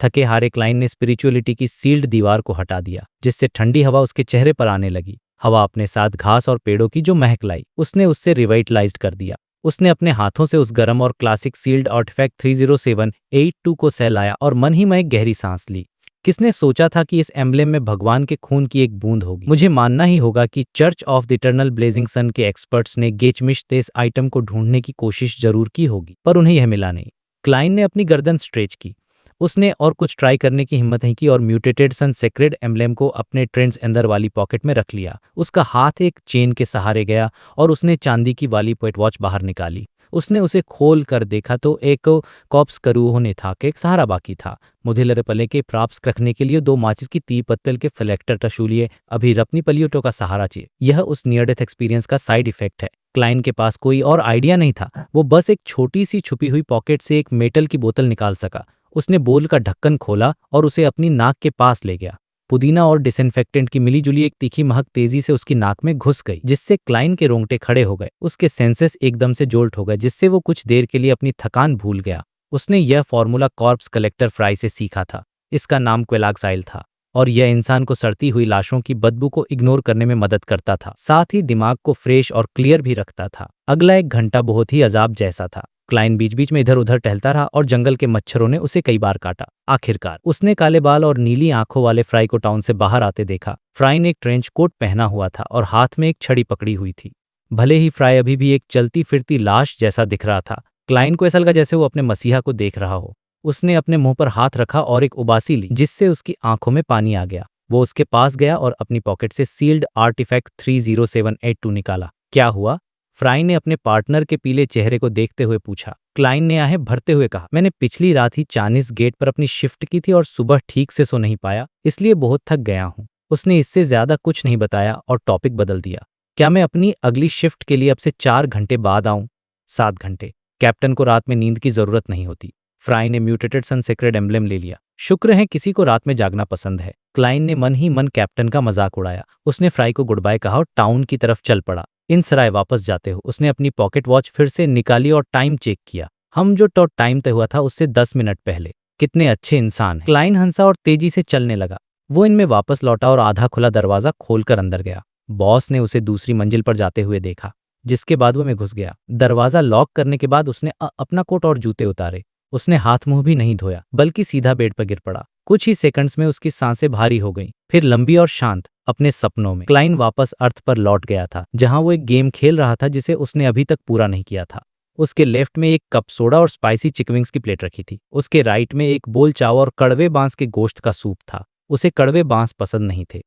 थके हारे क्लाइंट ने स्पिरिचुअलिटी की सील्ड दीवार को हटा दिया, जिससे ठंडी हवा उसके चेहरे पर आने लगी। हवा अपने साथ घास और पेड़ों की जो महक लाई, उसने उससे रिवाइटलाइज्ड कर दिया। उसने अपने हाथों से उस गर्म और क्लासिक सील्ड आर्टिफैक्ट 30782 को सहलाया और मन ही में एक गहरी सांस ली। किसने सोचा था कि इस एम्ब्लेम में भगवान के खून की एक बूंद होगी। मुझे मानना ही होगा कि church of the eternal blazing sun के एक्सपर्ट्स ने गेचमिश इस आइटम को ढूंढने की कोशिश जरूर की होगी, पर उन्हें यह मिला नहीं। क्लाइन ने अपनी गर्दन स्ट्रेच की। उसने और कुछ ट्राई करने की हिम्मत नहीं की और म्यूटेटेड सन सेक्रेड एम्ब्लेम को अपने ट्रेंड्स अंदर वाली पॉकेट में रख लिया। उसका हाथ एक चेन के सहारे गया और उसने चांदी की वाली पॉकेट वॉच बाहर निकाली। उसने उसे खोल कर देखा तो एक कॉप्स करू होने था कि एक सहारा बाकी था। मुधिलर पले के प्राप्स रखने के लिए 2 माचिस की 30 पत्तल के फ्लेक्टर टशूलिए अभी रपनी पलियोटो का सहारा चाहिए। यह उस नियर डेथ एक्सपीरियंस का साइड इफेक्ट है। क्लाइंट के पास कोई और आइडिया नहीं था। वो बस एक छोटी सी छुपी हुई पॉकेट से एक मेटल की बोतल निकाल सका। उसने बोल का ढक्कन खोला और उसे अपनी नाक के पास ले गया। पुदीना और डिसइंफेक्टेंट की मिलीजुली एक तीखी महक तेजी से उसकी नाक में घुस गई, जिससे क्लाइन के रोंगटे खड़े हो गए। उसके सेंसेस एकदम से जोल्ट हो गए, जिससे वो कुछ देर के लिए अपनी थकान भूल गया। उसने यह फॉर्मूला कॉर्प्स कलेक्टर फ्राई से सीखा था। इसका नाम क्वेलाक्साइल था और यह इंसान को सड़ती हुई लाशों की बदबू को इग्नोर करने में मदद करता था, साथ ही दिमाग को फ्रेश और क्लियर भी रखता था। अगला 1 घंटा बहुत ही अजाब जैसा था। क्लाइन बीच बीच में इधर उधर टहलता रहा और जंगल के मच्छरों ने उसे कई बार काटा। आखिरकार उसने काले बाल और नीली आंखों वाले फ्राई को टाउन से बाहर आते देखा। फ्राई ने एक ट्रेंच कोट पहना हुआ था और हाथ में एक छड़ी पकड़ी हुई थी। भले ही फ्राई अभी भी एक चलती फिरती लाश जैसा दिख रहा था, क्लाइन को ऐसा लगा जैसे वो अपने मसीहा को देख रहा हो। उसने अपने मुंह पर हाथ रखा और एक उबासी ली, जिससे उसकी आंखों में पानी आ गया। वो उसके पास गया और अपनी पॉकेट से सील्ड आर्टिफैक्ट 30782 निकाला। क्या हुआ? फ्राई ने अपने पार्टनर के पीले चेहरे को देखते हुए पूछा। क्लाइन ने आहें भरते हुए कहा, मैंने पिछली रात ही चाइनीज गेट पर अपनी शिफ्ट की थी और सुबह ठीक से सो नहीं पाया, इसलिए बहुत थक गया हूँ। उसने इससे ज्यादा कुछ नहीं बताया और टॉपिक बदल दिया। क्या मैं अपनी अगली शिफ्ट के लिए अब से 4 घंटे बाद आऊं? 7 घंटे। कैप्टन को रात में नींद की जरूरत नहीं होती। फ्राई ने म्यूटेटेड सन सेक्रेड एम्ब्लेम ले लिया। शुक्र है किसी को रात में जागना पसंद है। क्लाइन ने मन ही मन कैप्टन का मजाक उड़ाया। उसने फ्राई को गुड बाय कहा और टाउन की तरफ चल पड़ा। इन सराय वापस जाते हो उसने अपनी पॉकेट वॉच फिर से निकाली और टाइम चेक किया। हम जो टाइम तय हुआ था उससे 10 मिनट पहले। कितने अच्छे इंसान हैं। क्लाइन हंसा और तेजी से चलने लगा। वो इनमें वापस लौटा और आधा खुला दरवाजा खोलकर अंदर गया। बॉस ने उसे दूसरी मंजिल पर जाते हुए देखा, जिसके बाद वो में घुस गया। दरवाजा लॉक करने के बाद उसने अपना कोट और जूते उतारे। उसने हाथ मुंह भी नहीं धोया, बल्कि सीधा बेड पर गिर पड़ा। कुछ ही सेकंड्स में उसकी सांसें भारी हो गईं, फिर लंबी और शांत। अपने सपनों में क्लाइन वापस अर्थ पर लौट गया था, जहां वो एक गेम खेल रहा था जिसे उसने अभी तक पूरा नहीं किया था। उसके लेफ्ट में एक कप सोडा और स्पाइसी चिकविंग्स की प्लेट रखी थी। उसके राइट में एक बोल चावल और कड़वे बांस के गोश्त का सूप था। उसे कड़वे बांस पसंद नहीं थे,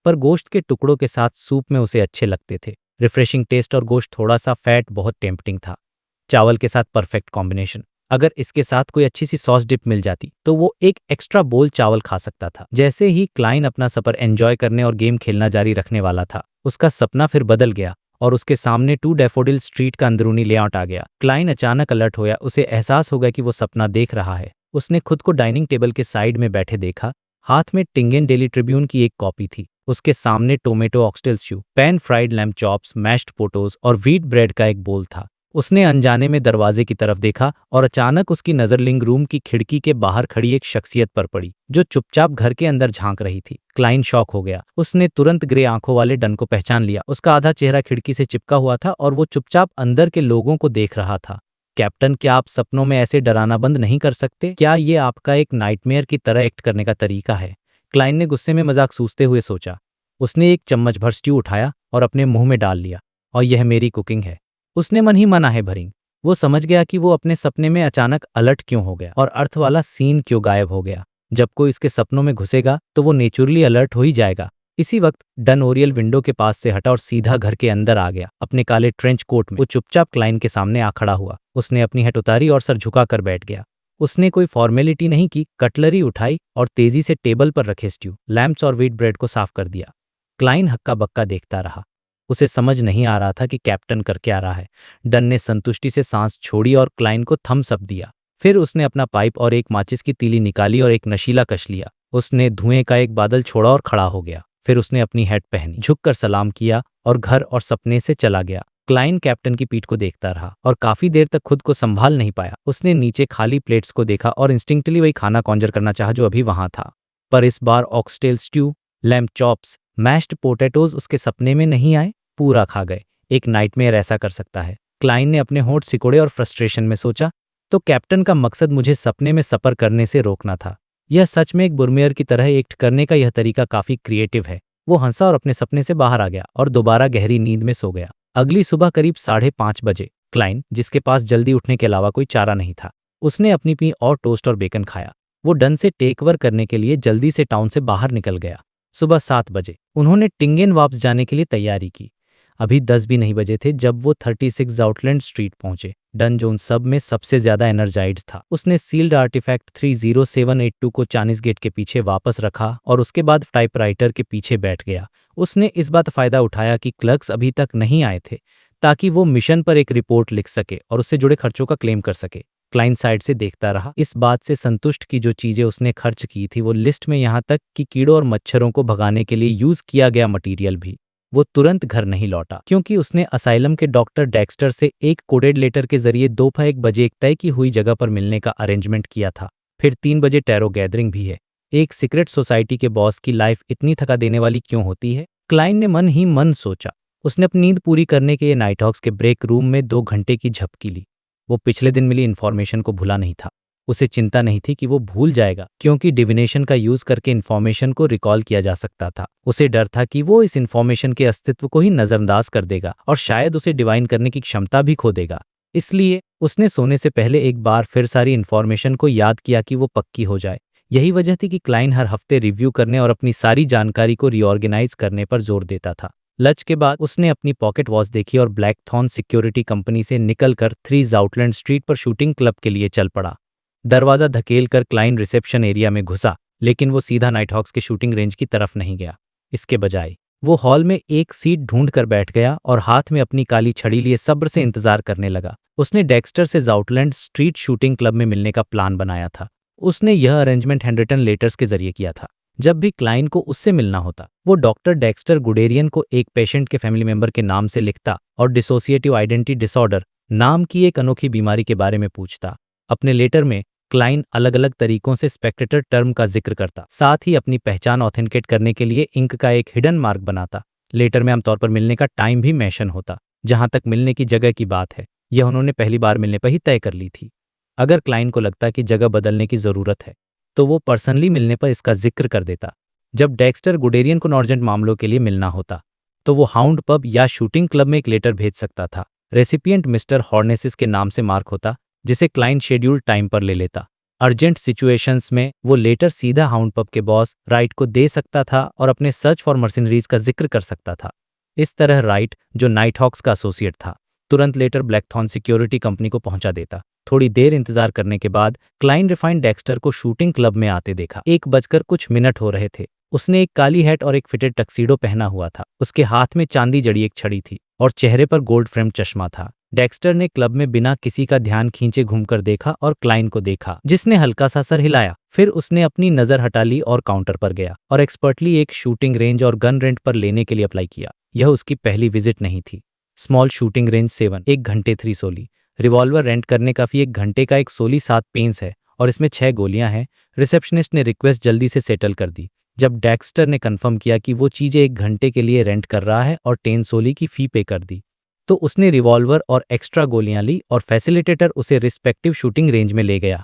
पर गोश्त के टुकड़ों के साथ सूप में उसे अच्छे लगते थे। रिफ्रेशिंग टेस्ट और गोश्त थोड़ा सा फैट बहुत टेम्पटिंग था। चावल के साथ परफेक्ट कॉम्बिनेशन। अगर इसके साथ कोई अच्छी सी सॉस डिप मिल जाती तो वो एक एक्स्ट्रा बोल चावल खा सकता था। जैसे ही क्लाइन अपना सफर एंजॉय करने और गेम खेलना जारी रखने वाला था, उसका सपना फिर बदल गया और उसके सामने 2 डैफोडिल स्ट्रीट का अंदरूनी लेआउट आ गया। क्लाइन अचानक अलर्ट होया। उसे एहसास हो गया कि वो सपना देख रहा है। उसने खुद को डाइनिंग टेबल के साइड में बैठे देखा। हाथ में टिंगेन डेली ट्रिब्यून की एक कॉपी थी। उसके सामने tomato oxtail stew, pan fried lamb chops, mashed potatoes और व्हीट ब्रेड का एक बोल था। उसने अनजाने में दरवाजे की तरफ देखा और अचानक उसकी नजर लिंग रूम की खिड़की के बाहर खड़ी एक शख्सियत पर पड़ी, जो चुपचाप घर के अंदर झांक रही थी। क्लाइन शॉक हो गया। उसने तुरंत ग्रे आंखों वाले डन को पहचान लिया। उसका आधा चेहरा खिड़की से चिपका हुआ था और वो चुपचाप अंदर के लोगों को देख रहा था। कैप्टन, क्या आप सपनों में ऐसे डराना बंद नहीं कर सकते? क्या ये आपका एक नाइटमेयर की तरह एक्ट करने का तरीका है? क्लाइन ने गुस्से में मजाक सूझते हुए सोचा। उसने एक चम्मच भर स्ट्यू उठाया और अपने मुंह में डाल लिया। और यह मेरी कुकिंग है, उसने मन ही मन आहे भरी। वो समझ गया कि वो अपने सपने में अचानक अलर्ट क्यों हो गया और अर्थ वाला सीन क्यों गायब हो गया। जब कोई इसके सपनों में घुसेगा तो वो नेचुरली अलर्ट हो ही जाएगा। इसी वक्त डन ओरियल विंडो के पास से हटा और सीधा घर के अंदर आ गया। अपने काले ट्रेंच कोट में वो चुपचाप क्लाइन के सामने आ खड़ा हुआ। उसने अपनी हैट उतारी और सर झुकाकर बैठ गया। उसने कोई फॉर्मेलिटी नहीं की, कटलरी उठाई और तेजी से टेबल पर रखे स्ट्यू, लैम्प्स और व्हीट ब्रेड को साफ कर दिया। क्लाइन हक्का बक्का देखता रहा। उसे समझ नहीं आ रहा था कि कैप्टन कर क्या रहा है। डन ने संतुष्टि से सांस छोड़ी और क्लाइन को थम्स अप दिया। फिर उसने अपना पाइप और एक माचिस की तीली निकाली और एक नशीला कश लिया। उसने धुएं का एक बादल छोड़ा और खड़ा हो गया। फिर उसने अपनी हैट पहनी, झुककर सलाम किया और घर और सपने से चला गया। क्लाइन कैप्टन की पीठ को देखता रहा और काफी देर तक खुद को संभाल नहीं पाया। उसने नीचे खाली प्लेट्स को देखा और इंस्टिंक्टली वही खाना कॉन्जर करना चाहा जो अभी वहां था। पर इस बार oxtail stew, lamb chops, mashed potatoes उसके सपने में नहीं आए, पूरा खा गए। एक नाइटमेयर ऐसा कर सकता है, क्लाइन ने अपने होंठ सिकोड़े और फ्रस्ट्रेशन में सोचा। तो कैप्टन का मकसद मुझे सपने में सफर करने से रोकना था। यह सच में एक बुरमेयर की तरह एक्ट करने का यह तरीका काफी क्रिएटिव है। वो हंसा और अपने सपने से बाहर आ गया और दोबारा गहरी नींद में सो गया। अगली सुबह करीब 5:30 बजे क्लाइन, जिसके पास जल्दी उठने के अलावा कोई चारा नहीं था, उसने अपनी पी और टोस्ट और बेकन खाया। वो डन से टेकओवर करने के लिए जल्दी से टाउन से बाहर निकल गया। सुबह 7 बजे उन्होंने टिंगेन वापस जाने के लिए तैयारी की। अभी 10 भी नहीं बजे थे जब वो 36 आउटलैंड स्ट्रीट पहुंचे। डन जो उन सब में सबसे ज्यादा एनर्जाइज्ड था, उसने सील्ड आर्टिफैक्ट 30782 को चाइनीज गेट के पीछे वापस रखा और उसके बाद टाइपराइटर के पीछे बैठ गया। उसने इस बात फायदा उठाया कि क्लर्क्स अभी तक नहीं आए थे, ताकि वो मिशन पर एक रिपोर्ट लिख सके और उससे जुड़े खर्चों का क्लेम कर सके। क्लाइंट साइड से देखता रहा, इस बात से संतुष्ट कि जो चीजें उसने खर्च की थी वो लिस्ट में, यहाँ तक कि कीड़ों और मच्छरों को भगाने के लिए यूज किया गया मटेरियल भी। वो तुरंत घर नहीं लौटा क्योंकि उसने असाइलम के डॉक्टर डेक्स्टर से एक कोडेड लेटर के जरिए दोपहर 1 बजे एक तय की हुई जगह पर मिलने का अरेंजमेंट किया था। फिर 3 बजे टैरो गैदरिंग भी है। एक सीक्रेट सोसाइटी के बॉस की लाइफ इतनी थका देने वाली क्यों होती है, क्लाइन ने मन ही मन सोचा। उसने अपनी नींद पूरी करने के लिए नाइटहॉक्स के ब्रेक रूम में 2 घंटे की झपकी ली। वो पिछले दिन मिली इन्फॉर्मेशन को भूला नहीं था। उसे चिंता नहीं थी कि वो भूल जाएगा, क्योंकि डिविनेशन का यूज करके इन्फॉर्मेशन को रिकॉल किया जा सकता था। उसे डर था कि वो इस इन्फॉर्मेशन के अस्तित्व को ही नजरअंदाज कर देगा और शायद उसे डिवाइन करने की क्षमता भी खो देगा। इसलिए उसने सोने से पहले एक बार फिर सारी इन्फॉर्मेशन को याद किया कि वो पक्की हो जाए। यही वजह थी कि क्लाइन हर हफ्ते रिव्यू करने और अपनी सारी जानकारी को रीऑर्गेनाइज करने पर जोर देता था। लंच के बाद उसने अपनी पॉकेट वॉच देखी और ब्लैक थॉर्न सिक्योरिटी कंपनी से निकलकर 3 आउटलैंड स्ट्रीट पर शूटिंग क्लब के लिए चल पड़ा। दरवाजा धकेल कर क्लाइन रिसेप्शन एरिया में घुसा, लेकिन वो सीधा नाइटहॉक्स के शूटिंग रेंज की तरफ नहीं गया। इसके बजाय वो हॉल में एक सीट ढूंढ कर बैठ गया और हाथ में अपनी काली छड़ी लिए सब्र से इंतजार करने लगा। उसने डेक्स्टर से आउटलैंड स्ट्रीट शूटिंग क्लब में मिलने का प्लान बनाया था। उसने यह अरेंजमेंट हैंडरिटन लेटर्स के जरिए किया था। जब भी क्लाइन को उससे मिलना होता, वो डॉक्टर डेक्स्टर गुडेरियन को एक पेशेंट के फैमिली मेंबर के नाम से लिखता और डिसोसिएटिव आइडेंटिटी डिसऑर्डर नाम की एक अनोखी बीमारी के बारे में पूछता। अपने लेटर में क्लाइन अलग अलग तरीकों से स्पेक्टेटर टर्म का जिक्र करता, साथ ही अपनी पहचान ऑथेंटिकेट करने के लिए इंक का एक हिडन मार्क बनाता। लेटर में आमतौर पर मिलने का टाइम भी मेंशन होता। जहां तक मिलने की जगह की बात है, यह उन्होंने पहली बार मिलने पर ही तय कर ली थी। अगर क्लाइन को लगता कि जगह बदलने की जरूरत है, तो वो पर्सनली मिलने पर इसका जिक्र कर देता। जब डेक्स्टर गुडेरियन को अर्जेंट मामलों के लिए मिलना होता, तो वो हाउंड पब या शूटिंग क्लब में एक लेटर भेज सकता था। रेसिपिएंट मिस्टर हॉर्नेसिस के नाम से मार्क होता, जिसे क्लाइंट शेड्यूल्ड टाइम पर ले लेता। अर्जेंट सिचुएशंस में वो लेटर सीधा हाउंड पब के बॉस राइट को दे सकता था और अपने सर्च फॉर मर्सिनरीज का जिक्र कर सकता था। इस तरह राइट, जो नाइटहॉक्स का एसोसिएट था, तुरंत लेटर ब्लैकथॉर्न सिक्योरिटी कंपनी को पहुंचा देता। थोड़ी देर इंतजार करने के बाद क्लाइन रिफाइंड डेक्स्टर को शूटिंग क्लब में आते देखा। 1 बजकर कुछ मिनट हो रहे थे। उसने एक काली हैट और एक फिटेड टक्सीडो पहना हुआ था। उसके हाथ में चांदी जड़ी एक छड़ी थी और चेहरे पर गोल्ड फ्रेम चश्मा था। डेक्स्टर ने क्लब में बिना किसी का ध्यान खींचे घूमकर देखा और क्लाइन को देखा, जिसने हल्का सा सर हिलाया। फिर उसने अपनी नजर हटा ली और काउंटर पर गया और एक्सपर्टली एक शूटिंग रेंज और गन रेंट पर लेने के लिए अप्लाई किया। यह उसकी पहली विजिट नहीं थी। स्मॉल शूटिंग रेंज 7, 1 घंटे 3 सोली। रिवॉल्वर रेंट करने का फी 1 घंटे का 1 सोली 7 पेंस है और इसमें 6 गोलियां हैं। रिसेप्शनिस्ट ने रिक्वेस्ट जल्दी से सेटल कर दी। जब डेक्स्टर ने कंफर्म किया कि वो चीजें 1 घंटे के लिए रेंट कर रहा है और 10 सोली की फी पे कर दी, तो उसने रिवॉल्वर और एक्स्ट्रा गोलियां ली और फैसिलिटेटर उसे रिस्पेक्टिव शूटिंग रेंज में ले गया।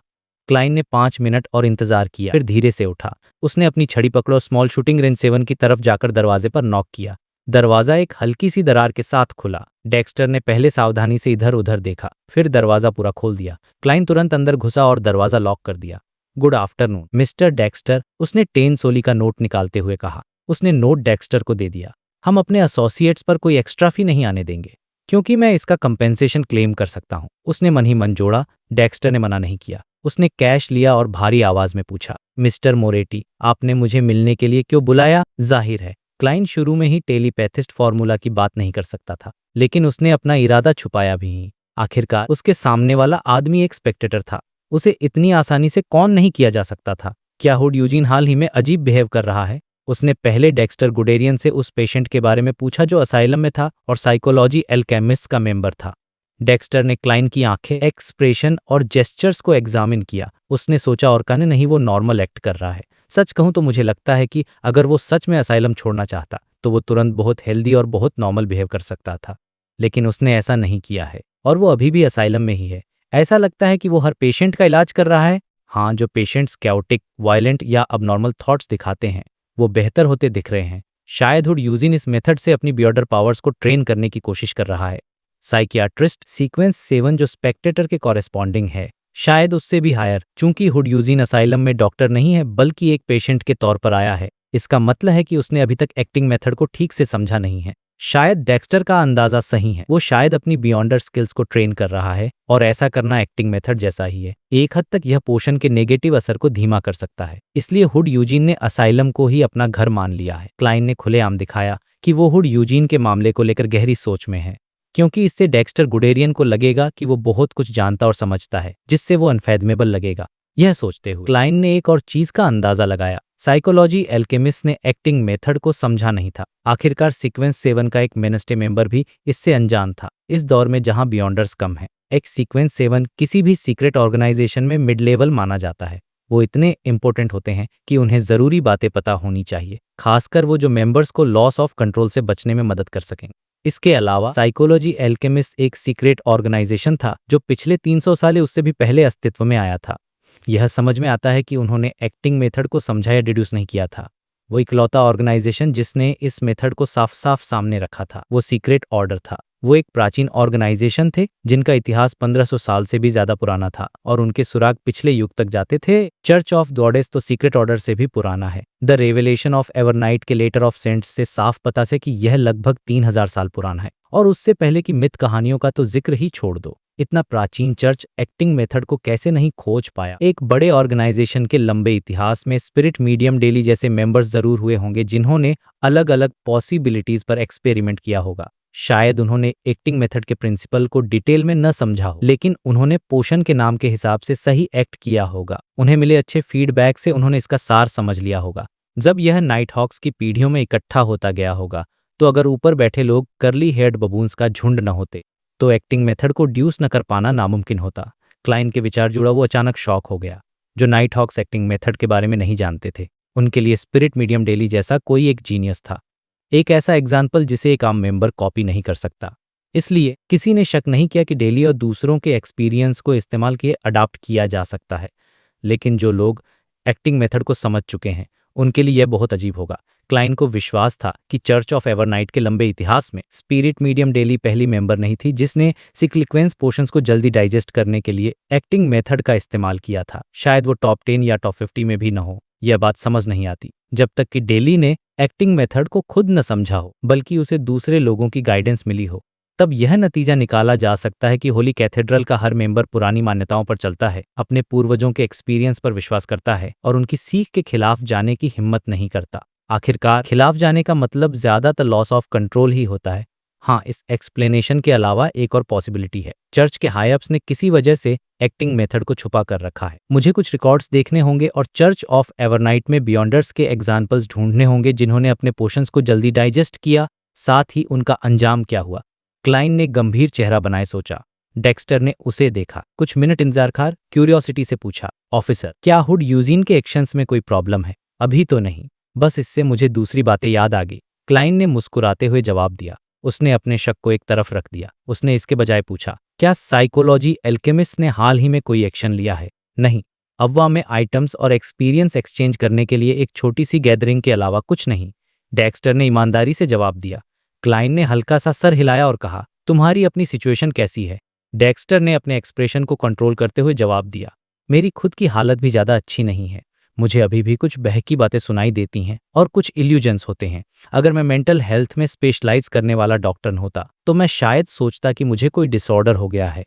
क्लाइन ने 5 मिनट और इंतजार किया, फिर धीरे से उठा। उसने अपनी छड़ी पकड़ो, स्मॉल शूटिंग रेंज 7 की तरफ जाकर दरवाजे पर नॉक किया। दरवाजा एक हल्की सी दरार के साथ खुला। डेक्स्टर ने पहले सावधानी से इधर उधर देखा, फिर दरवाजा पूरा खोल दिया। क्लाइन तुरंत अंदर घुसा और दरवाजा लॉक कर दिया। गुड आफ्टरनून मिस्टर डेक्स्टर, उसने 10 सोली का नोट निकालते हुए कहा। उसने नोट डेक्स्टर को दे दिया। हम अपने एसोसिएट्स पर कोई एक्स्ट्रा फी नहीं आने देंगे, क्योंकि मैं इसका कंपेंसेशन क्लेम कर सकता हूं। उसने मन ही मन जोड़ा। डेक्स्टर ने मना नहीं किया। उसने कैश लिया और भारी आवाज में पूछा, मिस्टर मोरेटी, आपने मुझे मिलने के लिए क्यों बुलाया? जाहिर है क्लाइन शुरू में ही टेलीपैथिस्ट फॉर्मूला की बात नहीं कर सकता था, लेकिन उसने अपना इरादा छुपाया भी नहीं। आखिरकार उसके सामने वाला आदमी एक स्पेक्टेटर था। उसे इतनी आसानी से कौन नहीं किया जा सकता था। क्या हुड यूजीन हाल ही में अजीब बिहेव कर रहा है? उसने पहले डेक्स्टर गुडेरियन से उस पेशेंट के बारे में पूछा जो असाइलम में था और साइकोलॉजी एल्केमिस्ट का मेंबर था। डेक्स्टर ने क्लाइन की आंखें, एक्सप्रेशन और जेस्चर्स को एग्जामिन किया। उसने सोचा और कहा नहीं, वो नॉर्मल एक्ट कर रहा है। सच कहूं तो मुझे लगता है कि अगर वो सच में असाइलम छोड़ना चाहता तो वो तुरंत बहुत हेल्दी और बहुत नॉर्मल बिहेव कर सकता था, लेकिन उसने ऐसा नहीं किया है और वो अभी भी असाइलम में ही है। ऐसा लगता है कि वो हर पेशेंट का इलाज कर रहा है। हाँ, जो पेशेंट्स कैओटिक, वायलेंट या अबनॉर्मल थॉट्स दिखाते हैं वो बेहतर होते दिख रहे हैं। शायद हुड यूजिन इस मेथड से अपनी बियॉर्डर पावर्स को ट्रेन करने की कोशिश कर रहा है। साइकियाट्रिस्ट सीक्वेंस 7 जो स्पेक्टेटर के कॉरेस्पॉन्डिंग है, शायद उससे भी हायर। चूंकि हुड यूजिन असाइलम में डॉक्टर नहीं है बल्कि एक पेशेंट के तौर पर आया है, इसका मतलब है कि उसने अभी तक एक्टिंग मेथड को ठीक से समझा नहीं है। शायद डेक्स्टर का अंदाजा सही है, वो शायद अपनी बियॉन्डर स्किल्स को ट्रेन कर रहा है और ऐसा करना एक्टिंग मेथड जैसा ही है। एक हद तक यह पोषण के नेगेटिव असर को धीमा कर सकता है। इसलिए हुड यूजिन ने असाइलम को ही अपना घर मान लिया है। क्लाइन ने खुलेआम दिखाया कि वो हुड यूजिन के मामले को लेकर गहरी सोच में है, क्योंकि इससे डेक्स्टर गुडेरियन को लगेगा कि वो बहुत कुछ जानता और समझता है, जिससे वो अनफेदमेबल लगेगा। यह सोचते हुए क्लाइन ने एक और चीज का अंदाजा लगाया। साइकोलॉजी एल्केमिस्ट ने एक्टिंग मेथड को समझा नहीं था। आखिरकार सीक्वेंस 7 का एक मेनस्टे मेंबर भी इससे अनजान था। इस दौर में जहां बियॉन्डर्स कम है, एक सीक्वेंस 7 किसी भी सीक्रेट ऑर्गेनाइजेशन में मिड लेवल माना जाता है। वो इतने इंपॉर्टेंट होते हैं कि उन्हें जरूरी बातें पता होनी चाहिए, खासकर वो जो मेंबर्स को लॉस ऑफ कंट्रोल से बचने में मदद कर सकें। इसके अलावा साइकोलॉजी एल्केमिस्ट एक सीक्रेट ऑर्गेनाइजेशन था जो पिछले 300 साल उससे भी पहले अस्तित्व में आया था। यह समझ में आता है कि उन्होंने एक्टिंग मेथड को समझा या डिड्यूस नहीं किया था। वो इकलौता ऑर्गेनाइजेशन जिसने इस मेथड को साफ साफ सामने रखा था वो सीक्रेट ऑर्डर था। वो एक प्राचीन ऑर्गेनाइजेशन थे जिनका इतिहास 1500 साल से भी ज्यादा पुराना था और उनके सुराग पिछले युग तक जाते थे। चर्च ऑफ गॉडेस तो सीक्रेट ऑर्डर से भी पुराना है। द रेवलेशन ऑफ एवरनाइट के लेटर ऑफ सेंट्स से साफ पता है कि यह लगभग 3000 साल पुराना है, और उससे पहले की मिथ कहानियों का तो जिक्र ही छोड़ दो। इतना प्राचीन चर्च एक्टिंग मेथड को कैसे नहीं खोज पाया? एक बड़े ऑर्गेनाइजेशन के लंबे इतिहास में स्पिरिट मीडियम डेली जैसे मेंबर्स जरूर हुए होंगे जिन्होंने अलग अलग पॉसिबिलिटीज पर एक्सपेरिमेंट किया होगा। शायद उन्होंने एक्टिंग मेथड के प्रिंसिपल को डिटेल में न समझा हो, लेकिन उन्होंने पोषण के नाम के हिसाब से सही एक्ट किया होगा। उन्हें मिले अच्छे फीडबैक से उन्होंने इसका सार समझ लिया होगा। जब यह नाइट हॉक्स की पीढ़ियों में इकट्ठा होता गया होगा, तो अगर ऊपर बैठे लोग कर्ली हेयर्ड बबून्स का झुंड न होते तो एक्टिंग मेथड को ड्यूस न कर पाना नामुमकिन होता। क्लाइन के विचार जुड़ा वो अचानक शॉक हो गया। जो नाइट हॉक्स एक्टिंग मेथड के बारे में नहीं जानते थे, उनके लिए स्पिरिट मीडियम डेली जैसा कोई एक जीनियस था, एक ऐसा एग्जाम्पल जिसे एक आम मेंबर कॉपी नहीं कर सकता। इसलिए किसी ने शक नहीं किया कि डेली और दूसरों के एक्सपीरियंस को इस्तेमाल किए अडॉप्ट किया जा सकता है। लेकिन जो लोग एक्टिंग मेथड को समझ चुके हैं उनके लिए यह बहुत अजीब होगा। क्लाइन को विश्वास था कि चर्च ऑफ एवरनाइट के लंबे इतिहास में स्पिरिट मीडियम डेली पहली मेंबर नहीं थी जिसने सीक्वेंस पोर्शंस को जल्दी डाइजेस्ट करने के लिए एक्टिंग मेथड का इस्तेमाल किया था। शायद वो टॉप 10 या टॉप 50 में भी न हो। यह बात समझ नहीं आती जब तक कि डेली ने एक्टिंग मेथड को खुद न समझा हो, बल्कि उसे दूसरे लोगों की गाइडेंस मिली हो। तब यह नतीजा निकाला जा सकता है कि होली कैथेड्रल का हर मेंबर पुरानी मान्यताओं पर चलता है, अपने पूर्वजों के एक्सपीरियंस पर विश्वास करता है और उनकी सीख के खिलाफ जाने की हिम्मत नहीं करता। आखिरकार खिलाफ जाने का मतलब ज्यादातर लॉस ऑफ कंट्रोल ही होता है। हाँ, इस एक्सप्लेनेशन के अलावा एक और पॉसिबिलिटी है। चर्च के हाई-अप्स ने किसी वजह से एक्टिंग मेथड को छुपा कर रखा है। मुझे कुछ रिकॉर्ड्स देखने होंगे और चर्च ऑफ एवरनाइट में बियॉन्डर्स के एग्जाम्पल्स ढूंढने होंगे जिन्होंने अपने पोर्शंस को जल्दी डाइजेस्ट किया। साथ ही उनका अंजाम क्या हुआ? क्लाइन ने गंभीर चेहरा बनाए सोचा। डेक्स्टर ने उसे देखा, कुछ मिनट इंतजार कर क्यूरियोसिटी से पूछा, ऑफिसर, क्या हुड यूजिन के एक्शंस में कोई प्रॉब्लम है? अभी तो नहीं, बस इससे मुझे दूसरी बातें याद आ गई। क्लाइन ने मुस्कुराते हुए जवाब दिया। उसने अपने शक को एक तरफ रख दिया। उसने इसके बजाय पूछा, क्या साइकोलॉजी एल्केमिस्ट ने हाल ही में कोई एक्शन लिया है? नहीं, अव्वा में आइटम्स और एक्सपीरियंस एक्सचेंज करने के लिए एक छोटी सी गैदरिंग के अलावा कुछ नहीं, डेक्स्टर ने ईमानदारी से जवाब दिया। क्लाइन ने हल्का सा सर हिलाया और कहा, तुम्हारी अपनी सिचुएशन कैसी है? डेक्स्टर ने अपने एक्सप्रेशन को कंट्रोल करते हुए जवाब दिया, मेरी खुद की हालत भी ज़्यादा अच्छी नहीं है। मुझे अभी भी कुछ बहकी बातें सुनाई देती हैं और कुछ इल्यूजन्स होते हैं। अगर मैं मेंटल हेल्थ में स्पेशलाइज करने वाला डॉक्टर होता तो मैं शायद सोचता कि मुझे कोई डिसऑर्डर हो गया है।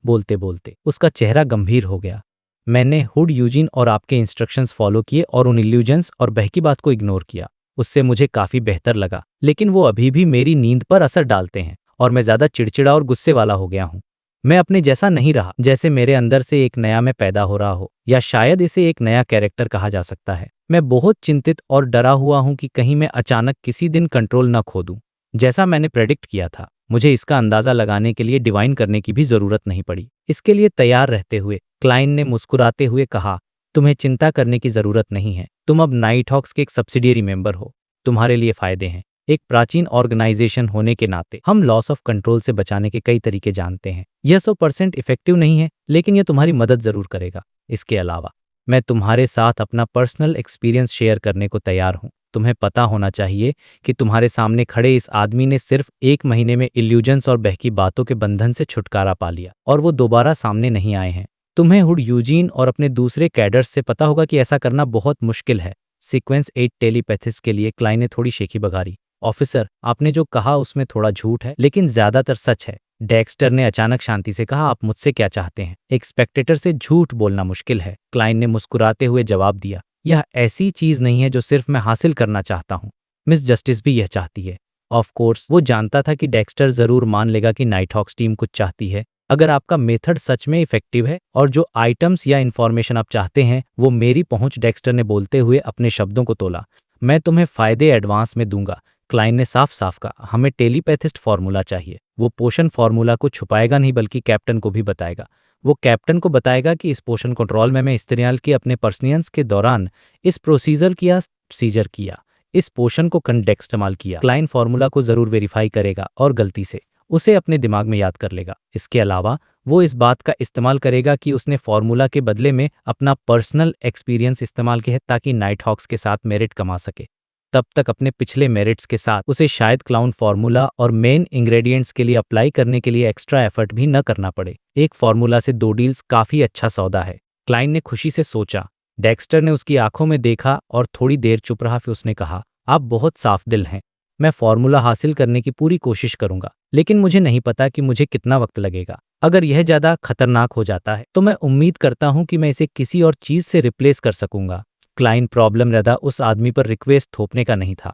बोलते बोलते उसका चेहरा गंभीर हो गया। मैंने हुड यूजिन और आपके इंस्ट्रक्शंस फॉलो किए और उन इल्यूजन्स और बहकी बात को इग्नोर किया। उससे मुझे काफ़ी बेहतर लगा, लेकिन वो अभी भी मेरी नींद पर असर डालते हैं और मैं ज़्यादा चिड़चिड़ा और गुस्से वाला हो गया हूँ। मैं अपने जैसा नहीं रहा, जैसे मेरे अंदर से एक नया मैं पैदा हो रहा हो, या शायद इसे एक नया कैरेक्टर कहा जा सकता है। मैं बहुत चिंतित और डरा हुआ हूं कि कहीं मैं अचानक किसी दिन कंट्रोल न खो दूं। जैसा मैंने प्रेडिक्ट किया था, मुझे इसका अंदाजा लगाने के लिए डिवाइन करने की भी जरूरत नहीं पड़ी। इसके लिए तैयार रहते हुए क्लाइन ने मुस्कुराते हुए कहा, तुम्हें चिंता करने की जरूरत नहीं है। तुम अब नाइट हॉक्स के एक सब्सिडियरी मेंबर हो। तुम्हारे लिए फायदे हैं। एक प्राचीन ऑर्गेनाइजेशन होने के नाते हम लॉस ऑफ कंट्रोल से बचाने के कई तरीके जानते हैं। यह 100% इफेक्टिव नहीं है, लेकिन यह तुम्हारी मदद जरूर करेगा। इसके अलावा मैं तुम्हारे साथ अपना पर्सनल एक्सपीरियंस शेयर करने को तैयार हूं। तुम्हें पता होना चाहिए कि तुम्हारे सामने खड़े इस आदमी ने सिर्फ 1 महीने में इल्यूजन्स और बहकी बातों के बंधन से छुटकारा पा लिया, और वो दोबारा सामने नहीं आए हैं। तुम्हें हुड यूजीन और अपने दूसरे कैडर्स से पता होगा कि ऐसा करना बहुत मुश्किल है। सीक्वेंस 8 टेलीपैथिस के लिए क्लाइन ने थोड़ी शेखी बघारी। ऑफिसर, आपने जो कहा उसमें थोड़ा झूठ है, लेकिन ज्यादातर सच है। डेक्स्टर ने अचानक शांति से कहा, आप मुझसे क्या चाहते हैं? एक स्पेक्टेटर से झूठ बोलना मुश्किल है, क्लाइन ने मुस्कुराते हुए जवाब दिया। यह ऐसी चीज नहीं है जो सिर्फ मैं हासिल करना चाहता हूँ। मिस जस्टिस भी यह चाहती है। ऑफ कोर्स वो जानता था कि डेक्स्टर जरूर मान लेगा कि नाइट हॉक्स टीम कुछ चाहती है। अगर आपका मेथड सच में इफेक्टिव है और जो आइटम्स या इन्फॉर्मेशन आप चाहते हैं वो मेरी पहुंच, डेक्स्टर ने बोलते हुए अपने शब्दों को तोला, मैं तुम्हें फायदे एडवांस में दूंगा। क्लाइन ने साफ साफ कहा, हमें टेलीपैथिस्ट फॉर्मूला चाहिए। वो पोषण फॉर्मूला को छुपाएगा नहीं, बल्कि कैप्टन को भी बताएगा। वो कैप्टन को बताएगा कि इस पोषण कंट्रोल में मैं इस्तेमाल किए अपने पर्सनियंस के दौरान इस प्रोसीजर किया, इस पोषण को कंडेक्स इस्तेमाल किया। क्लाइन फॉर्मूला को जरूर वेरीफाई करेगा और गलती से उसे अपने दिमाग में याद कर लेगा। इसके अलावा वो इस बात का इस्तेमाल करेगा कि उसने फॉर्मूला के बदले में अपना पर्सनल एक्सपीरियंस इस्तेमाल किया है, ताकि नाइट हॉक्स के साथ मेरिट कमा सके। तब तक अपने पिछले मेरिट्स के साथ उसे शायद क्लाउन फॉर्मूला और मेन इंग्रेडिएंट्स के लिए अप्लाई करने के लिए एक्स्ट्रा एफर्ट भी न करना पड़े। एक फॉर्मूला से 2 डील्स काफी अच्छा सौदा है, क्लाइन ने खुशी से सोचा। डेक्स्टर ने उसकी आंखों में देखा और थोड़ी देर चुप रहा, फिर उसने कहा, आप बहुत साफ दिल हैं। मैं फॉर्मूला हासिल करने की पूरी कोशिश करूंगा, लेकिन मुझे नहीं पता कि मुझे कितना वक्त लगेगा। अगर यह ज्यादा खतरनाक हो जाता है तो मैं उम्मीद करता हूं कि मैं इसे किसी और चीज से रिप्लेस कर सकूंगा। क्लाइन प्रॉब्लम रदा उस आदमी पर रिक्वेस्ट थोपने का नहीं था।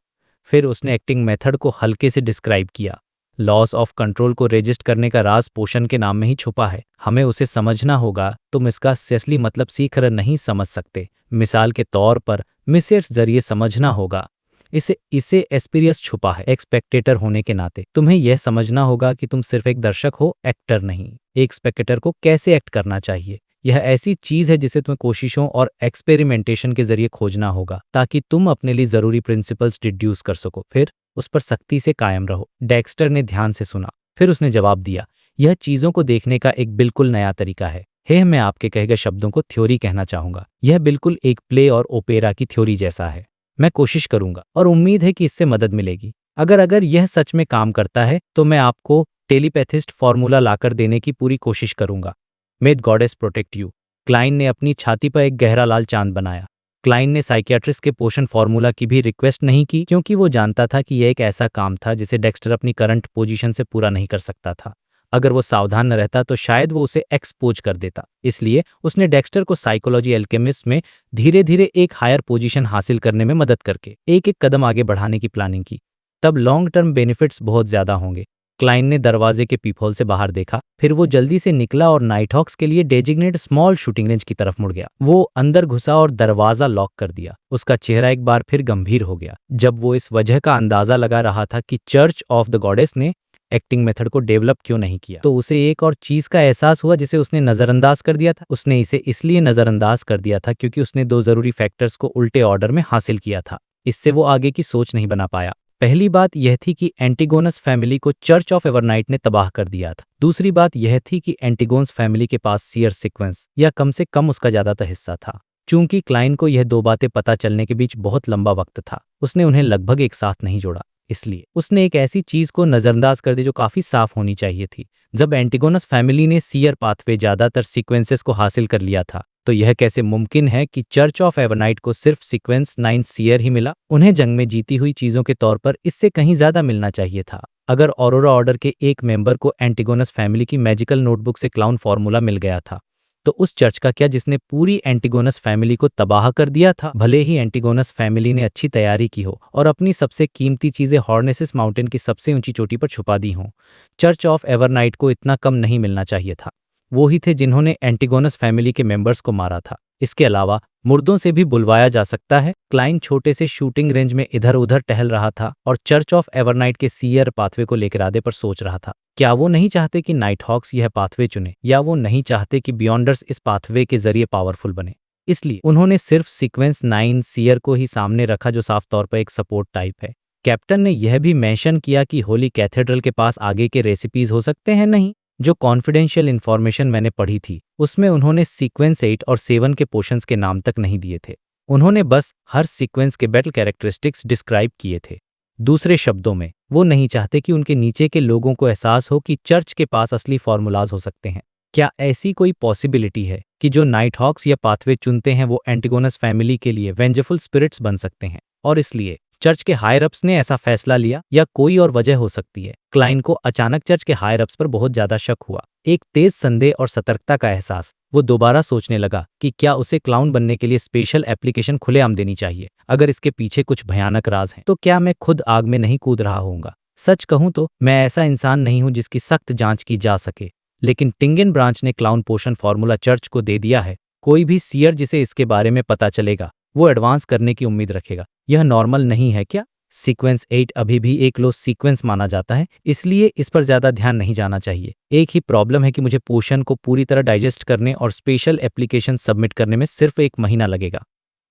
फिर उसने एक्टिंग मेथड को हल्के से डिस्क्राइब किया। लॉस ऑफ कंट्रोल को रेजिस्ट करने का राज पोषण के नाम में ही छुपा है। हमें उसे समझना होगा। तुम इसका असली मतलब सीख कर नहीं समझ सकते। मिसाल के तौर पर मिसेट्स जरिए समझना होगा। इसे एस्पिरियस छुपा है। एक स्पेक्टेटर होने के नाते तुम्हें यह समझना होगा कि तुम सिर्फ एक दर्शक हो, एक्टर नहीं। एक स्पेक्टेटर को कैसे एक्ट करना चाहिए, यह ऐसी चीज है जिसे तुम्हें कोशिशों और एक्सपेरिमेंटेशन के जरिए खोजना होगा, ताकि तुम अपने लिए जरूरी प्रिंसिपल्स डिड्यूस कर सको, फिर उस पर सख्ती से कायम रहो। डेक्स्टर ने ध्यान से सुना, फिर उसने जवाब दिया, यह चीजों को देखने का एक बिल्कुल नया तरीका है। मैं आपके कहे गए शब्दों को थ्योरी कहना चाहूंगा। यह बिल्कुल एक प्ले और ओपेरा की थ्योरी जैसा है। मैं कोशिश करूंगा और उम्मीद है कि इससे मदद मिलेगी। अगर यह सच में काम करता है तो मैं आपको टेलीपैथिस्ट फॉर्मूला लाकर देने की पूरी कोशिश करूंगा। May goddess protect you. Klein ने अपनी छाती पर एक गहरा लाल चांद बनाया। क्लाइन ने साइकियाट्रिस्ट के पोषण फॉर्मूला की भी रिक्वेस्ट नहीं की, क्योंकि वो जानता था कि यह एक ऐसा काम था जिसे डेक्स्टर अपनी करंट पोजीशन से पूरा नहीं कर सकता था। अगर वो सावधान न रहता तो शायद वो उसे एक्सपोज कर देता। इसलिए उसने डेक्स्टर को साइकोलॉजी एल्केमिस्ट में धीरे धीरे एक हायर पोजीशन हासिल करने में मदद करके एक एक कदम आगे बढ़ाने की प्लानिंग की। तब लॉन्ग टर्म बेनिफिट्स बहुत ज्यादा होंगे। क्लाइन ने दरवाजे के पीपहोल से बाहर देखा, फिर वो जल्दी से निकला और नाइट हॉक्स के लिए डेजिग्नेट स्मॉल शूटिंग रेंज की तरफ मुड़ गया। वो अंदर घुसा और दरवाजा लॉक कर दिया। उसका चेहरा एक बार फिर गंभीर हो गया, जब वो इस वजह का अंदाजा लगा रहा था कि चर्च ऑफ द गॉडेस ने एक्टिंग मेथड को डेवलप क्यों नहीं किया। तो उसे एक और चीज का एहसास हुआ जिसे उसने नजरअंदाज कर दिया था। उसने इसे इसलिए नजरअंदाज कर दिया था क्योंकि उसने 2 जरूरी फैक्टर्स को उल्टे ऑर्डर में हासिल किया था। इससे वो आगे की सोच नहीं बना पाया। पहली बात यह थी कि एंटिगोनस फैमिली को चर्च ऑफ एवरनाइट ने तबाह कर दिया था। दूसरी बात यह थी कि एंटिगोन्स फैमिली के पास सीयर सीक्वेंस या कम से कम उसका ज्यादातर हिस्सा था। चूंकि क्लाइन को यह 2 बातें पता चलने के बीच बहुत लंबा वक्त था, उसने उन्हें लगभग एक साथ नहीं जोड़ा। इसलिए उसने एक ऐसी चीज को नजरअंदाज कर दी जो काफी साफ होनी चाहिए थी। जब एंटिगोनस फैमिली ने सीयर पाथवे ज्यादातर सीक्वेंसेस को हासिल कर लिया था, तो यह कैसे मुमकिन है कि चर्च ऑफ एवरनाइट को सिर्फ सीक्वेंस 9 सीयर ही मिला? उन्हें जंग में जीती हुई चीजों के तौर पर इससे कहीं ज्यादा मिलना चाहिए था। अगर ऑरोरा ऑर्डर के एक मेंबर को एंटिगोनस फैमिली की मैजिकल नोटबुक से क्लाउन फॉर्मूला मिल गया था, तो उस चर्च का क्या जिसने पूरी एंटिगोनस फैमिली को तबाह कर दिया था? भले ही एंटिगोनस फैमिली ने अच्छी तैयारी की हो और अपनी सबसे कीमती चीजें हॉर्नेसिस माउंटेन की सबसे ऊंची चोटी पर छुपा दी हों, चर्च ऑफ एवरनाइट को इतना कम नहीं मिलना चाहिए था। वो ही थे जिन्होंने एंटिगोनस फैमिली के मेंबर्स को मारा था। इसके अलावा मुर्दों से भी बुलवाया जा सकता है। क्लाइन छोटे से शूटिंग रेंज में इधर उधर टहल रहा था और चर्च ऑफ एवरनाइट के सीयर पाथवे को लेकर आधे पर सोच रहा था। क्या वो नहीं चाहते कि नाइट हॉक्स यह पाथवे चुने, या वो नहीं चाहते कि बियॉन्डर्स इस पाथवे के जरिए पावरफुल बने? इसलिए उन्होंने सिर्फ सीक्वेंस 9 सीयर को ही सामने रखा, जो साफ तौर पर एक सपोर्ट टाइप है। कैप्टन ने यह भी मेंशन किया कि होली कैथेड्रल के पास आगे के रेसिपीज हो सकते हैं। नहीं, जो कॉन्फिडेंशियल इन्फॉर्मेशन मैंने पढ़ी थी उसमें उन्होंने सीक्वेंस 8 और 7 के पोर्शंस के नाम तक नहीं दिए थे। उन्होंने बस हर सीक्वेंस के बैटल कैरेक्टरिस्टिक्स डिस्क्राइब किए थे। दूसरे शब्दों में, वो नहीं चाहते कि उनके नीचे के लोगों को एहसास हो कि चर्च के पास असली फॉर्मूलाज हो सकते हैं। क्या ऐसी कोई पॉसिबिलिटी है कि जो नाइट हॉक्स या पाथवे चुनते हैं वो एंटिगोनस फैमिली के लिए वेंजफुल स्पिरिट्स बन सकते हैं, और इसलिए चर्च के हायर अप्स ने ऐसा फैसला लिया? या कोई और वजह हो सकती है? क्लाइन को अचानक चर्च के हायर अप्स पर बहुत ज्यादा शक हुआ। एक तेज संदेह और सतर्कता का एहसास। वो दोबारा सोचने लगा कि क्या उसे क्लाउन बनने के लिए स्पेशल एप्लीकेशन खुलेआम देनी चाहिए। अगर इसके पीछे कुछ भयानक राज हैं, तो क्या मैं खुद आग में नहीं कूद रहा होऊंगा? सच कहूं तो मैं ऐसा इंसान नहीं हूं जिसकी सख्त जांच की जा सके, लेकिन टिंगन ब्रांच ने क्लाउन पोशन फॉर्मूला चर्च को दे दिया है। कोई भी सीयर जिसे इसके बारे में पता चलेगा वो एडवांस करने की उम्मीद रखेगा। यह नॉर्मल नहीं है क्या? सीक्वेंस 8 अभी भी एक लो सीक्वेंस माना जाता है, इसलिए इस पर ज्यादा ध्यान नहीं जाना चाहिए। एक ही प्रॉब्लम है कि मुझे पोशन को पूरी तरह डाइजेस्ट करने और स्पेशल एप्लीकेशन सबमिट करने में सिर्फ 1 महीना लगेगा।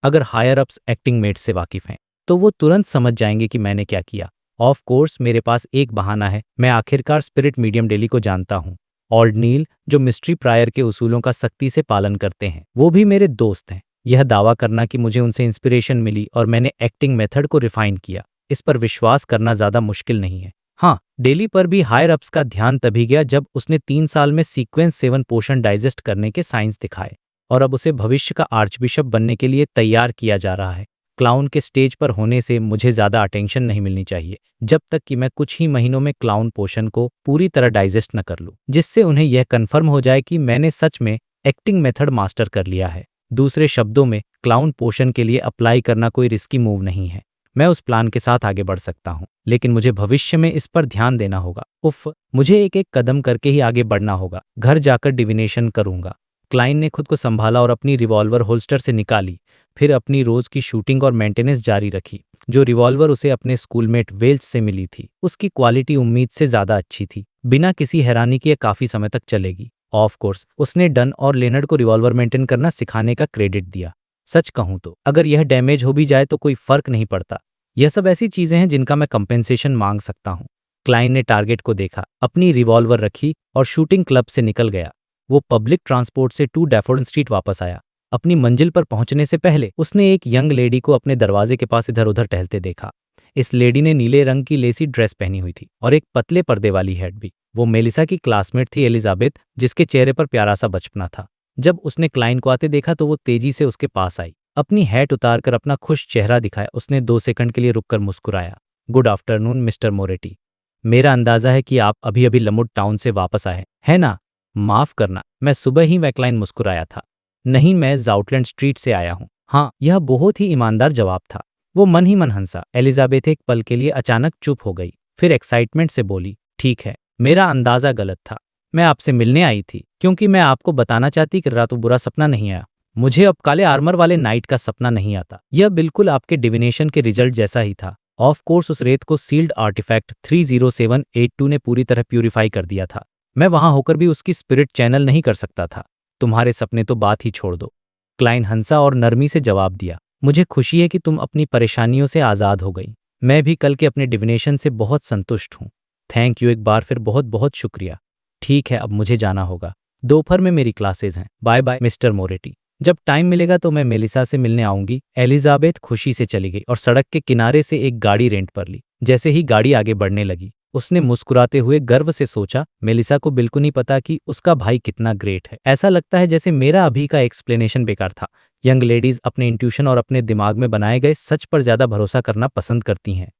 अगर हायर अप्स एक्टिंग मेट से वाकिफ हैं तो वो तुरंत समझ जाएंगे कि मैंने क्या किया। ऑफ कोर्स मेरे पास एक बहाना है। मैं आखिरकार स्पिरिट मीडियम डेली को जानता हूँ। ओल्ड नील, जो मिस्ट्री प्रायर के उसूलों का सख्ती से पालन करते हैं, वो भी मेरे दोस्त हैं। यह दावा करना कि मुझे उनसे इंस्पिरेशन मिली और मैंने एक्टिंग मेथड को रिफाइन किया, इस पर विश्वास करना ज्यादा मुश्किल नहीं है। हाँ, डेली पर भी हायर अप्स का ध्यान तभी गया जब उसने 3 साल में सीक्वेंस 7 पोशन डाइजेस्ट करने के साइंस दिखाए, और अब उसे भविष्य का आर्चबिशप बनने के लिए तैयार किया जा रहा है। क्लाउन के स्टेज पर होने से मुझे ज्यादा अटेंशन नहीं मिलनी चाहिए जब तक कि मैं कुछ ही महीनों में क्लाउन पोशन को पूरी तरह डाइजेस्ट न कर लूं, जिससे उन्हें यह कन्फर्म हो जाए कि मैंने सच में एक्टिंग मेथड मास्टर कर लिया है। दूसरे शब्दों में, क्लाउन पोशन के लिए अप्लाई करना कोई रिस्की मूव नहीं है। मैं उस प्लान के साथ आगे बढ़ सकता हूँ, लेकिन मुझे भविष्य में इस पर ध्यान देना होगा। उफ, मुझे एक एक कदम करके ही आगे बढ़ना होगा। घर जाकर डिविनेशन करूंगा। क्लाइन ने खुद को संभाला और अपनी रिवॉल्वर होल्स्टर से निकाली, फिर अपनी रोज की शूटिंग और मेंटेनेंस जारी रखी। जो रिवॉल्वर उसे अपने स्कूलमेट वेल्च से मिली थी, उसकी क्वालिटी उम्मीद से ज्यादा अच्छी थी। बिना किसी हैरानी के काफी समय तक चलेगी। ऑफ कोर्स उसने डन और लेनर्ड को रिवॉल्वर मेंटेन करना सिखाने का क्रेडिट दिया। सच कहूं तो अगर यह डैमेज हो भी जाए तो कोई फर्क नहीं पड़ता। यह सब ऐसी चीजें हैं जिनका मैं कंपेंसेशन मांग सकता हूं। क्लाइन ने टारगेट को देखा, अपनी रिवॉल्वर रखी और शूटिंग क्लब से निकल गया। वो पब्लिक ट्रांसपोर्ट से 2 डैफोडिल स्ट्रीट वापस आया। अपनी मंजिल पर पहुंचने से पहले उसने एक यंग लेडी को अपने दरवाजे के पास इधर उधर टहलते देखा। इस लेडी ने नीले रंग की लेसी ड्रेस पहनी हुई थी और एक पतले पर्दे वाली हैट भी। वो मेलिसा की क्लासमेट थी एलिजाबेथ, जिसके चेहरे पर प्यारा सा बचपना था। जब उसने क्लाइन को आते देखा तो वो तेजी से उसके पास आई। अपनी हैट उतारकर अपना खुश चेहरा दिखाया, उसने 2 सेकंड के लिए रुककर मुस्कुराया। Good afternoon mister मोरेटी। मेरा अंदाजा है कि आप अभी अभी लमुड टाउन से वापस आए है ना? माफ करना, मैं सुबह ही वैकलाइन मुस्कुराया था। नहीं, मैं जाउटलैंड स्ट्रीट से आया हूँ। हाँ, यह बहुत ही ईमानदार जवाब था। वो मन ही मन हंसा। एलिजाबेथ एक पल के लिए अचानक चुप हो गई, फिर एक्साइटमेंट से बोली, ठीक है, मेरा अंदाजा गलत था। मैं आपसे मिलने आई थी क्योंकि मैं आपको बताना चाहती कि रात को बुरा सपना नहीं आया। मुझे अब काले आर्मर वाले नाइट का सपना नहीं आता। यह बिल्कुल आपके डिविनेशन के रिजल्ट जैसा ही था। ऑफ कोर्स उस रेत को सील्ड आर्टिफैक्ट 30782 ने पूरी तरह प्यूरिफाई कर दिया था। मैं वहां होकर भी उसकी स्पिरिट चैनल नहीं कर सकता था। तुम्हारे सपने तो बात ही छोड़ दो। क्लाइन हंसा और नरमी से जवाब दिया, मुझे खुशी है कि तुम अपनी परेशानियों से आज़ाद हो गई। मैं भी कल के अपने डिविनेशन से बहुत संतुष्ट हूँ। थैंक यू, एक बार फिर बहुत बहुत शुक्रिया। ठीक है, अब मुझे जाना होगा। दोपहर में मेरी क्लासेज हैं। Bye bye mister Moretti. जब टाइम मिलेगा तो मैं मेलिसा से मिलने आऊंगी। एलिजाबेथ खुशी से चली गई और सड़क के किनारे से एक गाड़ी रेंट पर ली। जैसे ही गाड़ी आगे बढ़ने लगी, उसने मुस्कुराते हुए गर्व से सोचा, मेलिसा को बिल्कुल नहीं पता कि उसका भाई कितना ग्रेट है। ऐसा लगता है जैसे मेरा अभी का एक्सप्लेनेशन बेकार था। यंग लेडीज अपने इंट्यूशन और अपने दिमाग में बनाए गए सच पर ज्यादा भरोसा करना पसंद करती हैं।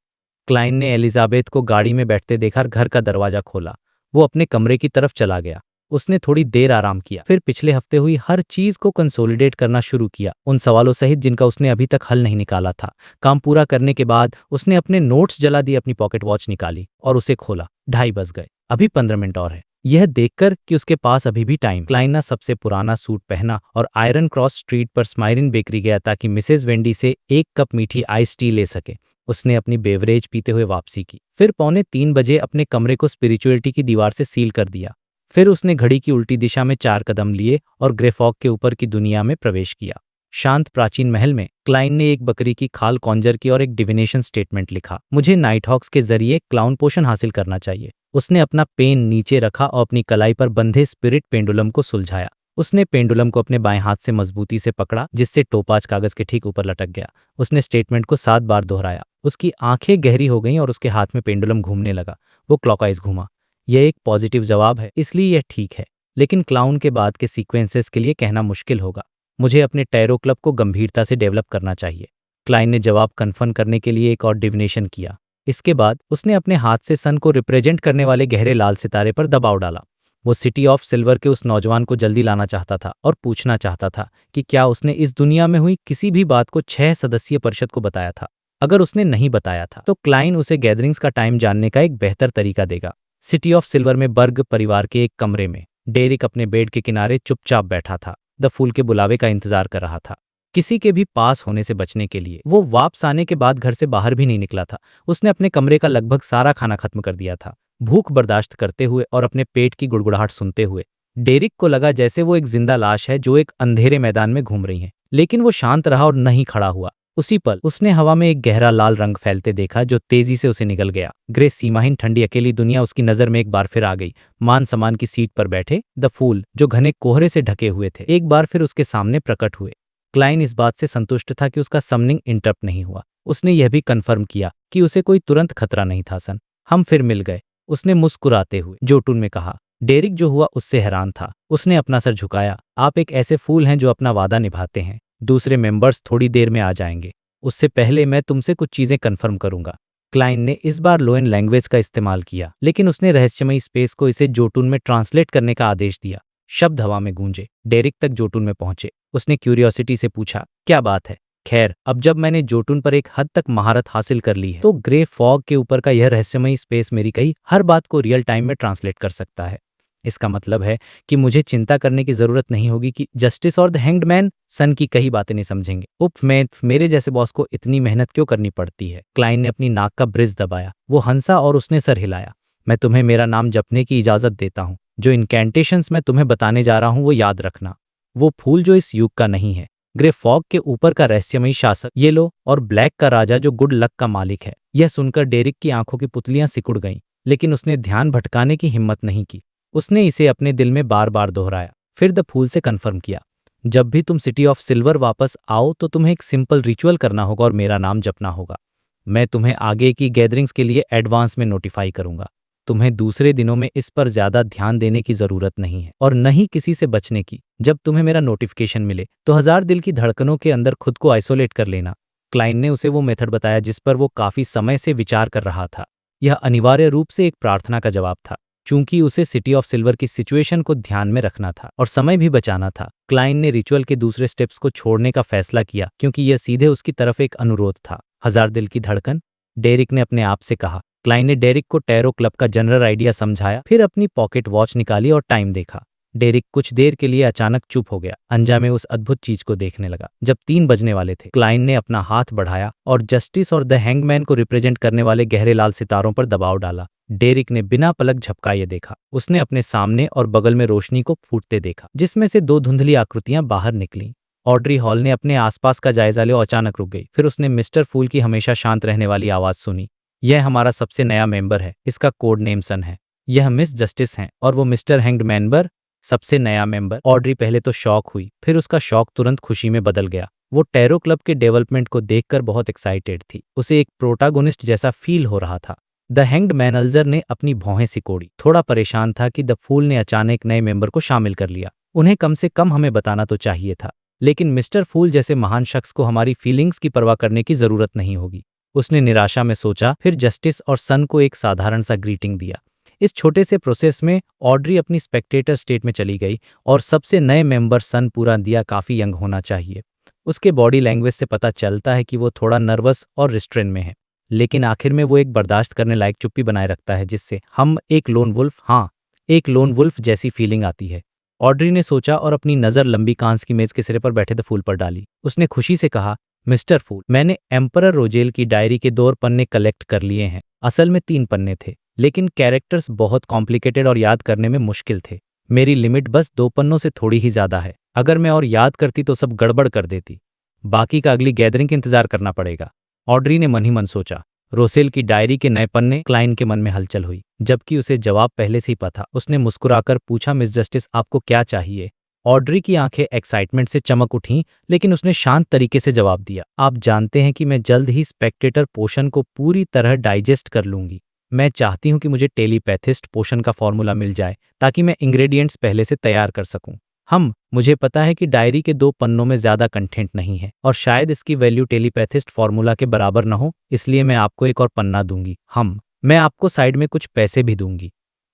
क्लाइन ने एलिजाबेथ को गाड़ी में बैठते देखा, घर का दरवाजा खोला। वो अपने कमरे की तरफ चला गया। उसने थोड़ी देर आराम किया, फिर पिछले हफ्ते हुई हर चीज को कंसोलिडेट करना शुरू किया, उन सवालों सहित जिनका उसने अभी तक हल नहीं निकाला था। काम पूरा करने के बाद उसने अपने नोट्स जला दिए, अपनी पॉकेट वॉच निकाली और उसे खोला। 2:30 बज गए, अभी 15 मिनट और है। यह देखकर कि उसके पास अभी भी टाइम, क्लाइन ने सबसे पुराना सूट पहना और आयरन क्रॉस स्ट्रीट पर स्माइरिन बेकरी गया ताकि मिसेज वेंडी से 1 कप मीठी आइस टी ले सके। उसने अपनी बेवरेज पीते हुए वापसी की, फिर 2:45 अपने कमरे को स्पिरिचुअलिटी की दीवार से सील कर दिया। फिर उसने घड़ी की उल्टी दिशा में 4 कदम लिए और ग्रे फॉग के ऊपर की दुनिया में प्रवेश किया। शांत प्राचीन महल में क्लाइन ने एक बकरी की खाल कॉन्जर की और एक डिविनेशन स्टेटमेंट लिखा। मुझे नाइट हॉक्स के जरिए क्लाउन पोशन हासिल करना चाहिए। उसने अपना पेन नीचे रखा और अपनी कलाई पर बंधे स्पिरिट पेंडुलम को सुलझाया। उसने पेंडुलम को अपने बाएं हाथ से मजबूती से पकड़ा, जिससे टोपाज कागज के ठीक ऊपर लटक गया। उसने स्टेटमेंट को 7 बार दोहराया। उसकी आंखें गहरी हो गईं और उसके हाथ में पेंडुलम घूमने लगा। वो क्लॉकवाइज घूमा। यह एक पॉजिटिव जवाब है, इसलिए यह ठीक है, लेकिन क्लाउन के बाद के सीक्वेंसेस के लिए कहना मुश्किल होगा। मुझे अपने टैरो क्लब को गंभीरता से डेवलप करना चाहिए। क्लाइन ने जवाब कन्फर्म करने के लिए एक और डिविनेशन किया। इसके बाद उसने अपने हाथ से सन को रिप्रेजेंट करने वाले गहरे लाल सितारे पर दबाव डाला। वो सिटी ऑफ सिल्वर के उस नौजवान को जल्दी लाना चाहता था और पूछना चाहता था कि क्या उसने इस दुनिया में हुई किसी भी बात को 6 सदस्यीय परिषद को बताया था। अगर उसने नहीं बताया था तो क्लाइन उसे गैदरिंग्स का टाइम जानने का एक बेहतर तरीका देगा। सिटी ऑफ सिल्वर में बर्ग परिवार के एक कमरे में डेरिक अपने बेड के किनारे चुपचाप बैठा था। द फूल के बुलावे का इंतजार कर रहा था, किसी के भी पास होने से बचने के लिए। वो वापस आने के बाद घर से बाहर भी नहीं निकला था। उसने अपने कमरे का लगभग सारा खाना खत्म कर दिया था। भूख बर्दाश्त करते हुए और अपने पेट की गुड़गुड़ाहट सुनते हुए डेरिक को लगा जैसे वो एक जिंदा लाश है जो एक अंधेरे मैदान में घूम रही है। लेकिन वो शांत रहा और नहीं खड़ा हुआ। उसी पल उसने हवा में एक गहरा लाल रंग फैलते देखा जो तेजी से उसे निगल गया। ग्रे सीमाहीन ठंडी अकेली दुनिया उसकी नजर में एक बार फिर आ गई। मान सम्मान की सीट पर बैठे द फूल, जो घने कोहरे से ढके हुए थे, एक बार फिर उसके सामने प्रकट हुए। क्लाइन इस बात से संतुष्ट था कि उसका समनिंग इंटरप्ट नहीं हुआ। उसने यह भी कन्फर्म किया कि उसे कोई तुरंत खतरा नहीं था। सन, हम फिर मिल गए, उसने मुस्कुराते हुए जोटून में कहा। डेरिक जो हुआ उससे हैरान था। उसने अपना सर झुकाया। आप एक ऐसे फूल हैं जो अपना वादा निभाते हैं। दूसरे मेंबर्स थोड़ी देर में आ जाएंगे। उससे पहले मैं तुमसे कुछ चीजें कन्फर्म करूंगा। क्लाइन ने इस बार लोएन लैंग्वेज का इस्तेमाल किया, लेकिन उसने रहस्यमयी स्पेस को इसे जोटून में ट्रांसलेट करने का आदेश दिया। शब्द हवा में गूंजे। डेरिक तक जोटून में पहुंचे। उसने क्यूरियोसिटी से पूछा, क्या बात है? खैर, अब जब मैंने जोटून पर एक हद तक महारत हासिल कर ली है तो ग्रे फॉग के ऊपर का यह रहस्यमयी स्पेस मेरी कही हर बात को रियल टाइम में ट्रांसलेट कर सकता है। इसका मतलब है कि मुझे चिंता करने की जरूरत नहीं होगी कि जस्टिस और द हैंग्ड मैन सन की कई बातें नहीं समझेंगे। उफ, मेरे जैसे बॉस को इतनी मेहनत क्यों करनी पड़ती है? क्लाइन ने अपनी नाक का ब्रिज दबाया। वो हंसा और उसने सर हिलाया। मैं तुम्हें मेरा नाम जपने की इजाजत देता हूँ। जो इनकैंटेशंस मैं तुम्हें बताने जा रहा हूँ वो याद रखना। वो फूल जो इस युग का नहीं है, ग्रे फॉग के ऊपर का रहस्यमयी शासक, येलो और ब्लैक का राजा जो गुड लक का मालिक है। यह सुनकर डेरिक की आंखों की पुतलियां सिकुड़ गईं, लेकिन उसने ध्यान भटकाने की हिम्मत नहीं की। उसने इसे अपने दिल में बार बार दोहराया, फिर द फूल से कन्फर्म किया। जब भी तुम सिटी ऑफ सिल्वर वापस आओ तो तुम्हें एक सिंपल रिचुअल करना होगा और मेरा नाम जपना होगा। मैं तुम्हें आगे की गैदरिंग्स के लिए एडवांस में नोटिफाई करूंगा। तुम्हें दूसरे दिनों में इस पर ज्यादा ध्यान देने की जरूरत नहीं है और न ही किसी से बचने की। जब तुम्हें मेरा नोटिफिकेशन मिले तो 1000 दिल की धड़कनों के अंदर खुद को आइसोलेट कर लेना। क्लाइन ने उसे वो मेथड बताया जिस पर वो काफी समय से विचार कर रहा था। यह अनिवार्य रूप से एक प्रार्थना का जवाब था, चूंकि उसे सिटी ऑफ सिल्वर की सिचुएशन को ध्यान में रखना था और समय भी बचाना था। क्लाइन ने रिचुअल के दूसरे स्टेप्स को छोड़ने का फैसला किया क्योंकि यह सीधे उसकी तरफ एक अनुरोध था। 1000 दिल की धड़कन, डेरिक ने अपने आप से कहा। क्लाइन ने डेरिक को टैरो क्लब का जनरल आइडिया समझाया, फिर अपनी पॉकेट वॉच निकाली और टाइम देखा। डेरिक कुछ देर के लिए अचानक चुप हो गया, अनजाने उस अद्भुत चीज को देखने लगा। जब 3 बजने वाले थे, क्लाइन ने अपना हाथ बढ़ाया और जस्टिस और द हैंगमैन को रिप्रेजेंट करने वाले गहरे लाल सितारों पर दबाव डाला। डेरिक ने बिना पलक झपकाए देखा। उसने अपने सामने और बगल में रोशनी को फूटते देखा, जिसमें से 2 धुंधली आकृतियां बाहर निकलीं। ऑड्री हॉल ने अपने आसपास का जायजा ले अचानक रुक गई। फिर उसने मिस्टर फूल की हमेशा शांत रहने वाली आवाज सुनी। यह हमारा सबसे नया मेंबर है, इसका कोड नेम सन है। यह मिस जस्टिस हैं और वो मिस्टर हैंग्ड मेंबर, सबसे नया मेंबर। ऑड्री पहले तो शॉक हुई, फिर उसका शॉक तुरंत खुशी में बदल गया। वो टैरो क्लब के डेवलपमेंट को देखकर बहुत एक्साइटेड थी। उसे एक प्रोटागोनिस्ट जैसा फील हो रहा था। द हैंग्ड मैनल्जर ने अपनी भौहें सिकोड़ी, थोड़ा परेशान था कि द फूल ने अचानक नए मेंबर को शामिल कर लिया। उन्हें कम से कम हमें बताना तो चाहिए था, लेकिन मिस्टर फूल जैसे महान शख्स को हमारी फीलिंग्स की परवाह करने की जरूरत नहीं होगी। उसने निराशा में सोचा, फिर जस्टिस और सन को एक साधारण सा ग्रीटिंग दिया। इस छोटे से प्रोसेस में ऑड्री अपनी स्पेक्टेटर स्टेट में चली गई और सबसे नए मेंबर सन पूरा दिया काफ़ी यंग होना चाहिए। उसके बॉडी लैंग्वेज से पता चलता है कि वो थोड़ा नर्वस और रिस्ट्रेन में है, लेकिन आखिर में वो एक बर्दाश्त करने लायक चुप्पी बनाए रखता है जिससे हम एक लोन वुल्फ जैसी फीलिंग आती है। ऑड्री ने सोचा और अपनी नज़र लंबी कांच की मेज के सिरे पर बैठे द फूल पर डाली। उसने खुशी से कहा, मिस्टर फूल, मैंने एम्परर रोजेल की डायरी के 2 पन्ने कलेक्ट कर लिए हैं। असल में 3 पन्ने थे, लेकिन कैरेक्टर्स बहुत कॉम्प्लिकेटेड और याद करने में मुश्किल थे। मेरी लिमिट बस 2 पन्नों से थोड़ी ही ज़्यादा है। अगर मैं और याद करती तो सब गड़बड़ कर देती। बाकी का अगली गैदरिंग का इंतजार करना पड़ेगा। ऑड्री ने मन ही मन सोचा। रोसेल की डायरी के नए पन्ने। क्लाइन के मन में हलचल हुई, जबकि उसे जवाब पहले से ही पता। उसने मुस्कुराकर पूछा, मिस जस्टिस, आपको क्या चाहिए? ऑड्री की आंखें एक्साइटमेंट से चमक उठीं, लेकिन उसने शांत तरीके से जवाब दिया, आप जानते हैं कि मैं जल्द ही स्पेक्टेटर पोशन को पूरी तरह डाइजेस्ट कर लूंगी। मैं चाहती हूं कि मुझे टेलीपैथिस्ट पोशन का फॉर्मूला मिल जाए ताकि मैं इंग्रेडिएंट्स पहले से तैयार कर सकूं। मुझे पता है कि डायरी के 2 पन्नों में ज्यादा कंटेंट नहीं है और शायद इसकी वैल्यू टेलीपैथिस्ट फॉर्मूला के बराबर न हो, इसलिए मैं आपको एक और पन्ना दूंगी। मैं आपको साइड में कुछ पैसे भी दूंगी।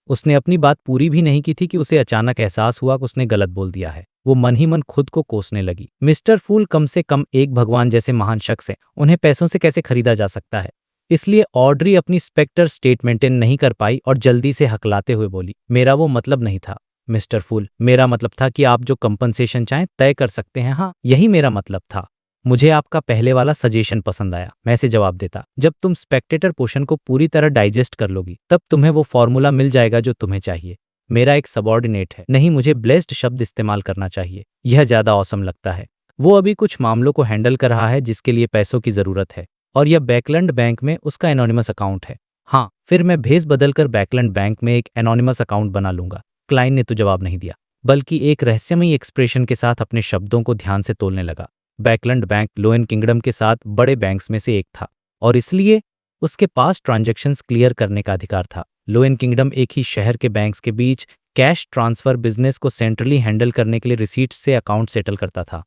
उसने अपनी बात पूरी भी नहीं की थी कि उसे अचानक एहसास हुआ कि उसने गलत बोल दिया है। वो मन ही मन खुद को कोसने लगी। मिस्टर फूल कम से कम एक भगवान जैसे महान शख्स हैं, उन्हें पैसों से कैसे खरीदा जा सकता है? इसलिए ऑड्री अपनी स्पेक्टर स्टेट मेंटेन नहीं कर पाई और जल्दी से हकलाते हुए बोली, मेरा वो मतलब नहीं था मिस्टर फूल। मेरा मतलब था कि आप जो कंपनसेशन चाहें तय कर सकते हैं। हाँ, यही मेरा मतलब था। मुझे आपका पहले वाला सजेशन पसंद आया। मैं इसे जवाब देता, जब तुम स्पेक्टेटर पोशन को पूरी तरह डाइजेस्ट कर लोगी तब तुम्हें वो फॉर्मूला मिल जाएगा जो तुम्हें चाहिए। मेरा एक सबॉर्डिनेट है, नहीं मुझे ब्लेस्ड शब्द इस्तेमाल करना चाहिए, यह ज्यादा औसम लगता है। वो अभी कुछ मामलों को हैंडल कर रहा है जिसके लिए पैसों की जरूरत है, और यह बैकलैंड बैंक में उसका एनोनिमस अकाउंट है। हाँ, फिर मैं भेज बदल कर बैकलैंड बैंक में एक एनोनिमस अकाउंट बना लूंगा। क्लाइन ने तो जवाब नहीं दिया, बल्कि एक रहस्यमयी एक्सप्रेशन के साथ अपने शब्दों को ध्यान से तोलने लगा। बैकलैंड बैंक लोएन किंगडम के साथ बड़े बैंक्स में से एक था और इसलिए उसके पास ट्रांजैक्शंस क्लियर करने का अधिकार था। लोएन किंगडम एक ही शहर के बैंक्स के बीच कैश ट्रांसफर बिजनेस को सेंट्रली हैंडल करने के लिए रिसीट्स से अकाउंट सेटल करता था।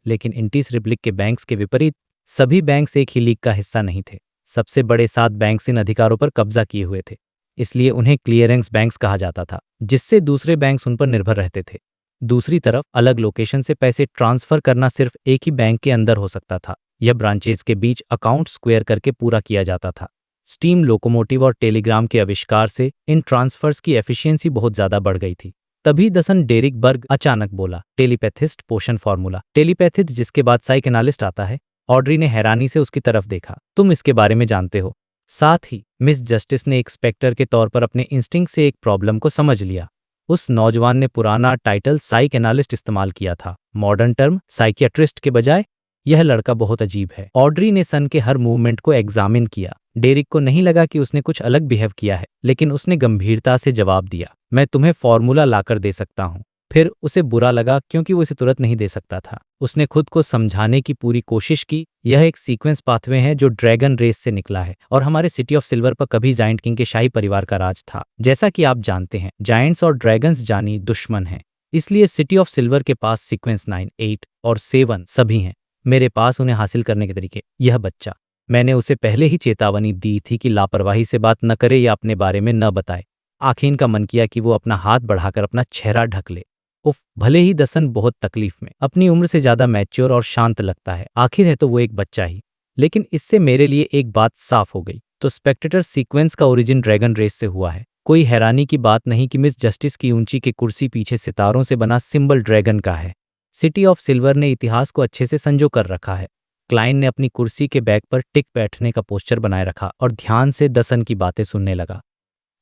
लेकिन इंटीस रिपब्लिक के बैंक्स के विपरीत सभी बैंक्स एक ही लीग का हिस्सा नहीं थे। सबसे बड़े 7 बैंक्स इन अधिकारों पर कब्जा किए हुए थे, इसलिए उन्हें क्लियरेंस बैंक्स कहा जाता था, जिससे दूसरे बैंक्स उन पर निर्भर रहते थे। दूसरी तरफ अलग लोकेशन से पैसे ट्रांसफर करना सिर्फ एक ही बैंक के अंदर हो सकता था। यह ब्रांचेज के बीच अकाउंट स्क्वेयर करके पूरा किया जाता था। स्टीम लोकोमोटिव और टेलीग्राम के आविष्कार से इन ट्रांसफर्स की एफिशिएंसी बहुत ज्यादा बढ़ गई थी। तभी दसन डेरिक बर्ग अचानक बोला, टेलीपैथिस्ट पोशन फॉर्मूला। टेलीपैथिस्ट जिसके बाद साइक एनालिस्ट आता है। ऑड्री ने हैरानी से उसकी तरफ देखा, तुम इसके बारे में जानते हो? साथ ही मिस जस्टिस ने एक स्पेक्टर के तौर पर अपने इंस्टिंक्ट से एक प्रॉब्लम को समझ लिया। उस नौजवान ने पुराना टाइटल साइक एनालिस्ट इस्तेमाल किया था, मॉडर्न टर्म साइकियाट्रिस्ट के बजाय। यह लड़का बहुत अजीब है। ऑड्री ने सन के हर मूवमेंट को एग्जामिन किया। डेरिक को नहीं लगा कि उसने कुछ अलग बिहेव किया है, लेकिन उसने गंभीरता से जवाब दिया, मैं तुम्हें फॉर्मूला लाकर दे सकता हूँ। फिर उसे बुरा लगा क्योंकि वो इसे तुरंत नहीं दे सकता था। उसने खुद को समझाने की पूरी कोशिश की, यह एक सीक्वेंस पाथवे है जो ड्रैगन रेस से निकला है और हमारे सिटी ऑफ सिल्वर पर कभी जायंट किंग के शाही परिवार का राज था। जैसा कि आप जानते हैं, जायंट्स और ड्रैगन्स जानी दुश्मन हैं, इसलिए सिटी ऑफ सिल्वर के पास सीक्वेंस 9, 8 और 7 सभी हैं। मेरे पास उन्हें हासिल करने के तरीके। यह बच्चा, मैंने उसे पहले ही चेतावनी दी थी कि लापरवाही से बात न करे या अपने बारे में न बताए। आखिर का मन किया कि वो अपना हाथ बढ़ाकर अपना चेहरा ढक ले। उफ, भले ही दसन बहुत तकलीफ में, अपनी उम्र से ज्यादा मैच्योर और शांत लगता है, आखिर है तो वो एक बच्चा ही। लेकिन इससे मेरे लिए एक बात साफ हो गई, तो स्पेक्टेटर सीक्वेंस का ओरिजिन ड्रैगन रेस से हुआ है। कोई हैरानी की बात नहीं कि मिस जस्टिस की ऊंची के कुर्सी पीछे सितारों से बना सिंबल ड्रैगन का है। सिटी ऑफ सिल्वर ने इतिहास को अच्छे से संजो कर रखा है। क्लाइन ने अपनी कुर्सी के बैक पर टिक बैठने का पोस्चर बनाए रखा और ध्यान से दसन की बातें सुनने लगा।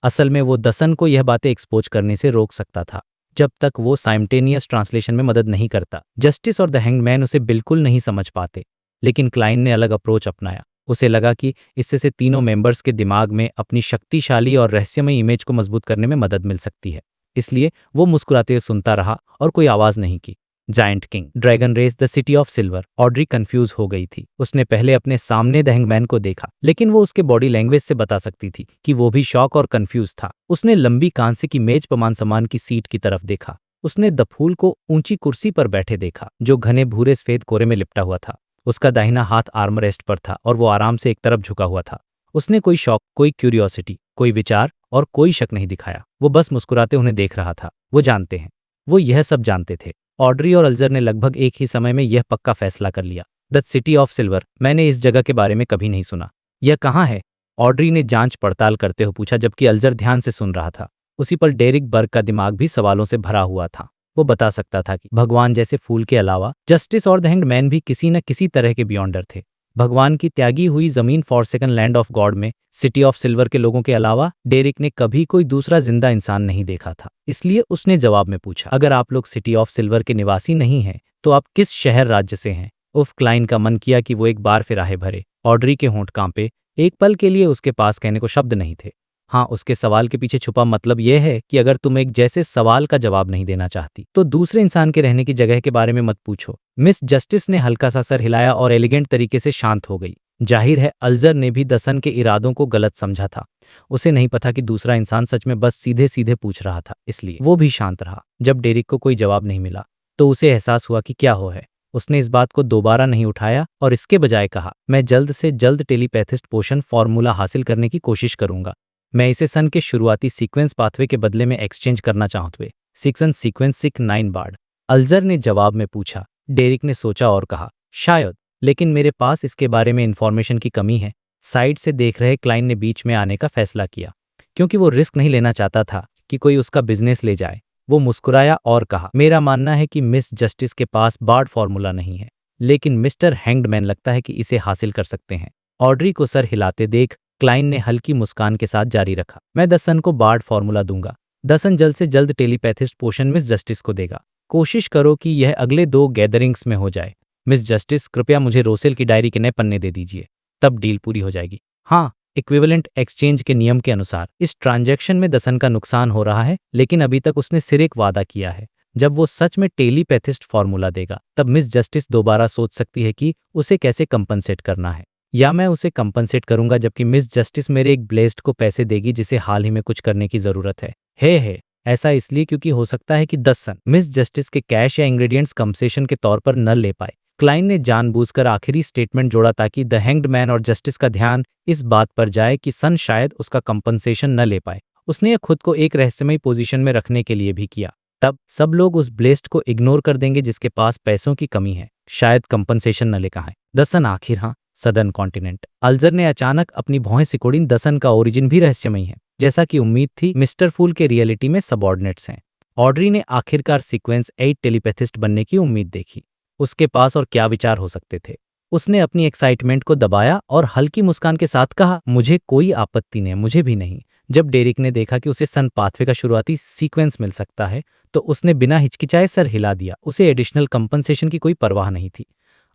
असल में वो दसन को यह बातें एक्सपोज करने से रोक सकता था जब तक वो साइमल्टेनियस ट्रांसलेशन में मदद नहीं करता। जस्टिस और द हैंग्ड मैन उसे बिल्कुल नहीं समझ पाते, लेकिन क्लाइन ने अलग अप्रोच अपनाया। उसे लगा कि इससे से तीनों मेंबर्स के दिमाग में अपनी शक्तिशाली और रहस्यमय इमेज को मजबूत करने में मदद मिल सकती है। इसलिए वो मुस्कुराते हुए सुनता रहा और कोई आवाज नहीं की। Giant king, dragon race, the city of silver. Audrey confuse हो गई थी। उसने पहले अपने सामने द हैंगमैन को देखा, लेकिन वो उसके बॉडी लैंग्वेज से बता सकती थी कि वो भी शॉक और कंफ्यूज था। उसने लंबी कांसे की मेज पमान समान की सीट की तरफ देखा। उसने द फूल को ऊंची कुर्सी पर बैठे देखा, जो घने भूरे सफेद कोरे में लिपटा हुआ था। उसका दाहिना हाथ आर्मरेस्ट पर था और वो आराम से एक तरफ झुका हुआ था। उसने कोई शॉक, कोई क्यूरियोसिटी, कोई विचार और कोई शक नहीं दिखाया। वो बस मुस्कुराते उन्हें देख रहा था। वो जानते हैं, वो यह सब जानते थे। ऑड्री और अल्जर ने लगभग एक ही समय में यह पक्का फैसला कर लिया, द सिटी ऑफ सिल्वर। मैंने इस जगह के बारे में कभी नहीं सुना। यह कहाँ है? ऑड्री ने जांच पड़ताल करते हुए पूछा, जबकि अल्जर ध्यान से सुन रहा था। उसी पल डेरिक बर्ग का दिमाग भी सवालों से भरा हुआ था। वो बता सकता था कि भगवान जैसे फूल के अलावा जस्टिस और द हैंग्ड मैन भी किसी न किसी तरह के बियॉन्डर थे। भगवान की त्यागी हुई जमीन फॉरसेकन लैंड ऑफ गॉड में सिटी ऑफ सिल्वर के लोगों के अलावा डेरिक ने कभी कोई दूसरा जिंदा इंसान नहीं देखा था। इसलिए उसने जवाब में पूछा, अगर आप लोग सिटी ऑफ सिल्वर के निवासी नहीं हैं तो आप किस शहर राज्य से हैं? उफ, क्लाइन का मन किया कि वो एक बार फिर आहे भरे। ऑड्री के होंठ कांपे। एक पल के लिए उसके पास कहने को शब्द नहीं थे। हाँ, उसके सवाल के पीछे छुपा मतलब यह है कि अगर तुम एक जैसे सवाल का जवाब नहीं देना चाहती तो दूसरे इंसान के रहने की जगह के बारे में मत पूछो। मिस जस्टिस ने हल्का सा सर हिलाया और एलिगेंट तरीके से शांत हो गई। जाहिर है अल्जर ने भी दसन के इरादों को गलत समझा था। उसे नहीं पता कि दूसरा इंसान सच में बस सीधे सीधे पूछ रहा था, इसलिए वो भी शांत रहा। जब डेरिक को कोई जवाब नहीं मिला तो उसे एहसास हुआ कि क्या हो है। उसने इस बात को दोबारा नहीं उठाया और इसके बजाय कहा, मैं जल्द से जल्द टेलीपैथिस्ट पोशन फॉर्मूला हासिल करने की कोशिश करूंगा। मैं इसे सन के शुरुआती सीक्वेंस पाथवे के बदले में एक्सचेंज करना चाहता हूं। सिक्सन सीक्वेंस सिक 9 बार्ड। अल्जर ने जवाब में पूछा। डेरिक ने सोचा और कहा, शायद, लेकिन मेरे पास इसके बारे में इंफॉर्मेशन की कमी है। साइड से देख रहे क्लाइन ने बीच में आने का फैसला किया, क्योंकि वो रिस्क नहीं लेना चाहता था कि कोई उसका बिजनेस ले जाए। वो मुस्कुराया और कहा, मेरा मानना है कि मिस जस्टिस के पास बार्ड फॉर्मूला नहीं है, लेकिन मिस्टर हैंग्डमैन लगता है कि इसे हासिल कर सकते हैं। ऑड्री को सर हिलाते देख क्लाइन ने हल्की मुस्कान के साथ जारी रखा, मैं दसन को बार्ड फॉर्मूला दूंगा। दसन जल्द से जल्द टेलीपैथिस्ट पोशन मिस जस्टिस को देगा। कोशिश करो कि यह अगले 2 गैदरिंग्स में हो जाए। मिस जस्टिस, कृपया मुझे रोसेल की डायरी के नए पन्ने दे दीजिए, तब डील पूरी हो जाएगी। हाँ, इक्विवेलेंट एक्सचेंज के नियम के अनुसार इस ट्रांजैक्शन में दसन का नुकसान हो रहा है, लेकिन अभी तक उसने सिर्फ एक वादा किया है। जब वो सच में टेलीपैथिस्ट फॉर्मूला देगा तब मिस जस्टिस दोबारा सोच सकती है कि उसे कैसे कंपनसेट करना है, या मैं उसे कंपनसेट करूंगा जबकि मिस जस्टिस मेरे एक ब्लेस्ड को पैसे देगी जिसे हाल ही में कुछ करने की जरूरत है। ऐसा इसलिए क्योंकि हो सकता है कि दसन मिस जस्टिस के कैश या इंग्रेडिएंट्स कंपनसेशन के तौर पर न ले पाए। क्लाइन ने जानबूझकर आखिरी स्टेटमेंट जोड़ा ताकि द हैंग्ड मैन और जस्टिस का ध्यान इस बात पर जाए कि सन शायद उसका कंपनसेशन न ले पाए। उसने यह खुद को एक रहस्यमयी पोजीशन में रखने के लिए भी किया। तब सब लोग उस ब्लेस्ड को इग्नोर कर देंगे जिसके पास पैसों की कमी है, शायद कंपनसेशन न ले कहा है। दसन आखिर, हाँ, सदर्न कॉन्टिनेंट। अल्जर ने अचानक अपनी भौहें सिकोड़ी। दसन का ओरिजिन भी रहस्यमयी है, जैसा कि उम्मीद थी। मिस्टर फूल के रियलिटी में सबऑर्डिनेट्स हैं। ऑड्री ने आखिरकार सीक्वेंस 8 टेलीपैथिस्ट बनने की उम्मीद देखी। उसके पास और क्या विचार हो सकते थे। उसने अपनी एक्साइटमेंट को दबाया और हल्की मुस्कान के साथ कहा, मुझे कोई आपत्ति नहीं, मुझे भी नहीं। जब डेरिक ने देखा कि उसे सन पाथवे का शुरुआती सीक्वेंस मिल सकता है तो उसने बिना हिचकिचाए सर हिला दिया। उसे एडिशनल कंपनसेशन की कोई परवाह नहीं थी।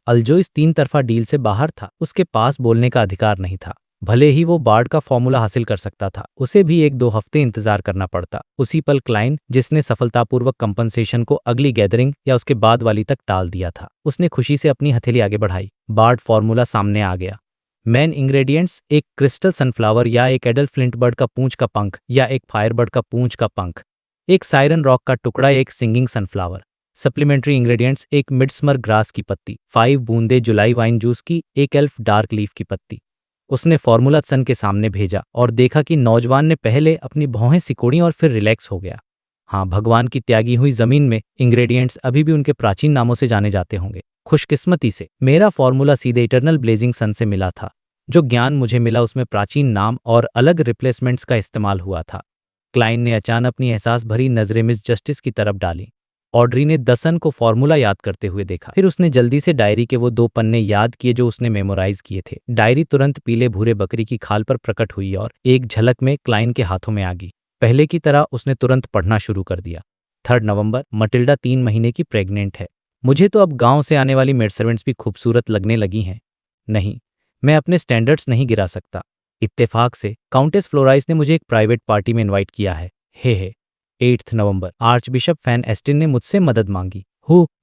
अल्जो इस 3 तरफा डील से बाहर था। उसके पास बोलने का अधिकार नहीं था। भले ही वो बार्ड का फॉर्मूला हासिल कर सकता था, उसे भी 1-2 हफ्ते इंतजार करना पड़ता। उसी पल क्लाइन, जिसने सफलतापूर्वक कंपनसेशन को अगली गैदरिंग या उसके बाद वाली तक टाल दिया था, उसने खुशी से अपनी हथेली आगे बढ़ाई। बार्ड फॉर्मूला सामने आ गया। मेन इंग्रेडिएंट्स, एक क्रिस्टल सनफ्लावर या एक एडल फ्लिंटबर्ड का पूंछ का पंख या एक फायरबर्ड का पूंछ का पंख, एक सायरन रॉक का टुकड़ा, एक सिंगिंग सनफ्लावर। सप्लीमेंट्री इंग्रेडिएंट्स, एक मिडसमर ग्रास की पत्ती, 5 बूंदे जुलाई वाइन जूस की, एक एल्फ डार्क लीफ की पत्ती। उसने फॉर्मूला सन के सामने भेजा और देखा कि नौजवान ने पहले अपनी भौहें सिकोड़ी और फिर रिलैक्स हो गया। हाँ, भगवान की त्यागी हुई जमीन में इंग्रेडिएंट्स अभी भी उनके प्राचीन नामों से जाने जाते होंगे। खुशकिस्मती से मेरा फॉर्मूला सीधे इटर्नल ब्लेजिंग सन से मिला था। जो ज्ञान मुझे मिला उसमें प्राचीन नाम और अलग रिप्लेसमेंट्स का इस्तेमाल हुआ था। क्लाइन ने अचानक अपनी एहसास भरी नजरें मिस जस्टिस की तरफ डाली। ऑड्री ने दसन को फॉर्मूला याद करते हुए देखा। फिर उसने जल्दी से डायरी के वो 2 पन्ने याद किए जो उसने मेमोराइज किए थे। डायरी तुरंत पीले भूरे बकरी की खाल पर प्रकट हुई और एक झलक में क्लाइन के हाथों में आ गई। पहले की तरह उसने तुरंत पढ़ना शुरू कर दिया। 3 नवंबर, मटिल्डा 3 महीने की प्रेग्नेंट है। मुझे तो अब गांव से आने वाली मेड सर्वेंट्स भी खूबसूरत लगने लगी हैं। नहीं, मैं अपने स्टैंडर्ड्स नहीं गिरा सकता। इत्तेफाक से काउंटेस फ्लोराइस ने मुझे एक प्राइवेट पार्टी में इनवाइट किया है। 8 नवंबर, आर्चबिशप फैन एस्टिन ने मुझसे मदद मांगी।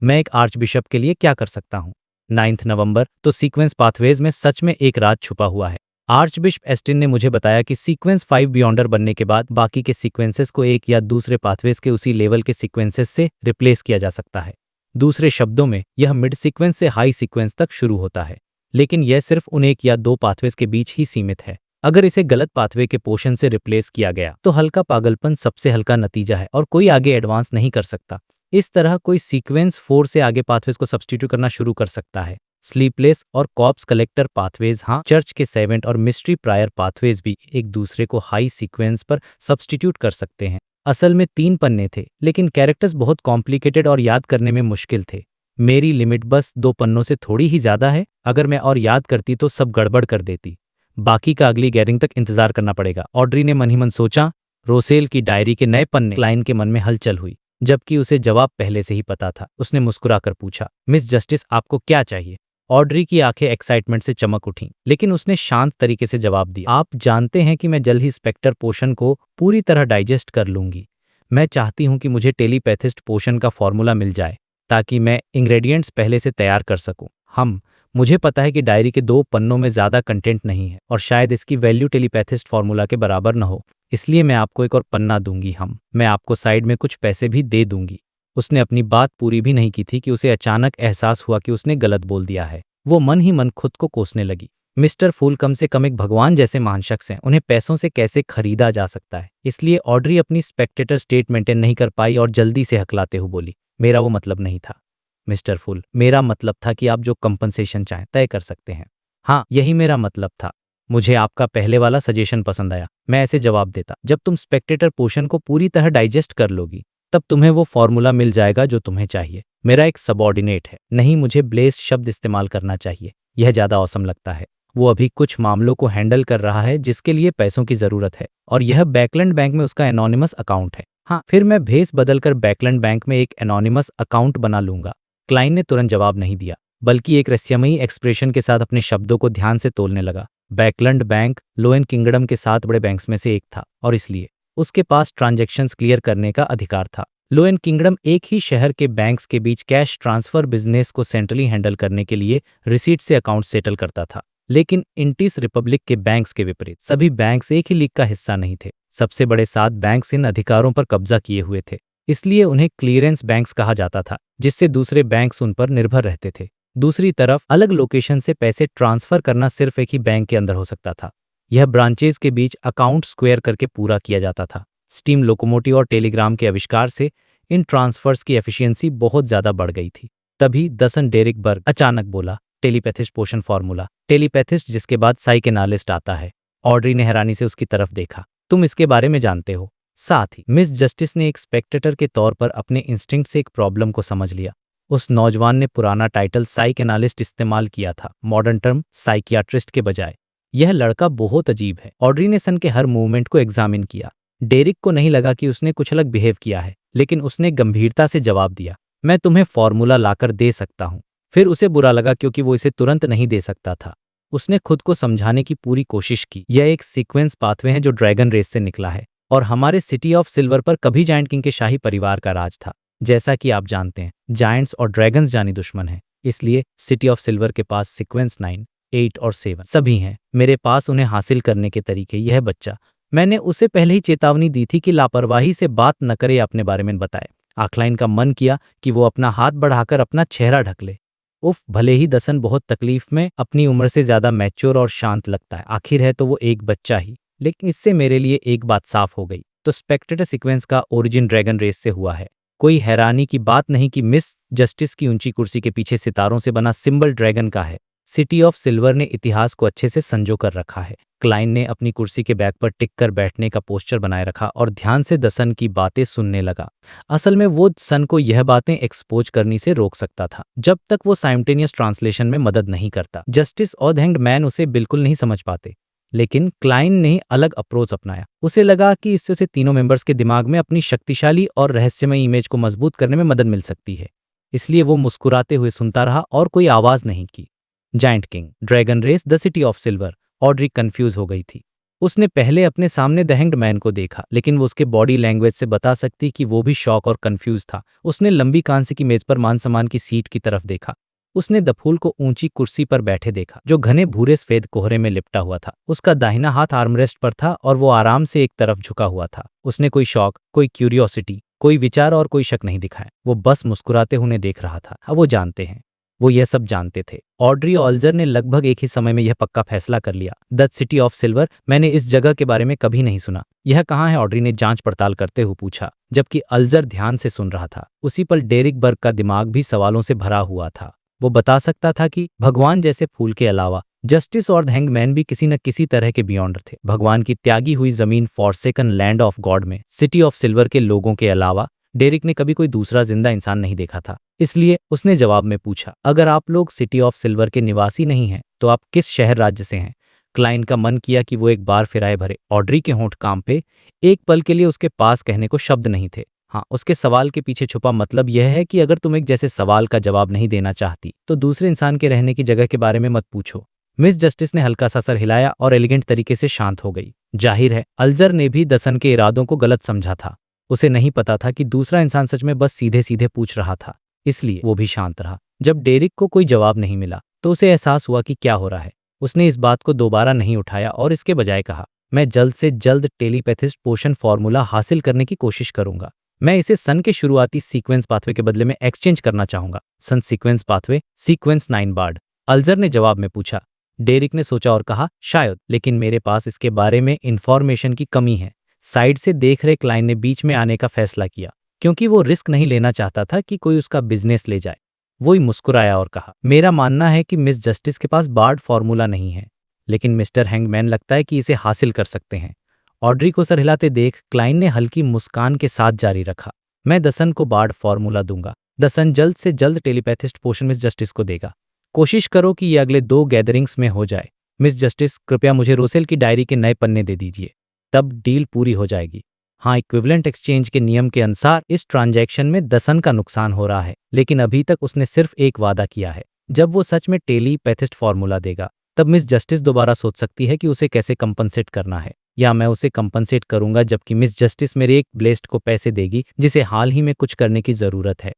मैं एक आर्चबिशप के लिए क्या कर सकता हूँ। 9 नवंबर, तो सीक्वेंस पाथवेज में सच में एक राज छुपा हुआ है। आर्चबिशप एस्टिन ने मुझे बताया कि सीक्वेंस 5 बियॉन्डर बनने के बाद बाकी के सीक्वेंसेस को एक या दूसरे पाथवेज के उसी लेवल के सीक्वेंसेस से रिप्लेस किया जा सकता है। दूसरे शब्दों में, यह मिड सीक्वेंस से हाई सीक्वेंस तक शुरू होता है, लेकिन यह सिर्फ उन 1 या 2 पाथवेज के बीच ही सीमित है। अगर इसे गलत पाथवे के पोषण से रिप्लेस किया गया तो हल्का पागलपन सबसे हल्का नतीजा है और कोई आगे एडवांस नहीं कर सकता। इस तरह कोई सीक्वेंस 4 से आगे पाथवेज को सब्स्टिट्यूट करना शुरू कर सकता है। स्लीपलेस और कॉप्स कलेक्टर पाथवेज, हाँ, चर्च के सेवेंट और मिस्ट्री प्रायर पाथवेज भी एक दूसरे को हाई सीक्वेंस पर सब्स्टिट्यूट कर सकते हैं। असल में 3 पन्ने थे, लेकिन कैरेक्टर्स बहुत कॉम्प्लिकेटेड और याद करने में मुश्किल थे। मेरी लिमिट बस 2 पन्नों से थोड़ी ही ज्यादा है। अगर मैं और याद करती तो सब गड़बड़ कर देती। बाकी का अगली गैरिंग तक इंतजार करना पड़ेगा। ऑड्री ने मन ही मन सोचा। रोसेल की डायरी के नए पन्ने। क्लाइन के मन में हलचल हुई, जबकि उसे जवाब पहले से ही पता था। उसने मुस्कुराकर पूछा, मिस जस्टिस, आपको क्या चाहिए? ऑड्री की आंखें एक्साइटमेंट से चमक उठीं, लेकिन उसने शांत तरीके से जवाब दिया, आप जानते हैं कि मैं जल्द ही स्पेक्टर पोशन को पूरी तरह डाइजेस्ट कर लूंगी। मैं चाहती हूं कि मुझे टेलीपैथिस्ट पोशन का फॉर्मूला मिल जाए ताकि मैं इंग्रेडिएंट्स पहले से तैयार कर सकूं। मुझे पता है कि डायरी के 2 पन्नों में ज़्यादा कंटेंट नहीं है और शायद इसकी वैल्यू टेलीपैथिस्ट फॉर्मूला के बराबर न हो, इसलिए मैं आपको एक और पन्ना दूंगी। मैं आपको साइड में कुछ पैसे भी दे दूंगी। उसने अपनी बात पूरी भी नहीं की थी कि उसे अचानक एहसास हुआ कि उसने गलत बोल दिया है। वो मन ही मन खुद को कोसने लगी। मिस्टर फूल कम से कम एक भगवान जैसे महान शख्स हैं, उन्हें पैसों से कैसे खरीदा जा सकता है? इसलिए ऑड्री अपनी स्पेक्टेटर स्टेट मेंटेन नहीं कर पाई और जल्दी से हकलाते हुए बोली, मेरा वो मतलब नहीं था मिस्टर फूल। मेरा मतलब था कि आप जो कंपनसेशन चाहें तय कर सकते हैं। हाँ, यही मेरा मतलब था। मुझे आपका पहले वाला सजेशन पसंद आया। मैं ऐसे जवाब देता, जब तुम स्पेक्टेटर पोशन को पूरी तरह डाइजेस्ट कर लोगी तब तुम्हें वो फॉर्मूला मिल जाएगा जो तुम्हें चाहिए। मेरा एक सबऑर्डिनेट है। नहीं, मुझे ब्लेस्ड शब्द इस्तेमाल करना चाहिए, यह ज्यादा औसम लगता है। वो अभी कुछ मामलों को हैंडल कर रहा है जिसके लिए पैसों की जरूरत है, और यह बैकलैंड बैंक में उसका एनोनिमस अकाउंट है। हाँ, फिर मैं भेस बदलकर बैकलैंड बैंक में एक एनोनिमस अकाउंट बना लूंगा। क्लाइन ने तुरंत जवाब नहीं दिया, बल्कि एक रहस्यमयी एक्सप्रेशन के साथ अपने शब्दों को ध्यान से तोलने लगा। बैकलैंड बैंक लोएन किंगडम के 7 बड़े बैंक्स में से एक था और इसलिए उसके पास ट्रांजैक्शंस क्लियर करने का अधिकार था। लोएन किंगडम एक ही शहर के बैंक्स के बीच कैश ट्रांसफर बिजनेस को सेंट्रली हैंडल करने के लिए रिसीट से अकाउंट सेटल करता था। लेकिन इंटिस रिपब्लिक के बैंक्स के विपरीत सभी बैंक्स एक ही लीग का हिस्सा नहीं थे। सबसे बड़े 7 बैंक्स इन अधिकारों पर कब्जा किए हुए थे, इसलिए उन्हें क्लीयरेंस बैंक्स कहा जाता था, जिससे दूसरे बैंक्स उन पर निर्भर रहते थे। दूसरी तरफ अलग लोकेशन से पैसे ट्रांसफर करना सिर्फ एक ही बैंक के अंदर हो सकता था। यह ब्रांचेज के बीच अकाउंट स्क्वेयर करके पूरा किया जाता था। स्टीम लोकोमोटिव और टेलीग्राम के आविष्कार से इन ट्रांसफर्स की एफिशिएंसी बहुत ज्यादा बढ़ गई थी। तभी दसन डेरिक बर्ग अचानक बोला, टेलीपैथिस्ट पोशन फॉर्मूला। टेलीपैथिस्ट जिसके बाद साइकेनालिस्ट आता है। ऑड्री ने हैरानी से उसकी तरफ देखा, तुम इसके बारे में जानते हो? साथ ही मिस जस्टिस ने एक स्पेक्टेटर के तौर पर अपने इंस्टिंक्ट से एक प्रॉब्लम को समझ लिया। उस नौजवान ने पुराना टाइटल साइकेनालिस्ट इस्तेमाल किया था, मॉडर्न टर्म साइकियाट्रिस्ट के बजाय। यह लड़का बहुत अजीब है। ऑड्री ने सन के हर मूवमेंट को एग्जामिन किया। डेरिक को नहीं लगा कि उसने कुछ अलग बिहेव किया है, लेकिन उसने गंभीरता से जवाब दिया, मैं तुम्हें फॉर्मूला लाकर दे सकता हूं। फिर उसे बुरा लगा क्योंकि वो इसे तुरंत नहीं दे सकता था। उसने खुद को समझाने की पूरी कोशिश की, यह एक सीक्वेंस पाथवे है जो ड्रैगन रेस से निकला है और हमारे सिटी ऑफ सिल्वर पर कभी जायंट किंग के शाही परिवार का राज था। जैसा कि आप जानते हैं, जायंट्स और ड्रैगन्स जानी दुश्मन हैं, इसलिए सिटी ऑफ सिल्वर के पास सीक्वेंस 9, 8 और 7 सभी हैं। मेरे पास उन्हें हासिल करने के तरीके। यह बच्चा, मैंने उसे पहले ही चेतावनी दी थी कि लापरवाही से बात न करे या अपने बारे में बताए। आखलाइन का मन किया कि वो अपना हाथ बढ़ाकर अपना चेहरा ढक ले। उफ, भले ही दसन बहुत तकलीफ में, अपनी उम्र से ज्यादा मैच्योर और शांत लगता है, आखिर है तो वो एक बच्चा ही। लेकिन इससे मेरे लिए एक बात साफ हो गई, तो स्पेक्टेटर सीक्वेंस का ओरिजिन ड्रैगन रेस से हुआ है। कोई हैरानी की बात नहीं कि मिस जस्टिस की ऊंची कुर्सी के पीछे सितारों से बना सिंबल ड्रैगन का है। सिटी ऑफ सिल्वर ने इतिहास को अच्छे से संजो कर रखा है। क्लाइन ने अपनी कुर्सी के बैक पर टिक कर बैठने का पोस्चर बनाए रखा और ध्यान से दसन की बातें सुनने लगा। असल में वो सन को यह बातें एक्सपोज करने से रोक सकता था जब तक वो साइमल्टेनियस ट्रांसलेशन में मदद नहीं करता। जस्टिस और हैंग्ड मैन उसे बिल्कुल नहीं समझ पाते, लेकिन क्लाइन ने अलग अप्रोच अपनाया। उसे लगा कि इससे उसे तीनों मेंबर्स के दिमाग में अपनी शक्तिशाली और रहस्यमय इमेज को मजबूत करने में मदद मिल सकती है। इसलिए वो मुस्कुराते हुए सुनता रहा और कोई आवाज नहीं की। Giant king, dragon race, the city of silver. Audrey confuse हो गई थी। उसने पहले अपने सामने द हैंग्ड मैन को देखा, लेकिन वो उसके बॉडी लैंग्वेज से बता सकती कि वो भी शॉक और कंफ्यूज था। उसने लंबी कांसे की मेज पर मान सम्मान की सीट की तरफ देखा। उसने दफूल को ऊंची कुर्सी पर बैठे देखा, जो घने भूरे सफेद कोहरे में लिपटा हुआ था। उसका दाहिना हाथ आर्मरेस्ट पर था और वो आराम से एक तरफ झुका हुआ था। उसने कोई शौक, कोई क्यूरियोसिटी, कोई विचार और कोई शक नहीं दिखाया। वो बस मुस्कुराते हुए देख रहा था। वो जानते हैं, वो यह सब जानते थे। ऑड्री ऑल्जर ने लगभग एक ही समय में यह पक्का फैसला कर लिया, द सिटी ऑफ सिल्वर, मैंने इस जगह के बारे में कभी नहीं सुना। यह कहाँ है? ऑड्री ने जांच पड़ताल करते हुए पूछा, जबकि अल्जर ध्यान से सुन रहा था। उसी पल डेरिक बर्ग का दिमाग भी सवालों से भरा हुआ था। वो बता सकता था कि भगवान जैसे फूल के अलावा जस्टिस और द हैंगमैन भी किसी न किसी तरह के बियॉन्ड थे। भगवान की त्यागी हुई जमीन फॉरसेकन लैंड ऑफ गॉड में सिटी ऑफ सिल्वर के लोगों के अलावा डेरिक ने कभी कोई दूसरा जिंदा इंसान नहीं देखा था। इसलिए उसने जवाब में पूछा, अगर आप लोग सिटी ऑफ सिल्वर के निवासी नहीं हैं तो आप किस शहर राज्य से हैं? क्लाइन का मन किया कि वो एक बार फिराए भरे। ऑड्री के होंठ कांपे। एक पल के लिए उसके पास कहने को शब्द नहीं थे। हाँ, उसके सवाल के पीछे छुपा मतलब यह है कि अगर तुम एक जैसे सवाल का जवाब नहीं देना चाहती तो दूसरे इंसान के रहने की जगह के बारे में मत पूछो। मिस जस्टिस ने हल्का सा सर हिलाया और एलिगेंट तरीके से शांत हो गई। जाहिर है अल्जर ने भी दसन के इरादों को गलत समझा था। उसे नहीं पता था कि दूसरा इंसान सच में बस सीधे सीधे पूछ रहा था, इसलिए वो भी शांत रहा। जब डेरिक को कोई जवाब नहीं मिला तो उसे एहसास हुआ कि क्या हो रहा है। उसने इस बात को दोबारा नहीं उठाया और इसके बजाय कहा, मैं जल्द से जल्द टेलीपैथिस्ट पोषण फॉर्मूला हासिल करने की कोशिश करूंगा। मैं इसे सन के शुरुआती सीक्वेंस पाथवे के बदले में एक्सचेंज करना चाहूंगा। सन सीक्वेंस पाथवे, सीक्वेंस 9 बार्ड, अल्जर ने जवाब में पूछा। डेरिक ने सोचा और कहा, शायद, लेकिन मेरे पास इसके बारे में इंफॉर्मेशन की कमी है। साइड से देख रहे क्लाइन ने बीच में आने का फैसला किया, क्योंकि वो रिस्क नहीं लेना चाहता था कि कोई उसका बिजनेस ले जाए। वो ही मुस्कुराया और कहा, मेरा मानना है कि मिस जस्टिस के पास बार्ड फॉर्मूला नहीं है, लेकिन मिस्टर हैंगमैन लगता है कि इसे हासिल कर सकते हैं। ऑड्री को सर हिलाते देख क्लाइन ने हल्की मुस्कान के साथ जारी रखा, मैं दसन को बार्ड फॉर्मूला दूंगा। दसन जल्द से जल्द टेलीपैथिस्ट पोषण मिस जस्टिस को देगा। कोशिश करो कि ये अगले 2 गैदरिंग्स में हो जाए। मिस जस्टिस, कृपया मुझे रोसेल की डायरी के नए पन्ने दे दीजिए, तब डील पूरी हो जाएगी। हाँ, इक्विवेलेंट एक्सचेंज के नियम के अनुसार इस ट्रांजैक्शन में दसन का नुकसान हो रहा है, लेकिन अभी तक उसने सिर्फ एक वादा किया है, जब वो सच में टेलीपैथिस्ट फॉर्मूला देगा तब मिस जस्टिस दोबारा सोच सकती है कि उसे कैसे कंपनसेट करना है, या मैं उसे कंपनसेट करूंगा जबकि मिस जस्टिस मेरे एक ब्लेस्ड को पैसे देगी जिसे हाल ही में कुछ करने की जरूरत है।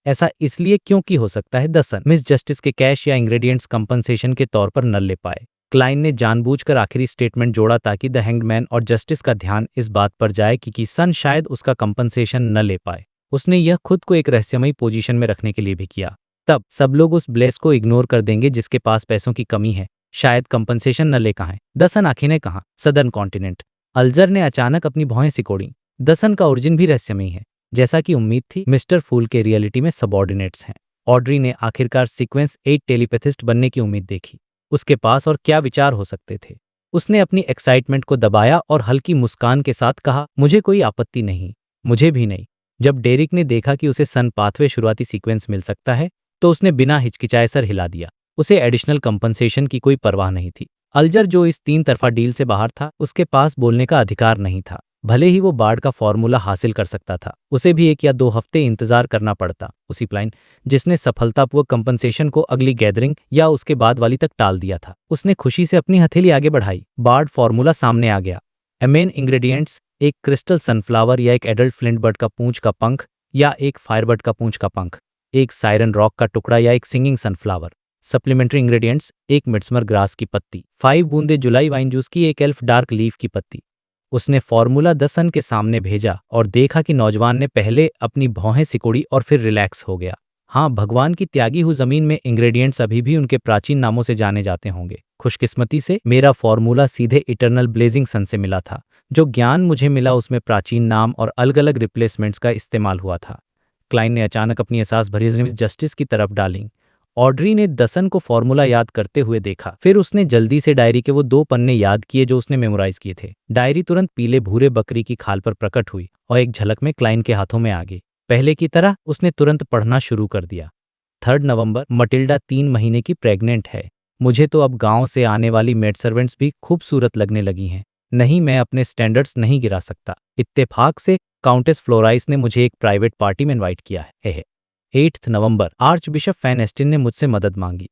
ऐसा इसलिए क्योंकि हो सकता है दसन मिस जस्टिस के कैश या इंग्रेडिएंट्स कंपनसेशन के तौर पर न ले पाए। क्लाइन ने जानबूझकर आखिरी स्टेटमेंट जोड़ा ताकि द हैंगमैन और जस्टिस का ध्यान इस बात पर जाए कि सन शायद उसका कंपनसेशन न ले पाए। उसने यह खुद को एक रहस्यमयी पोजीशन में रखने के लिए भी किया। तब सब लोग उस ब्लेस को इग्नोर कर देंगे जिसके पास पैसों की कमी है, शायद कंपनसेशन न ले कहा। दसन आखिर ने कहा, सदर्न कॉन्टिनेंट। अल्जर ने अचानक अपनी भौहें सिकोड़ी। दसन का ओरिजिन भी रहस्यमयी है, जैसा कि उम्मीद थी। मिस्टर फूल के रियलिटी में सबॉर्डिनेट्स हैं। ऑड्री ने आखिरकार सीक्वेंस 8 टेलीपैथिस्ट बनने की उम्मीद देखी। उसके पास और क्या विचार हो सकते थे। उसने अपनी एक्साइटमेंट को दबाया और हल्की मुस्कान के साथ कहा, मुझे कोई आपत्ति नहीं। मुझे भी नहीं। जब डेरिक ने देखा कि उसे सन पाथवे शुरुआती सीक्वेंस मिल सकता है तो उसने बिना हिचकिचाए सर हिला दिया। उसे एडिशनल कंपनसेशन की कोई परवाह नहीं थी। अल्जर, जो इस 3 तरफा डील से बाहर था, उसके पास बोलने का अधिकार नहीं था। भले ही वो बार्ड का फॉर्मूला हासिल कर सकता था, उसे भी 1 या 2 हफ्ते इंतजार करना पड़ता। उसी प्लान जिसने सफलतापूर्वक कंपनसेशन को अगली गैदरिंग या उसके बाद वाली तक टाल दिया था। उसने खुशी से अपनी हथेली आगे बढ़ाई। बार्ड फॉर्मूला सामने आ गया। मेन इंग्रेडिएंट्स, एक क्रिस्टल सनफ्लावर या एक एडल्ट फ्लिंटबर्ड का पूंछ का पंख या एक फायरबर्ड का पूंछ का पंख, एक सायरन रॉक का टुकड़ा या एक सिंगिंग सनफ्लावर। सप्लीमेंट्री इंग्रेडिएंट्स, एक मिडसमर ग्रास की पत्ती, 5 बूंदे जुलाई वाइन जूस की, एक एल्फ डार्क लीफ की पत्ती। उसने फॉर्मूला दसन के सामने भेजा और देखा कि नौजवान ने पहले अपनी भौहें सिकोड़ी और फिर रिलैक्स हो गया। हाँ, भगवान की त्यागी हुई जमीन में इंग्रेडिएंट्स अभी भी उनके प्राचीन नामों से जाने जाते होंगे। खुशकिस्मती से मेरा फॉर्मूला सीधे इटर्नल ब्लेजिंग सन से मिला था। जो ज्ञान मुझे मिला उसमें प्राचीन नाम और अलग अलग रिप्लेसमेंट्स का इस्तेमाल हुआ था। क्लाइन ने अचानक अपनी एहसास भरी नज़रें जस्टिस की तरफ डाली। ऑड्री ने दसन को फॉर्मूला याद करते हुए देखा। फिर उसने जल्दी से डायरी के वो 2 पन्ने याद किए जो उसने मेमोराइज किए थे। डायरी तुरंत पीले भूरे बकरी की खाल पर प्रकट हुई और एक झलक में क्लाइन के हाथों में आ गई। पहले की तरह उसने तुरंत पढ़ना शुरू कर दिया। 3 नवंबर, मटिल्डा 3 महीने की प्रेग्नेंट है। मुझे तो अब गांव से आने वाली मेड सर्वेंट्स भी खूबसूरत लगने लगी हैं। नहीं, मैं अपने स्टैंडर्ड्स नहीं गिरा सकता। इत्तेफाक से काउंटेस फ्लोराइस ने मुझे एक प्राइवेट पार्टी में इनवाइट किया है। 8 नवंबर, आर्च बिशप फैन एस्टिन ने मुझसे मदद मांगी।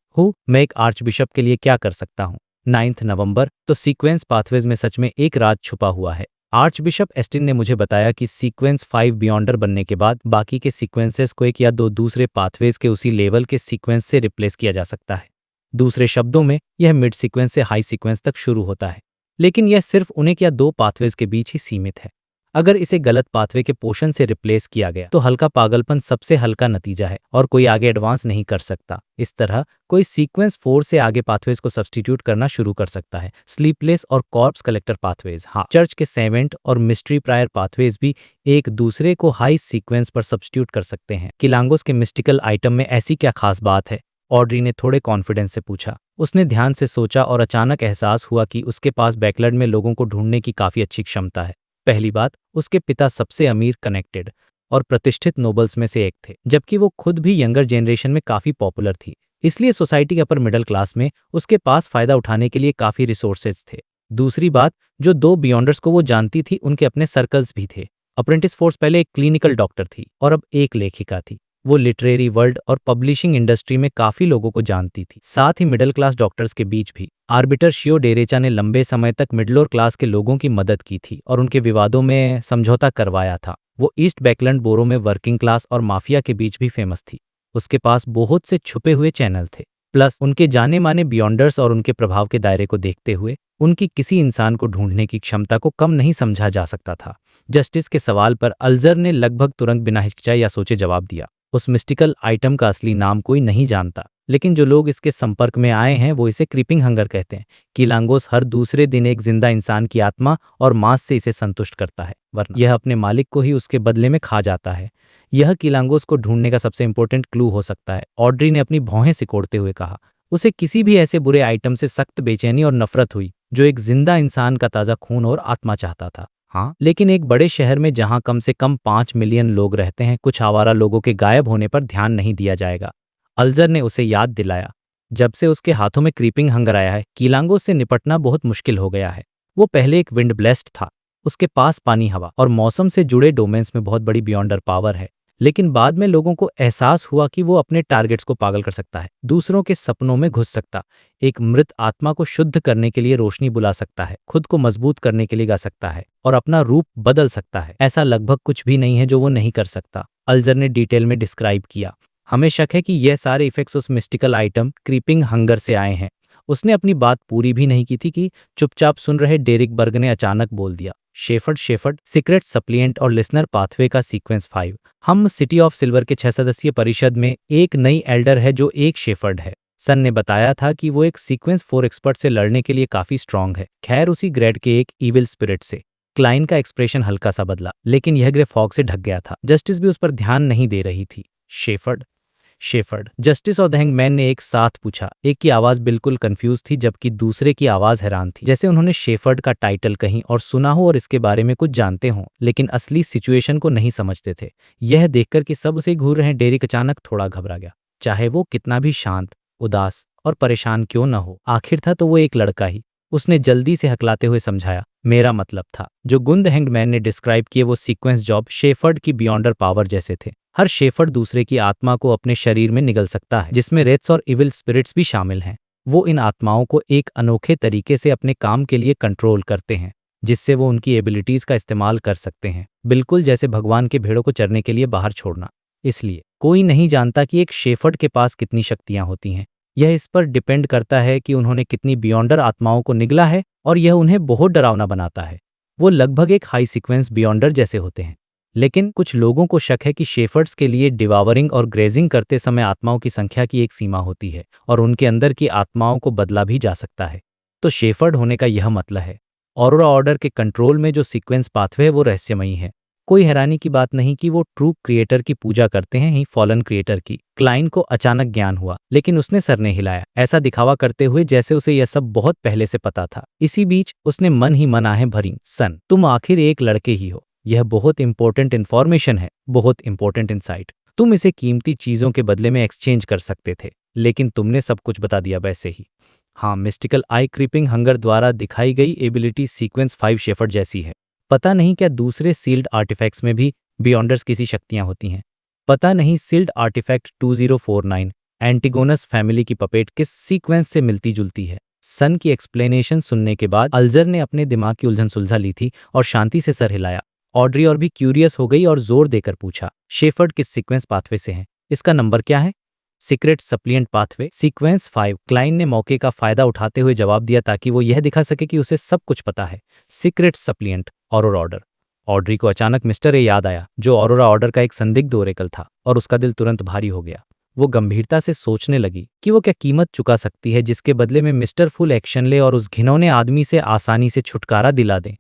मैं एक आर्च बिशप के लिए क्या कर सकता हूँ। 9 नवंबर, तो सीक्वेंस पाथवेज में सच में एक राज छुपा हुआ है। आर्च बिशप एस्टिन ने मुझे बताया कि सीक्वेंस 5 बियॉन्डर बनने के बाद बाकी के सीक्वेंसेस को 1 या 2 दूसरे पाथवेज के उसी लेवल के सीक्वेंस से रिप्लेस किया जा सकता है। दूसरे शब्दों में, यह मिड सीक्वेंस से हाई सीक्वेंस तक शुरू होता है, लेकिन यह सिर्फ उन्हें या 2 पाथवेज के बीच ही सीमित है। अगर इसे गलत पाथवे के पोषण से रिप्लेस किया गया तो हल्का पागलपन सबसे हल्का नतीजा है और कोई आगे एडवांस नहीं कर सकता। इस तरह कोई सीक्वेंस 4 से आगे पाथवेज को सब्स्टिट्यूट करना शुरू कर सकता है। स्लीपलेस और कॉर्प्स कलेक्टर पाथवेज, हाँ, चर्च के सेवेंट और मिस्ट्री प्रायर पाथवेज भी एक दूसरे को हाई सीक्वेंस पर सब्स्टिट्यूट कर सकते हैं। किलांगोस के मिस्टिकल आइटम में ऐसी क्या खास बात है? ऑड्री ने थोड़े कॉन्फिडेंस से पूछा। उसने ध्यान से सोचा और अचानक एहसास हुआ कि उसके पास बैकलैंड में लोगों को ढूंढने की काफी अच्छी क्षमता है। पहली बात, उसके पिता सबसे अमीर, कनेक्टेड और प्रतिष्ठित नोबल्स में से एक थे, जबकि वो खुद भी यंगर जनरेशन में काफी पॉपुलर थी। इसलिए सोसाइटी के अपर मिडिल क्लास में उसके पास फायदा उठाने के लिए काफी रिसोर्सेज थे। दूसरी बात, जो 2 बियॉन्डर्स को वो जानती थी उनके अपने सर्कल्स भी थे। अप्रेंटिस फोर्स पहले एक क्लिनिकल डॉक्टर थी और अब एक लेखिका थी। वो लिटरेरी वर्ल्ड और पब्लिशिंग इंडस्ट्री में काफी लोगों को जानती थी। साथ ही मिडिल क्लास डॉक्टर्स के बीच भी आर्बिटर शियो डेरेचा ने लंबे समय तक मिडलोर क्लास के लोगों की मदद की थी और उनके विवादों में समझौता करवाया था। वो ईस्ट बैकलैंड बोरो में वर्किंग क्लास और माफिया के बीच भी फेमस थी। उसके पास बहुत से छुपे हुए चैनल थे। प्लस उनके जाने माने बियॉन्डर्स और उनके प्रभाव के दायरे को देखते हुए उनकी किसी इंसान को ढूंढने की क्षमता को कम नहीं समझा जा सकता था। जस्टिस के सवाल पर अल्जर ने लगभग तुरंत बिना हिचकिचाए या सोचे जवाब दिया। उस मिस्टिकल आइटम का असली नाम कोई नहीं जानता, लेकिन जो लोग इसके संपर्क में आए हैं वो इसे क्रीपिंग हंगर कहते हैं। किलांगोस हर दूसरे दिन एक जिंदा इंसान की आत्मा और मांस से इसे संतुष्ट करता है, वरना यह अपने मालिक को ही उसके बदले में खा जाता है। यह किलांगोस को ढूंढने का सबसे इंपॉर्टेंट क्लू हो सकता है, ऑड्री ने अपनी भौहें सिकोड़ते हुए कहा। उसे किसी भी ऐसे बुरे आइटम से सख्त बेचैनी और नफरत हुई जो एक जिंदा इंसान का ताज़ा खून और आत्मा चाहता था। हाँ, लेकिन एक बड़े शहर में जहां कम से कम 5 मिलियन लोग रहते हैं, कुछ आवारा लोगों के गायब होने पर ध्यान नहीं दिया जाएगा। अल्जर ने उसे याद दिलाया। जब से उसके हाथों में क्रीपिंग हंगर आया है, किलांगोस से निपटना बहुत मुश्किल हो गया है। वो पहले एक विंड ब्लेस्ड था, उसके पास पानी, हवा और मौसम से जुड़े डोमेन्स में बहुत बड़ी बियॉन्डर पावर है। लेकिन बाद में लोगों को एहसास हुआ कि वो अपने टारगेट्स को पागल कर सकता है, दूसरों के सपनों में घुस सकता, एक मृत आत्मा को शुद्ध करने के लिए रोशनी बुला सकता है, खुद को मजबूत करने के लिए गा सकता है और अपना रूप बदल सकता है। ऐसा लगभग कुछ भी नहीं है जो वो नहीं कर सकता, अल्जर ने डिटेल में डिस्क्राइब किया। हमें शक है कि यह सारे इफेक्ट्स उस मिस्टिकल आइटम क्रीपिंग हंगर से आए हैं। उसने अपनी बात पूरी भी नहीं की थी कि चुपचाप सुन रहे डेरिक बर्ग ने अचानक बोल दिया, शेफर्ड सीक्रेट सप्लिएंट और लिसनर पाथवे का सीक्वेंस 5। हम सिटी ऑफ सिल्वर के 6 सदस्यीय परिषद में एक नई एल्डर है जो एक शेफर्ड है। सन ने बताया था कि वो एक सीक्वेंस 4 एक्सपर्ट से लड़ने के लिए काफी स्ट्रांग है, खैर उसी ग्रेड के एक ईविल स्पिरिट से। क्लाइन का एक्सप्रेशन हल्का सा बदला, लेकिन यह ग्रे फॉग से ढक गया था। जस्टिस भी उस पर ध्यान नहीं दे रही थी। शेफर्ड, जस्टिस और द हैंगमैन ने एक साथ पूछा। एक की आवाज बिल्कुल कंफ्यूज थी, जबकि दूसरे की आवाज हैरान थी, जैसे उन्होंने शेफर्ड का टाइटल कहीं और सुना हो और इसके बारे में कुछ जानते हों, लेकिन असली सिचुएशन को नहीं समझते थे। यह देखकर कि सब उसे घूर रहे, डेरिक अचानक थोड़ा घबरा गया। चाहे वो कितना भी शांत, उदास और परेशान क्यों न हो, आखिर था तो वो एक लड़का ही। उसने जल्दी से हकलाते हुए समझाया, मेरा मतलब था जो गुण द हैंगमैन ने डिस्क्राइब किए वो सीक्वेंस जॉब शेफर्ड की बियॉन्डर पावर जैसे थे। हर शेफर्ड दूसरे की आत्मा को अपने शरीर में निगल सकता है, जिसमें रेट्स और इविल स्पिरिट्स भी शामिल हैं। वो इन आत्माओं को एक अनोखे तरीके से अपने काम के लिए कंट्रोल करते हैं, जिससे वो उनकी एबिलिटीज का इस्तेमाल कर सकते हैं, बिल्कुल जैसे भगवान के भेड़ों को चरने के लिए बाहर छोड़ना। इसलिए कोई नहीं जानता कि एक शेफर्ड के पास कितनी शक्तियां होती हैं। यह इस पर डिपेंड करता है कि उन्होंने कितनी बियॉन्डर आत्माओं को निगला है, और यह उन्हें बहुत डरावना बनाता है। वो लगभग एक हाई सीक्वेंस बियॉन्डर जैसे होते हैं। लेकिन कुछ लोगों को शक है कि शेफर्ड्स के लिए डिवावरिंग और ग्रेजिंग करते समय आत्माओं की संख्या की एक सीमा होती है और उनके अंदर की आत्माओं को बदला भी जा सकता है। तो शेफर्ड होने का यह मतलब है। ऑरोरा ऑर्डर के कंट्रोल में जो सीक्वेंस पाथवे है वो रहस्यमयी है। कोई हैरानी की बात नहीं कि वो ट्रू क्रिएटर की पूजा करते हैं, ही फॉलन क्रिएटर की। क्लाइन को अचानक ज्ञान हुआ, लेकिन उसने सर नहीं हिलाया, ऐसा दिखावा करते हुए जैसे उसे यह सब बहुत पहले से पता था। इसी बीच उसने मन ही मन आहें भरी, सन, तुम आखिर एक लड़के ही हो। यह बहुत इंपॉर्टेंट इन्फॉर्मेशन है, बहुत इंपॉर्टेंट इंसाइट। तुम इसे कीमती चीजों के बदले में एक्सचेंज कर सकते थे, लेकिन तुमने सब कुछ बता दिया वैसे ही। हाँ, मिस्टिकल आई क्रीपिंग हंगर द्वारा दिखाई गई एबिलिटी सीक्वेंस 5 शेफर्ड जैसी है। पता नहीं क्या दूसरे सील्ड आर्टिफैक्ट्स में भी बियॉन्डर्स की सी शक्तियां होती हैं। पता नहीं सील्ड आर्टिफैक्ट 2049 एंटिगोनस फैमिली की पपेट किस सीक्वेंस से मिलती जुलती है। सन की एक्सप्लेनेशन सुनने के बाद अल्जर ने अपने दिमाग की उलझन सुलझा ली थी और शांति से सर हिलाया। ऑड्री और भी क्यूरियस हो गई और जोर देकर पूछा, शेफर्ड किस सीक्वेंस पाथवे से हैं? इसका नंबर क्या है? Secret suppliant pathway sequence 5। Klein ने मौके का फायदा उठाते हुए जवाब दिया ताकि वो यह दिखा सके कि उसे सब कुछ पता है। Secret suppliant aurora order. Audrey को अचानक मिस्टर ए याद आया, जो ऑरोरा ऑर्डर का एक संदिग्ध ओरेकल था, और उसका दिल तुरंत भारी हो गया। वो गंभीरता से सोचने लगी कि वो क्या कीमत चुका सकती है जिसके बदले में मिस्टर फुल एक्शन ले और उस घिनौने आदमी से आसानी से छुटकारा दिला दें।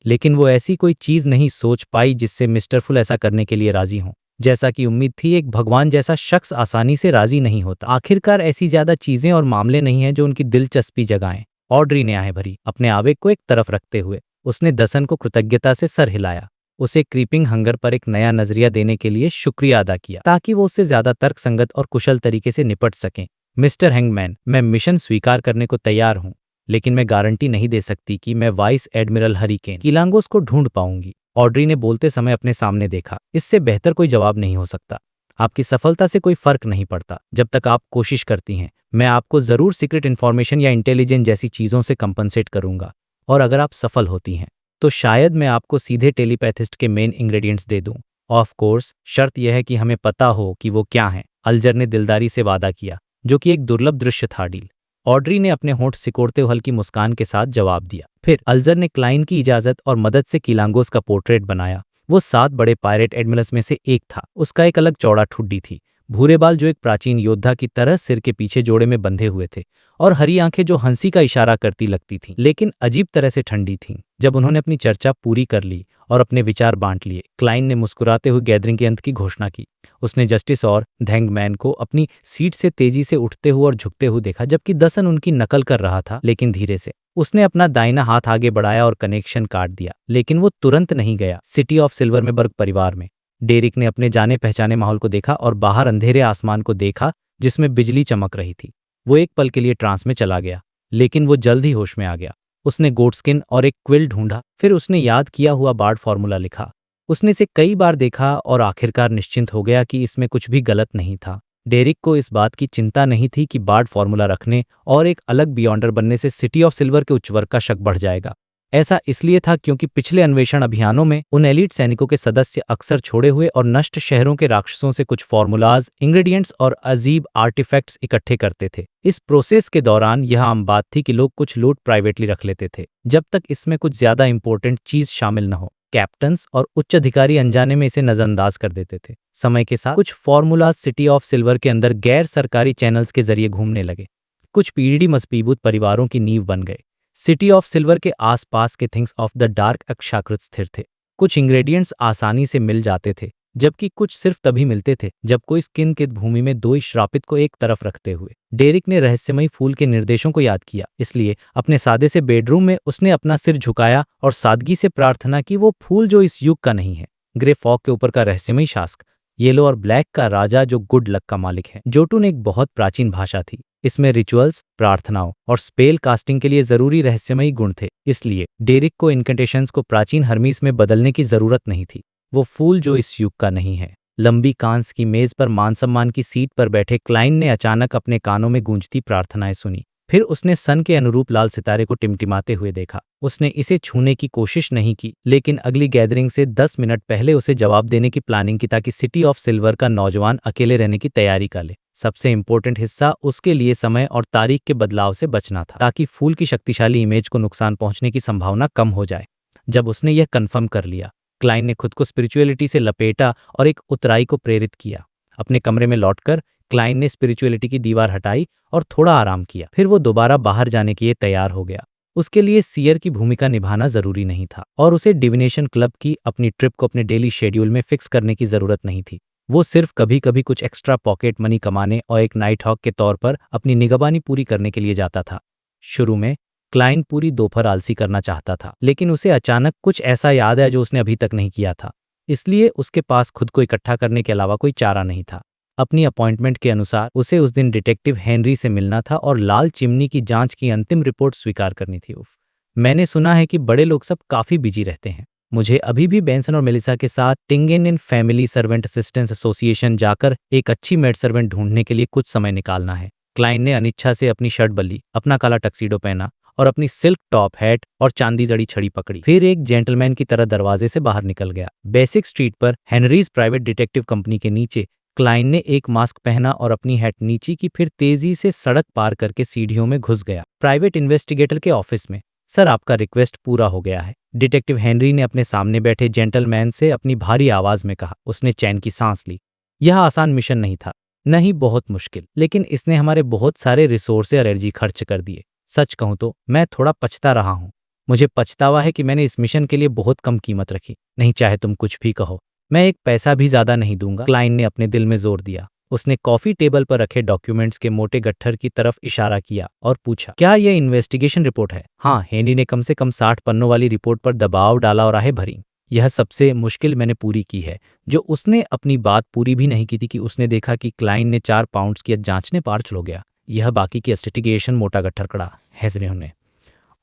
लेकिन वो ऐसी कोई चीज नहीं सोच पाई जिससे मिस्टर फुल ऐसा करने के लिए राजी हों। जैसा कि उम्मीद थी, एक भगवान जैसा शख्स आसानी से राजी नहीं होता। आखिरकार ऐसी ज्यादा चीजें और मामले नहीं हैं जो उनकी दिलचस्पी जगाएं। ऑड्री ने आहें भरी, अपने आवेग को एक तरफ रखते हुए। उसने दसन को कृतज्ञता से सर हिलाया, उसे क्रीपिंग हंगर पर एक नया नजरिया देने के लिए शुक्रिया अदा किया ताकि वो उससे ज्यादा तर्कसंगत और कुशल तरीके से निपट सकें। मिस्टर हैंगमैन, मैं मिशन स्वीकार करने को तैयार हूं, लेकिन मैं गारंटी नहीं दे सकती कि मैं वाइस एडमिरल हरिकेन कीलांगोस को ढूंढ पाऊंगी। ऑड्री ने बोलते समय अपने सामने देखा। इससे बेहतर कोई जवाब नहीं हो सकता। आपकी सफलता से कोई फर्क नहीं पड़ता जब तक आप कोशिश करती हैं। मैं आपको जरूर सीक्रेट इन्फॉर्मेशन या इंटेलिजेंस जैसी चीजों से कंपनसेट करूंगा, और अगर आप सफल होती हैं तो शायद मैं आपको सीधे टेलीपैथिस्ट के मेन इंग्रेडिएंट्स दे दूं। ऑफ कोर्स, शर्त यह है कि हमें पता हो कि वो क्या हैं। अल्जर ने दिलदारी से वादा किया, जो कि एक दुर्लभ दृश्य था। डील। ऑड्री ने अपने होंठ सिकोड़ते हुए हल्की मुस्कान के साथ जवाब दिया। फिर अल्जर ने क्लाइन की इजाजत और मदद से कीलांगोस का पोर्ट्रेट बनाया। वो 7 बड़े पायरेट एडमिरल्स में से एक था। उसका एक अलग चौड़ा ठुड्डी थी, भूरे बाल जो एक प्राचीन योद्धा की तरह सिर के पीछे जोड़े में बंधे हुए थे, और हरी आंखें जो हंसी का इशारा करती लगती थीं, लेकिन अजीब तरह से ठंडी थीं। जब उन्होंने अपनी चर्चा पूरी कर ली और अपने विचार बांट लिए, क्लाइन ने मुस्कुराते हुए गैदरिंग के अंत की घोषणा की। उसने जस्टिस और धैंगमैन को अपनी सीट से तेजी से उठते हुए और झुकते हुए देखा, जबकि दसन उनकी नकल कर रहा था, लेकिन धीरे से। उसने अपना दाहिना हाथ आगे बढ़ाया और कनेक्शन काट दिया, लेकिन वो तुरंत नहीं गया। सिटी ऑफ सिल्वर में बर्ग परिवार में डेरिक ने अपने जाने पहचाने माहौल को देखा और बाहर अंधेरे आसमान को देखा जिसमें बिजली चमक रही थी। वो एक पल के लिए ट्रांस में चला गया, लेकिन वो जल्द ही होश में आ गया। उसने गोटस्किन और एक क्विल ढूंढा, फिर उसने याद किया हुआ बार्ड फॉर्मूला लिखा। उसने इसे कई बार देखा और आखिरकार निश्चिंत हो गया कि इसमें कुछ भी गलत नहीं था। डेरिक को इस बात की चिंता नहीं थी कि बार्ड फॉर्मूला रखने और एक अलग बियॉन्डर बनने से सिटी ऑफ सिल्वर के उच्च वर्ग का शक बढ़ जाएगा। ऐसा इसलिए था क्योंकि पिछले अन्वेषण अभियानों में उन एलीट सैनिकों के सदस्य अक्सर छोड़े हुए और नष्ट शहरों के राक्षसों से कुछ फॉर्मूलाज, इंग्रेडिएंट्स और अजीब आर्टिफैक्ट्स इकट्ठे करते थे। इस प्रोसेस के दौरान यह आम बात थी कि लोग कुछ लूट प्राइवेटली रख लेते थे, जब तक इसमें कुछ ज्यादा इंपॉर्टेंट चीज शामिल न हो। कैप्टन्स और उच्च अधिकारी अनजाने में इसे नजरअंदाज कर देते थे। समय के साथ कुछ फॉर्मूलाज सिटी ऑफ सिल्वर के अंदर गैर सरकारी चैनल्स के जरिए घूमने लगे। कुछ पीढ़ी मजबूत परिवारों की नींव बन गए। सिटी ऑफ सिल्वर के आसपास के थिंग्स ऑफ द डार्क अक्षाकृत स्थिर थे। कुछ इंग्रेडिएंट्स आसानी से मिल जाते थे, जबकि कुछ सिर्फ तभी मिलते थे जब कोई स्किन की भूमि में 2 श्रापित को एक तरफ रखते हुए। डेरिक ने रहस्यमयी फूल के निर्देशों को याद किया, इसलिए अपने सादे से बेडरूम में उसने अपना सिर झुकाया और सादगी से प्रार्थना की, वो फूल जो इस युग का नहीं है, ग्रे फॉग के ऊपर का रहस्यमयी शास्क, येलो और ब्लैक का राजा जो गुड लक का मालिक है। जोटून एक बहुत प्राचीन भाषा थी। इसमें रिचुअल्स, प्रार्थनाओं और स्पेल कास्टिंग के लिए जरूरी रहस्यमयी गुण थे, इसलिए डेरिक को इनकेंटेशंस को प्राचीन हर्मीस में बदलने की जरूरत नहीं थी। वो फूल जो इस युग का नहीं है। लंबी कांस की मेज पर मान सम्मान की सीट पर बैठे क्लाइन ने अचानक अपने कानों में गूंजती प्रार्थनाएं सुनी। फिर उसने सन के अनुरूप लाल सितारे को टिमटिमाते हुए देखा। उसने इसे छूने की कोशिश नहीं की, लेकिन अगली गैदरिंग से 10 मिनट पहले उसे जवाब देने की प्लानिंग की ताकि सिटी ऑफ सिल्वर का नौजवान अकेले रहने की तैयारी कर ले। सबसे इंपॉर्टेंट हिस्सा उसके लिए समय और तारीख के बदलाव से बचना था, ताकि फूल की शक्तिशाली इमेज को नुकसान पहुंचने की संभावना कम हो जाए। जब उसने यह कन्फर्म कर लिया, क्लाइन ने खुद को स्पिरिचुअलिटी से लपेटा और एक उतराई को प्रेरित किया। अपने कमरे में लौटकर क्लाइन ने स्पिरिचुअलिटी की दीवार हटाई और थोड़ा आराम किया। फिर वो दोबारा बाहर जाने के लिए तैयार हो गया। उसके लिए सीयर की भूमिका निभाना जरूरी नहीं था और उसे डिविनेशन क्लब की अपनी ट्रिप को अपने डेली शेड्यूल में फिक्स करने की जरूरत नहीं थी। वो सिर्फ कभी कभी कुछ एक्स्ट्रा पॉकेट मनी कमाने और एक नाइट हॉक के तौर पर अपनी निगरानी पूरी करने के लिए जाता था। शुरू में क्लाइन पूरी दोपहर आलसी करना चाहता था, लेकिन उसे अचानक कुछ ऐसा याद आया जो उसने अभी तक नहीं किया था। इसलिए उसके पास खुद को इकट्ठा करने के अलावा कोई चारा नहीं था। अपनी अपॉइंटमेंट के अनुसार उसे उस दिन डिटेक्टिव हेनरी से मिलना था और लाल चिमनी की जांच की अंतिम रिपोर्ट स्वीकार करनी थी। उफ, मैंने सुना है कि बड़े लोग सब काफी बिजी रहते हैं। मुझे अभी भी बेंसन और मेलिसा के साथ टिंगेन इन फैमिली सर्वेंट असिस्टेंस एसोसिएशन जाकर एक अच्छी मेड सर्वेंट ढूंढने के लिए कुछ समय निकालना है। क्लाइन ने अनिच्छा से अपनी शर्ट बल्ली, अपना काला टक्सीडो पहना और अपनी सिल्क टॉप हैट और चांदी जड़ी छड़ी पकड़ी। फिर एक जेंटलमैन की तरह दरवाजे से बाहर निकल गया। बेसिक स्ट्रीट पर हेनरीज प्राइवेट डिटेक्टिव कंपनी के नीचे क्लाइन ने एक मास्क पहना और अपनी हैट नीचे की, फिर तेजी से सड़क पार करके सीढ़ियों में घुस गया। प्राइवेट इन्वेस्टिगेटर के ऑफिस में सर, आपका रिक्वेस्ट पूरा हो गया है, डिटेक्टिव हेनरी ने अपने सामने बैठे जेंटलमैन से अपनी भारी आवाज में कहा। उसने चैन की सांस ली। यह आसान मिशन नहीं था, न ही बहुत मुश्किल, लेकिन इसने हमारे बहुत सारे रिसोर्स और एनर्जी खर्च कर दिए। सच कहूं तो मैं थोड़ा पछता रहा हूं। मुझे पछतावा है कि मैंने इस मिशन के लिए बहुत कम कीमत रखी। नहीं, चाहे तुम कुछ भी कहो, मैं एक पैसा भी ज्यादा नहीं दूंगा, क्लाइंट ने अपने दिल में जोर दिया। उसने कॉफी टेबल पर रखे डॉक्यूमेंट्स के मोटे गट्ठर की तरफ इशारा किया और पूछा, क्या यह इन्वेस्टिगेशन रिपोर्ट है? हाँ, हेनरी ने कम से कम 60 पन्नों वाली रिपोर्ट पर दबाव डाला और आहें भरी। यह सबसे मुश्किल मैंने पूरी की है। जो उसने अपनी बात पूरी भी नहीं की थी कि उसने देखा कि क्लाइंट ने 4 पाउंड्स की जांचने पार चलो गया। यह बाकी की इन्वेस्टिगेशन मोटा गट्ठर कड़ा हेजरे ने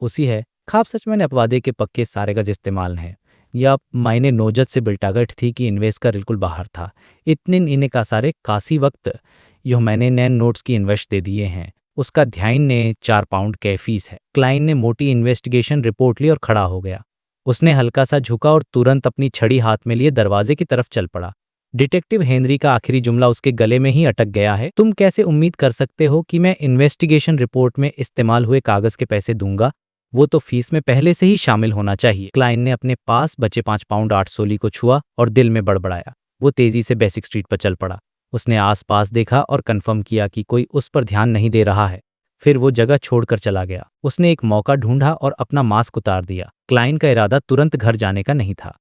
उसी है। खाप सच मैंने अपवादे के पक्के सारे का इस्तेमाल है। या मायने नोजत से बिल्टागट थी कि इन्वेस्ट का बिल्कुल बाहर था। इतने इन्हें का सारे कासी वक्त यो मैंने नैन नोट्स की इन्वेस्ट दे दिए हैं। उसका ध्यान ने 4 पाउंड के फीस है। क्लाइंट ने मोटी इन्वेस्टिगेशन रिपोर्ट ली और खड़ा हो गया। उसने हल्का सा झुका और तुरंत अपनी छड़ी हाथ में लिए दरवाजे की तरफ चल पड़ा। डिटेक्टिव हेनरी का आखिरी जुमला उसके गले में ही अटक गया है। तुम कैसे उम्मीद कर सकते हो कि मैं इन्वेस्टिगेशन रिपोर्ट में इस्तेमाल हुए कागज के पैसे दूंगा? वो तो फीस में पहले से ही शामिल होना चाहिए। क्लाइंट ने अपने पास बचे 5 पाउंड 8 सोली को छुआ और दिल में बड़बड़ाया। वो तेजी से बेसिक स्ट्रीट पर चल पड़ा। उसने आसपास देखा और कंफर्म किया कि कोई उस पर ध्यान नहीं दे रहा है। फिर वो जगह छोड़कर चला गया। उसने एक मौका ढूंढा और अपना मास्क उतार दिया। क्लाइंट का इरादा तुरंत घर जाने का नहीं था।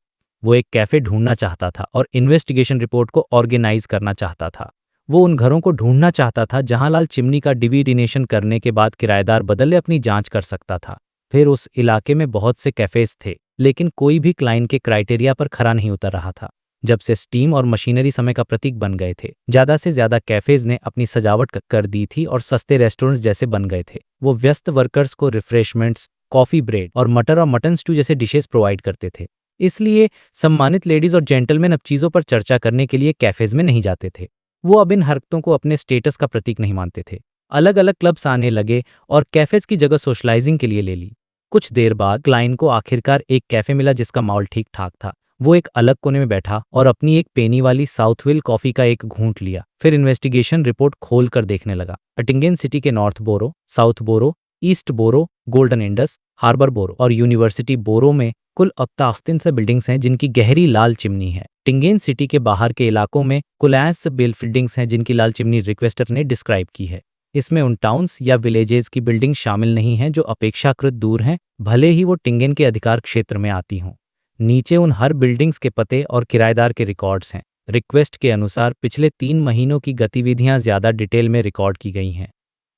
वो एक कैफे ढूंढना चाहता था और इन्वेस्टिगेशन रिपोर्ट को ऑर्गेनाइज करना चाहता था। वो उन घरों को ढूंढना चाहता था जहां लाल चिमनी का डिवीडिनेशन करने के बाद किराएदार बदले अपनी जांच कर सकता था। फिर उस इलाके में बहुत से कैफेज थे, लेकिन कोई भी क्लाइंट के क्राइटेरिया पर खरा नहीं उतर रहा था। जब से स्टीम और मशीनरी समय का प्रतीक बन गए थे, ज्यादा से ज्यादा कैफेज ने अपनी सजावट कर दी थी और सस्ते रेस्टोरेंट्स जैसे बन गए थे। वो व्यस्त वर्कर्स को रिफ्रेशमेंट्स, कॉफी, ब्रेड और मटर और मटन स्टू जैसे डिशेस प्रोवाइड करते थे। इसलिए सम्मानित लेडीज और जेंटलमैन अब चीजों पर चर्चा करने के लिए कैफेज में नहीं जाते थे। वो अब इन हरकतों को अपने स्टेटस का प्रतीक नहीं मानते थे। अलग अलग क्लब्स आने लगे और कैफेज की जगह सोशलाइजिंग के लिए ले ली। कुछ देर बाद क्लाइंट को आखिरकार एक कैफे मिला जिसका माहौल ठीक ठाक था। वो एक अलग कोने में बैठा और अपनी एक पेनी वाली साउथविल कॉफी का एक घूंट लिया। फिर इन्वेस्टिगेशन रिपोर्ट खोल कर देखने लगा। अटिंगन सिटी के नॉर्थ बोरो, साउथ बोरो, ईस्ट बोरो, गोल्डन इंडस, हार्बर बोरो और यूनिवर्सिटी बोरो में कुल अब 3 से बिल्डिंग्स हैं जिनकी गहरी लाल चिमनी है। टिंगेन सिटी के बाहर के इलाकों में कुल 8 बिल्डिंग्स हैं जिनकी लाल चिमनी रिक्वेस्टर ने डिस्क्राइब की है। इसमें उन टाउन्स या विलेजेस की बिल्डिंग शामिल नहीं हैं जो अपेक्षाकृत दूर हैं, भले ही वो टिंगेन के अधिकार क्षेत्र में आती हों। नीचे उन हर बिल्डिंग्स के पते और किराएदार के रिकॉर्ड्स हैं। रिक्वेस्ट के अनुसार पिछले 3 महीनों की गतिविधियां ज्यादा डिटेल में रिकॉर्ड की गई हैं।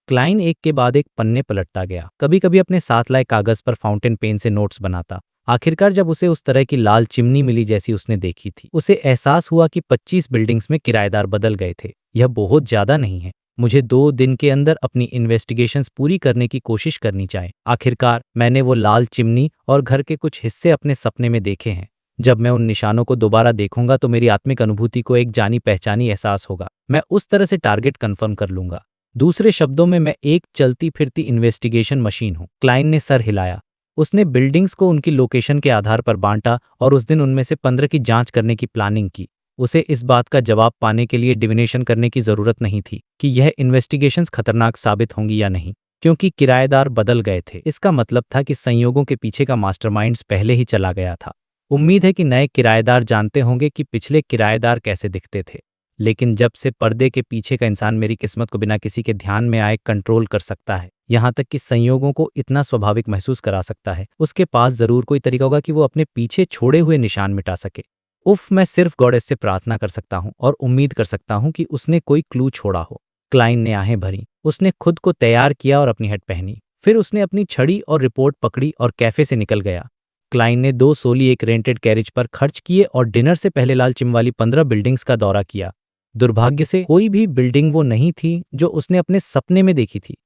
क्लाइंट एक के बाद एक पन्ने पलटता गया। कभी कभी अपने साथ लाए कागज पर फाउंटेन पेन से नोट्स बनाता। आखिरकार जब उसे उस तरह की लाल चिमनी मिली जैसी उसने देखी थी, उसे एहसास हुआ कि 25 बिल्डिंग्स में किराएदार बदल गए थे। यह बहुत ज्यादा नहीं है। मुझे 2 दिन के अंदर अपनी इन्वेस्टिगेशंस पूरी करने की कोशिश करनी चाहिए। आखिरकार मैंने वो लाल चिमनी और घर के कुछ हिस्से अपने सपने में देखे हैं। जब मैं उन निशानों को दोबारा देखूंगा तो मेरी आत्मिक अनुभूति को एक जानी पहचानी एहसास होगा। मैं उस तरह से टारगेट कंफर्म कर लूंगा। दूसरे शब्दों में, मैं एक चलती फिरती इन्वेस्टिगेशन मशीन हूं। क्लाइंट ने सर हिलाया। उसने बिल्डिंग्स को उनकी लोकेशन के आधार पर बांटा और उस दिन उनमें से 15 की जांच करने की प्लानिंग की। उसे इस बात का जवाब पाने के लिए डिविनेशन करने की जरूरत नहीं थी कि यह इन्वेस्टिगेशंस खतरनाक साबित होंगी या नहीं, क्योंकि किराएदार बदल गए थे। इसका मतलब था कि संयोगों के पीछे का मास्टरमाइंड्स पहले ही चला गया था। उम्मीद है कि नए किराएदार जानते होंगे कि पिछले किराएदार कैसे दिखते थे, लेकिन जब से पर्दे के पीछे का इंसान मेरी किस्मत को बिना किसी के ध्यान में आए कंट्रोल कर सकता है, यहाँ तक कि संयोगों को इतना स्वाभाविक महसूस करा सकता है, उसके पास जरूर कोई तरीका होगा कि वो अपने पीछे छोड़े हुए निशान मिटा सके। उफ, मैं सिर्फ गॉडेस से प्रार्थना कर सकता हूँ और उम्मीद कर सकता हूँ कि उसने कोई क्लू छोड़ा हो। क्लाइंट ने आहें भरी। उसने खुद को तैयार किया और अपनी हैट पहनी। फिर उसने अपनी छड़ी और रिपोर्ट पकड़ी और कैफे से निकल गया। क्लाइंट ने 2 सोली एक रेंटेड कैरेज पर खर्च किए और डिनर से पहले लाल चिम वाली 15 बिल्डिंग्स का दौरा किया। दुर्भाग्य से कोई भी बिल्डिंग वो नहीं थी जो उसने अपने सपने में देखी थी।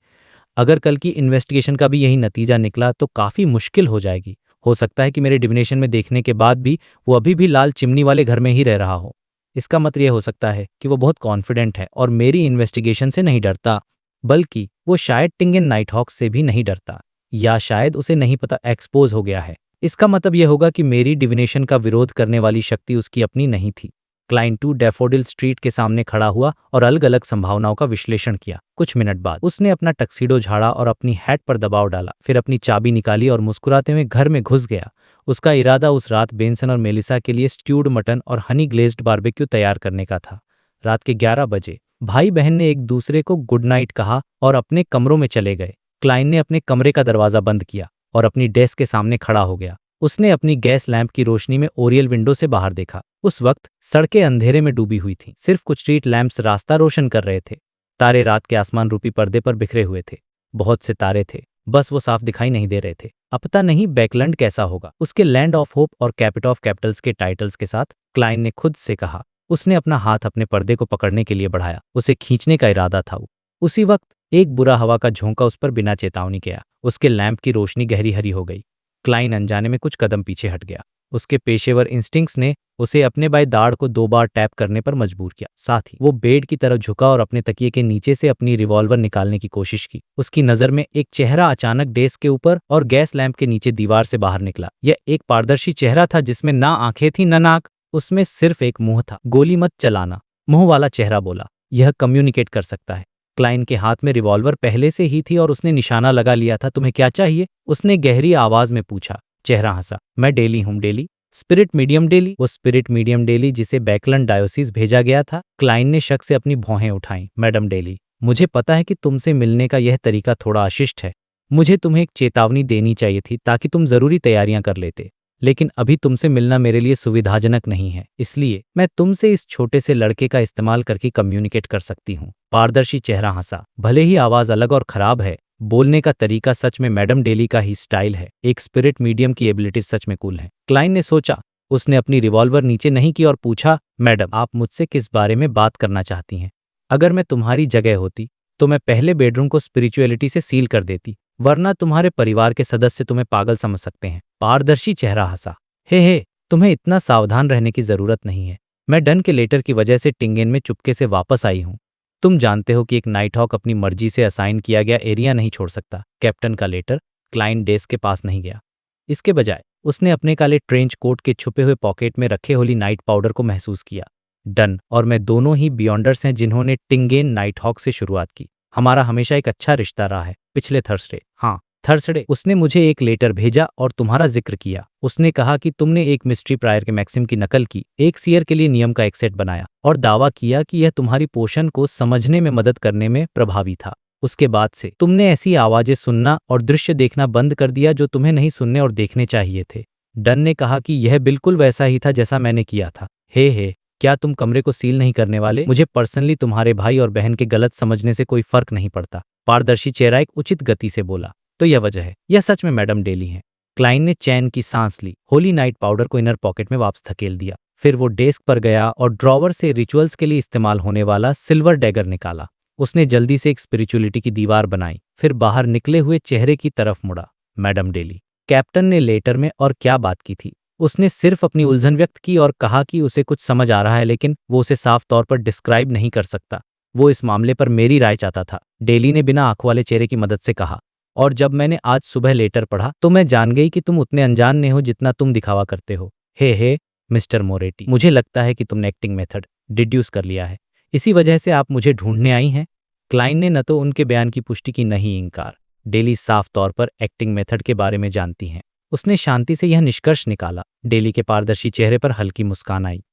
अगर कल की इन्वेस्टिगेशन का भी यही नतीजा निकला तो काफ़ी मुश्किल हो जाएगी। हो सकता है कि मेरे डिविनेशन में देखने के बाद भी वो अभी भी लाल चिमनी वाले घर में ही रह रहा हो। इसका मतलब यह हो सकता है कि वो बहुत कॉन्फिडेंट है और मेरी इन्वेस्टिगेशन से नहीं डरता, बल्कि वो शायद टिंगेन नाइटहॉक से भी नहीं डरता, या शायद उसे नहीं पता एक्सपोज हो गया है। इसका मतलब यह होगा कि मेरी डिविनेशन का विरोध करने वाली शक्ति उसकी अपनी नहीं थी। क्लाइन 2 डैफोडिल स्ट्रीट के सामने खड़ा हुआ और अलग अलग संभावनाओं का विश्लेषण किया। कुछ मिनट बाद उसने अपना टक्सीडो झाड़ा और अपनी हैट पर दबाव डाला, फिर अपनी चाबी निकाली और मुस्कुराते हुए घर में घुस गया। उसका इरादा उस रात बेंसन और मेलिसा के लिए स्ट्यूड मटन और हनी ग्लेज्ड बारबेक्यू तैयार करने का था। रात के 11 बजे भाई बहन ने एक दूसरे को गुड नाइट कहा और अपने कमरों में चले गए। क्लाइन ने अपने कमरे का दरवाजा बंद किया और अपनी डेस्क के सामने खड़ा हो गया। उसने अपनी गैस लैंप की रोशनी में ओरियल विंडो से बाहर देखा। उस वक्त सड़कें अंधेरे में डूबी हुई थीं, सिर्फ कुछ स्ट्रीट लैंप्स रास्ता रोशन कर रहे थे। तारे रात के आसमान रूपी पर्दे पर बिखरे हुए थे। बहुत से तारे थे, बस वो साफ दिखाई नहीं दे रहे थे। अब पता नहीं बैकलैंड कैसा होगा, उसके लैंड ऑफ होप और कैपिटल ऑफ कैपिटल्स के टाइटल्स के साथ, क्लाइन ने खुद से कहा। उसने अपना हाथ अपने पर्दे को पकड़ने के लिए बढ़ाया, उसे खींचने का इरादा था। उसी वक्त एक बुरा हवा का झोंका उस पर बिना चेतावनी गया। उसके लैंप की रोशनी गहरी हरी हो गई। क्लाइन अनजाने में कुछ कदम पीछे हट गया। उसके पेशेवर इंस्टिंक्ट्स ने उसे अपने बाएं दाढ़ को 2 बार टैप करने पर मजबूर किया। साथ ही वो बेड की तरफ झुका और अपने तकिए के नीचे से अपनी रिवॉल्वर निकालने की कोशिश की। उसकी नजर में एक चेहरा अचानक डेस्क के ऊपर और गैस लैंप के नीचे दीवार से बाहर निकला। यह एक पारदर्शी चेहरा था जिसमें ना आंखें थी न नाक, उसमें सिर्फ एक मुंह था। गोली मत चलाना, मुंह वाला चेहरा बोला। यह कम्युनिकेट कर सकता है। क्लाइन के हाथ में रिवॉल्वर पहले से ही थी और उसने निशाना लगा लिया था। तुम्हें क्या चाहिए? उसने गहरी आवाज में पूछा। चेहरा हंसा। मैं डेली हूं। डेली? Spirit medium daily? वो स्पिरिट मीडियम डेली जिसे बैकलैंड डायोसीस भेजा गया था। क्लाइन ने शक से अपनी भौहें उठाईं। मैडम डेली, मुझे पता है कि तुमसे मिलने का यह तरीका थोड़ा अशिष्ट है। मुझे तुम्हें एक चेतावनी देनी चाहिए थी ताकि तुम जरूरी तैयारियां कर लेते, लेकिन अभी तुमसे मिलना मेरे लिए सुविधाजनक नहीं है, इसलिए मैं तुमसे इस छोटे से लड़के का इस्तेमाल करके कम्युनिकेट कर सकती हूँ। पारदर्शी चेहरा हंसा। भले ही आवाज अलग और खराब है, बोलने का तरीका सच में मैडम डेली का ही स्टाइल है। एक स्पिरिट मीडियम की एबिलिटीज सच में कूल है। क्लाइन ने सोचा। उसने अपनी रिवॉल्वर नीचे नहीं की और पूछा, मैडम आप मुझसे किस बारे में बात करना चाहती हैं? अगर मैं तुम्हारी जगह होती तो मैं पहले बेडरूम को स्पिरिचुअलिटी से सील कर देती, वरना तुम्हारे परिवार के सदस्य तुम्हें पागल समझ सकते हैं। पारदर्शी चेहरा हंसा। हे, तुम्हें इतना सावधान रहने की जरूरत नहीं है। मैं डन के लेटर की वजह से टिंगेन में चुपके से वापस आई हूँ। तुम जानते हो कि एक नाइट हॉक अपनी मर्जी से असाइन किया गया एरिया नहीं छोड़ सकता। कैप्टन का लेटर। क्लाइन डेस्क के पास नहीं गया। इसके बजाय उसने अपने काले ट्रेंच कोट के छुपे हुए पॉकेट में रखे होली नाइट पाउडर को महसूस किया। डन और मैं दोनों ही बियॉन्डर्स हैं जिन्होंने टिंगेन नाइट हॉक से शुरुआत की। हमारा हमेशा एक अच्छा रिश्ता रहा है। पिछले थर्सडे, हाँ थर्सडे, उसने मुझे एक लेटर भेजा और तुम्हारा जिक्र किया। उसने कहा कि तुमने एक मिस्ट्री प्रायर के मैक्सिम की नकल की, एक सीयर के लिए नियम का एक सेट बनाया और दावा किया कि यह तुम्हारी पोषण को समझने में मदद करने में प्रभावी था। उसके बाद से तुमने ऐसी आवाजें सुनना और दृश्य देखना बंद कर दिया जो तुम्हें नहीं सुनने और देखने चाहिए थे। डन ने कहा कि यह बिल्कुल वैसा ही था जैसा मैंने किया था। हे, क्या तुम कमरे को सील नहीं करने वाले? मुझे पर्सनली तुम्हारे भाई और बहन के गलत समझने से कोई फर्क नहीं पड़ता। पारदर्शी चेहरा एक उचित गति से बोला। तो यह वजह है। यह सच में मैडम डेली है। क्लाइन ने चैन की सांस ली, होली नाइट पाउडर को इनर पॉकेट में वापस धकेल दिया। फिर वो डेस्क पर गया और ड्रॉवर से रिचुअल्स के लिए इस्तेमाल होने वाला सिल्वर डैगर निकाला। उसने जल्दी से एक स्पिरिचुअलिटी की दीवार बनाई, फिर बाहर निकले हुए चेहरे की तरफ मुड़ा। Madam daily. कैप्टन ने लेटर में और क्या बात की थी? उसने सिर्फ अपनी उलझन व्यक्त की और कहा कि उसे कुछ समझ आ रहा है, लेकिन वो उसे साफ तौर पर डिस्क्राइब नहीं कर सकता। वो इस मामले पर मेरी राय चाहता था, डेली ने बिना आंखों वाले चेहरे की मदद से कहा। और जब मैंने आज सुबह लेटर पढ़ा तो मैं जान गई कि तुम उतने अनजान नहीं हो जितना तुम दिखावा करते हो। हे मिस्टर मोरेटी, मुझे लगता है कि तुमने एक्टिंग मेथड डिड्यूस कर लिया है। इसी वजह से आप मुझे ढूंढने आई हैं। क्लाइन ने न तो उनके बयान की पुष्टि की, न ही इंकार। डेली साफ तौर पर एक्टिंग मेथड के बारे में जानती हैं। उसने शांति से यह निष्कर्ष निकाला। डेली के पारदर्शी चेहरे पर हल्की मुस्कान आई।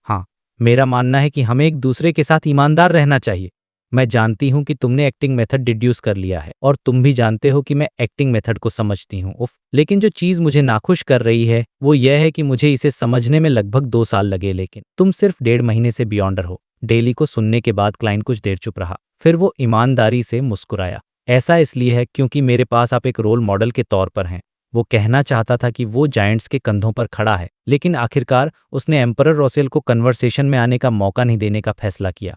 हाँ, मेरा मानना है कि हमें एक दूसरे के साथ ईमानदार रहना चाहिए। मैं जानती हूं कि तुमने एक्टिंग मेथड डिड्यूस कर लिया है और तुम भी जानते हो कि मैं एक्टिंग मेथड को समझती हूँ। उफ, लेकिन जो चीज मुझे नाखुश कर रही है वो यह है कि मुझे इसे समझने में लगभग 2 साल लगे, लेकिन तुम सिर्फ 1.5 महीने से बियॉन्डर हो। डेली को सुनने के बाद क्लाइन कुछ देर चुप रहा, फिर वो ईमानदारी से मुस्कुराया। ऐसा इसलिए है क्योंकि मेरे पास आप एक रोल मॉडल के तौर पर हैं। वो कहना चाहता था कि वो जायंट्स के कंधों पर खड़ा है, लेकिन आखिरकार उसने एम्परर रॉसेल को कन्वर्सेशन में आने का मौका नहीं देने का फैसला किया।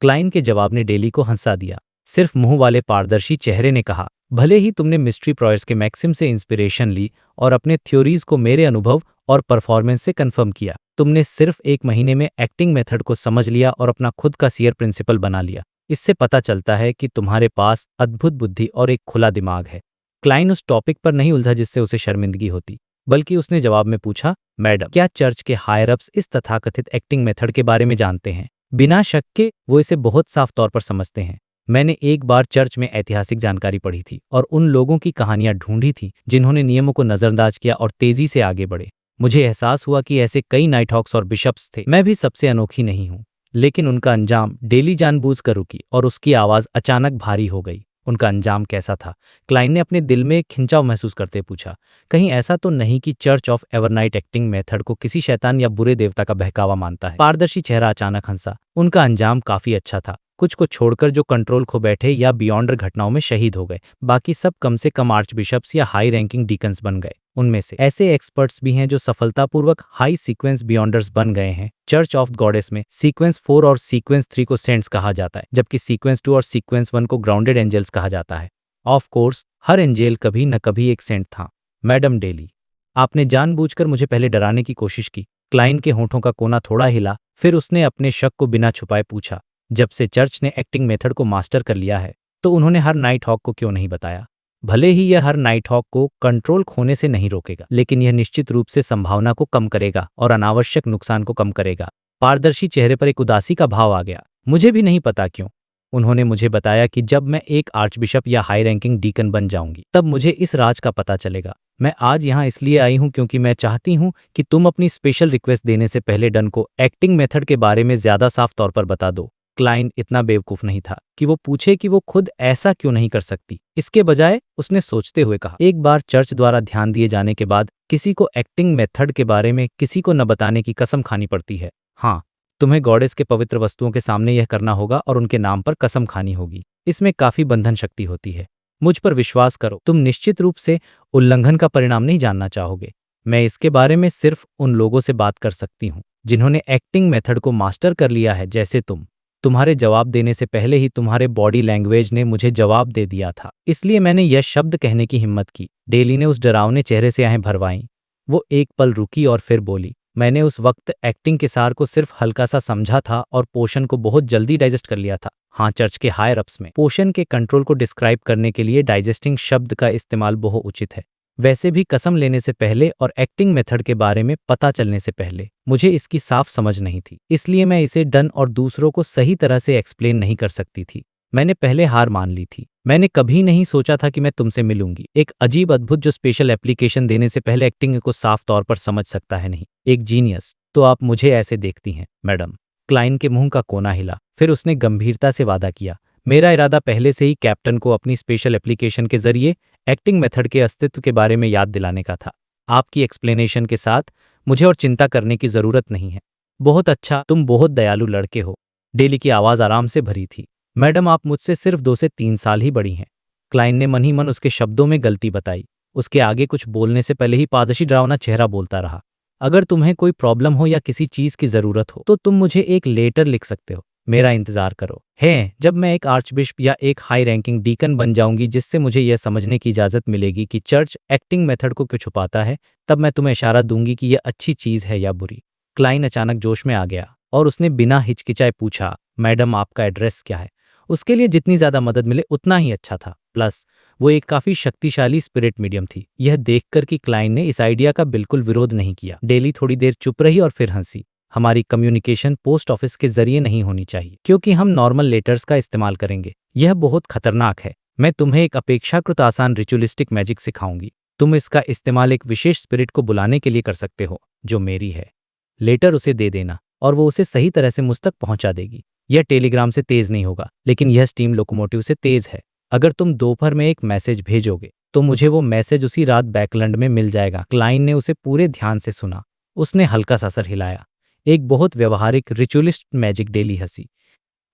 क्लाइन के जवाब ने डेली को हंसा दिया। सिर्फ मुंह वाले पारदर्शी चेहरे ने कहा, भले ही तुमने मिस्ट्री प्रॉयर्स के मैक्सिम से इंस्पिरेशन ली और अपने थ्योरीज को मेरे अनुभव और परफॉर्मेंस से कंफर्म किया, तुमने सिर्फ 1 महीने में एक्टिंग मेथड को समझ लिया और अपना खुद का सीयर प्रिंसिपल बना लिया। इससे पता चलता है कि तुम्हारे पास अद्भुत बुद्धि और एक खुला दिमाग है। क्लाइन उस टॉपिक पर नहीं उलझा जिससे उसे शर्मिंदगी होती, बल्कि उसने जवाब में पूछा, मैडम, क्या चर्च के हायर अप्स इस तथाकथित एक्टिंग मेथड के बारे में जानते हैं? बिना शक के वो इसे बहुत साफ तौर पर समझते हैं। मैंने एक बार चर्च में ऐतिहासिक जानकारी पढ़ी थी और उन लोगों की कहानियां ढूंढी थी जिन्होंने नियमों को नजरअंदाज किया और तेजी से आगे बढ़े। मुझे एहसास हुआ कि ऐसे कई नाइटहॉक्स और बिशप्स थे। मैं भी सबसे अनोखी नहीं हूँ, लेकिन उनका अंजाम डेली जानबूझकर रुकी और उसकी आवाज अचानक भारी हो गई। उनका अंजाम कैसा था? क्लाइन ने अपने दिल में एक खिंचाव महसूस करते पूछा। कहीं ऐसा तो नहीं कि church of Evernight acting method को किसी शैतान या बुरे देवता का बहकावा मानता है? पारदर्शी चेहरा अचानक हंसा। उनका अंजाम काफी अच्छा था, कुछ को छोड़कर जो कंट्रोल खो बैठे या बियॉन्डर घटनाओं में शहीद हो गए। बाकी सब कम से कम आर्च बिशप्स या हाई रैंकिंग डीकन्स बन गए। उनमें से ऐसे एक्सपर्ट्स भी हैं जो सफलतापूर्वक हाई सीक्वेंस बियॉन्डर्स बन गए हैं। चर्च ऑफ गॉडेस में सीक्वेंस 4 और सीक्वेंस 3 को सेंट्स कहा जाता है, जबकि सीक्वेंस 2 और सीक्वेंस 1 को ग्राउंडेड एंजल्स कहा जाता है। ऑफ कोर्स हर एंजेल कभी न कभी एक सेंट था। मैडम डेली, आपने जानबूझकर मुझे पहले डराने की कोशिश की। क्लाइन के होठों का कोना थोड़ा हिला, फिर उसने अपने शक को बिना छुपाए पूछा। जब से चर्च ने एक्टिंग मेथड को मास्टर कर लिया है, तो उन्होंने हर नाइट हॉक को क्यों नहीं बताया? भले ही यह हर नाइट हॉक को कंट्रोल खोने से नहीं रोकेगा, लेकिन यह निश्चित रूप से संभावना को कम करेगा और अनावश्यक नुकसान को कम करेगा। पारदर्शी चेहरे पर एक उदासी का भाव आ गया। मुझे भी नहीं पता क्यों। उन्होंने मुझे बताया कि जब मैं एक आर्चबिशप या हाई रैंकिंग डीकन बन जाऊंगी, तब मुझे इस राज का पता चलेगा। मैं आज यहाँ इसलिए आई हूँ क्योंकि मैं चाहती हूँ कि तुम अपनी स्पेशल रिक्वेस्ट देने से पहले डन को एक्टिंग मेथड के बारे में ज्यादा साफ तौर पर बता दो। क्लाइन इतना बेवकूफ नहीं था कि वो पूछे कि वो खुद ऐसा क्यों नहीं कर सकती। इसके बजाय उसने सोचते हुए कहा, एक बार चर्च द्वारा ध्यान दिए जाने के बाद किसी को एक्टिंग मेथड के बारे में किसी को न बताने की कसम खानी पड़ती है। हाँ, तुम्हें गॉडेस के पवित्र वस्तुओं के सामने यह करना होगा और उनके नाम पर कसम खानी होगी। इसमें काफी बंधन शक्ति होती है। मुझ पर विश्वास करो, तुम निश्चित रूप से उल्लंघन का परिणाम नहीं जानना चाहोगे। मैं इसके बारे में सिर्फ उन लोगों से बात कर सकती हूँ जिन्होंने एक्टिंग मेथड को मास्टर कर लिया है, जैसे तुम। तुम्हारे जवाब देने से पहले ही तुम्हारे बॉडी लैंग्वेज ने मुझे जवाब दे दिया था, इसलिए मैंने यह शब्द कहने की हिम्मत की। डेली ने उस डरावने चेहरे से आंखें भरवाईं। वो एक पल रुकी और फिर बोली, मैंने उस वक्त एक्टिंग के सार को सिर्फ हल्का सा समझा था और पोषण को बहुत जल्दी डाइजेस्ट कर लिया था। हाँ, चर्च के हायर अप्स में पोषण के कंट्रोल को डिस्क्राइब करने के लिए डाइजेस्टिंग शब्द का इस्तेमाल बहुत उचित है। वैसे भी कसम लेने से पहले और एक्टिंग मेथड के बारे में पता चलने से पहले मुझे इसकी साफ समझ नहीं थी, इसलिए मैं इसे डन और दूसरों को सही तरह से एक्सप्लेन नहीं कर सकती थी। मैंने पहले हार मान ली थी। मैंने कभी नहीं सोचा था कि मैं तुमसे मिलूंगी। एक अजीब अद्भुत जो स्पेशल एप्लीकेशन देने से पहले एक्टिंग को साफ तौर पर समझ सकता है, नहीं एक जीनियस। तो आप मुझे ऐसे देखती हैं, मैडम? क्लाइन के मुंह का कोना हिला, फिर उसने गंभीरता से वादा किया, मेरा इरादा पहले से ही कैप्टन को अपनी स्पेशल एप्लीकेशन के जरिए एक्टिंग मेथड के अस्तित्व के बारे में याद दिलाने का था। आपकी एक्सप्लेनेशन के साथ मुझे और चिंता करने की जरूरत नहीं है। बहुत अच्छा, तुम बहुत दयालु लड़के हो। डेली की आवाज आराम से भरी थी। मैडम, आप मुझसे सिर्फ 2 से 3 साल ही बड़ी हैं। क्लाइन ने मन ही मन उसके शब्दों में गलती बताई। उसके आगे कुछ बोलने से पहले ही पारदर्शी डरावना चेहरा बोलता रहा, अगर तुम्हें कोई प्रॉब्लम हो या किसी चीज की जरूरत हो तो तुम मुझे एक लेटर लिख सकते हो। मेरा इंतजार करो। है, जब मैं एक आर्चबिशप या एक हाई रैंकिंग डीकन बन जाऊंगी जिससे मुझे यह समझने की इजाजत मिलेगी कि चर्च एक्टिंग मेथड को क्यों छुपाता है, तब मैं तुम्हें इशारा दूंगी कि यह अच्छी चीज है या बुरी। क्लाइन अचानक जोश में आ गया और उसने बिना हिचकिचाए पूछा, मैडम आपका एड्रेस क्या है? उसके लिए जितनी ज्यादा मदद मिले उतना ही अच्छा था। प्लस वो एक काफी शक्तिशाली स्पिरिट मीडियम थी। यह देखकर कि क्लाइन ने इस आइडिया का बिल्कुल विरोध नहीं किया। डेली थोड़ी देर चुप रही और फिर हंसी। हमारी कम्युनिकेशन पोस्ट ऑफिस के जरिए नहीं होनी चाहिए, क्योंकि हम नॉर्मल लेटर्स का इस्तेमाल करेंगे। यह बहुत खतरनाक है। मैं तुम्हें एक अपेक्षाकृत आसान रिचुअलिस्टिक मैजिक सिखाऊंगी। तुम इसका इस्तेमाल एक विशेष स्पिरिट को बुलाने के लिए कर सकते हो जो मेरी है। लेटर उसे दे देना और वो उसे सही तरह से मुझ तक पहुंचा देगी। यह टेलीग्राम से तेज नहीं होगा, लेकिन यह स्टीम लोकोमोटिव से तेज है। अगर तुम दोपहर में एक मैसेज भेजोगे तो मुझे वो मैसेज उसी रात बैकलैंड में मिल जाएगा। क्लाइन ने उसे पूरे ध्यान से सुना। उसने हल्का सा सर हिलाया। एक बहुत व्यवहारिक रिचुअलिस्ट मैजिक। डेली हंसी।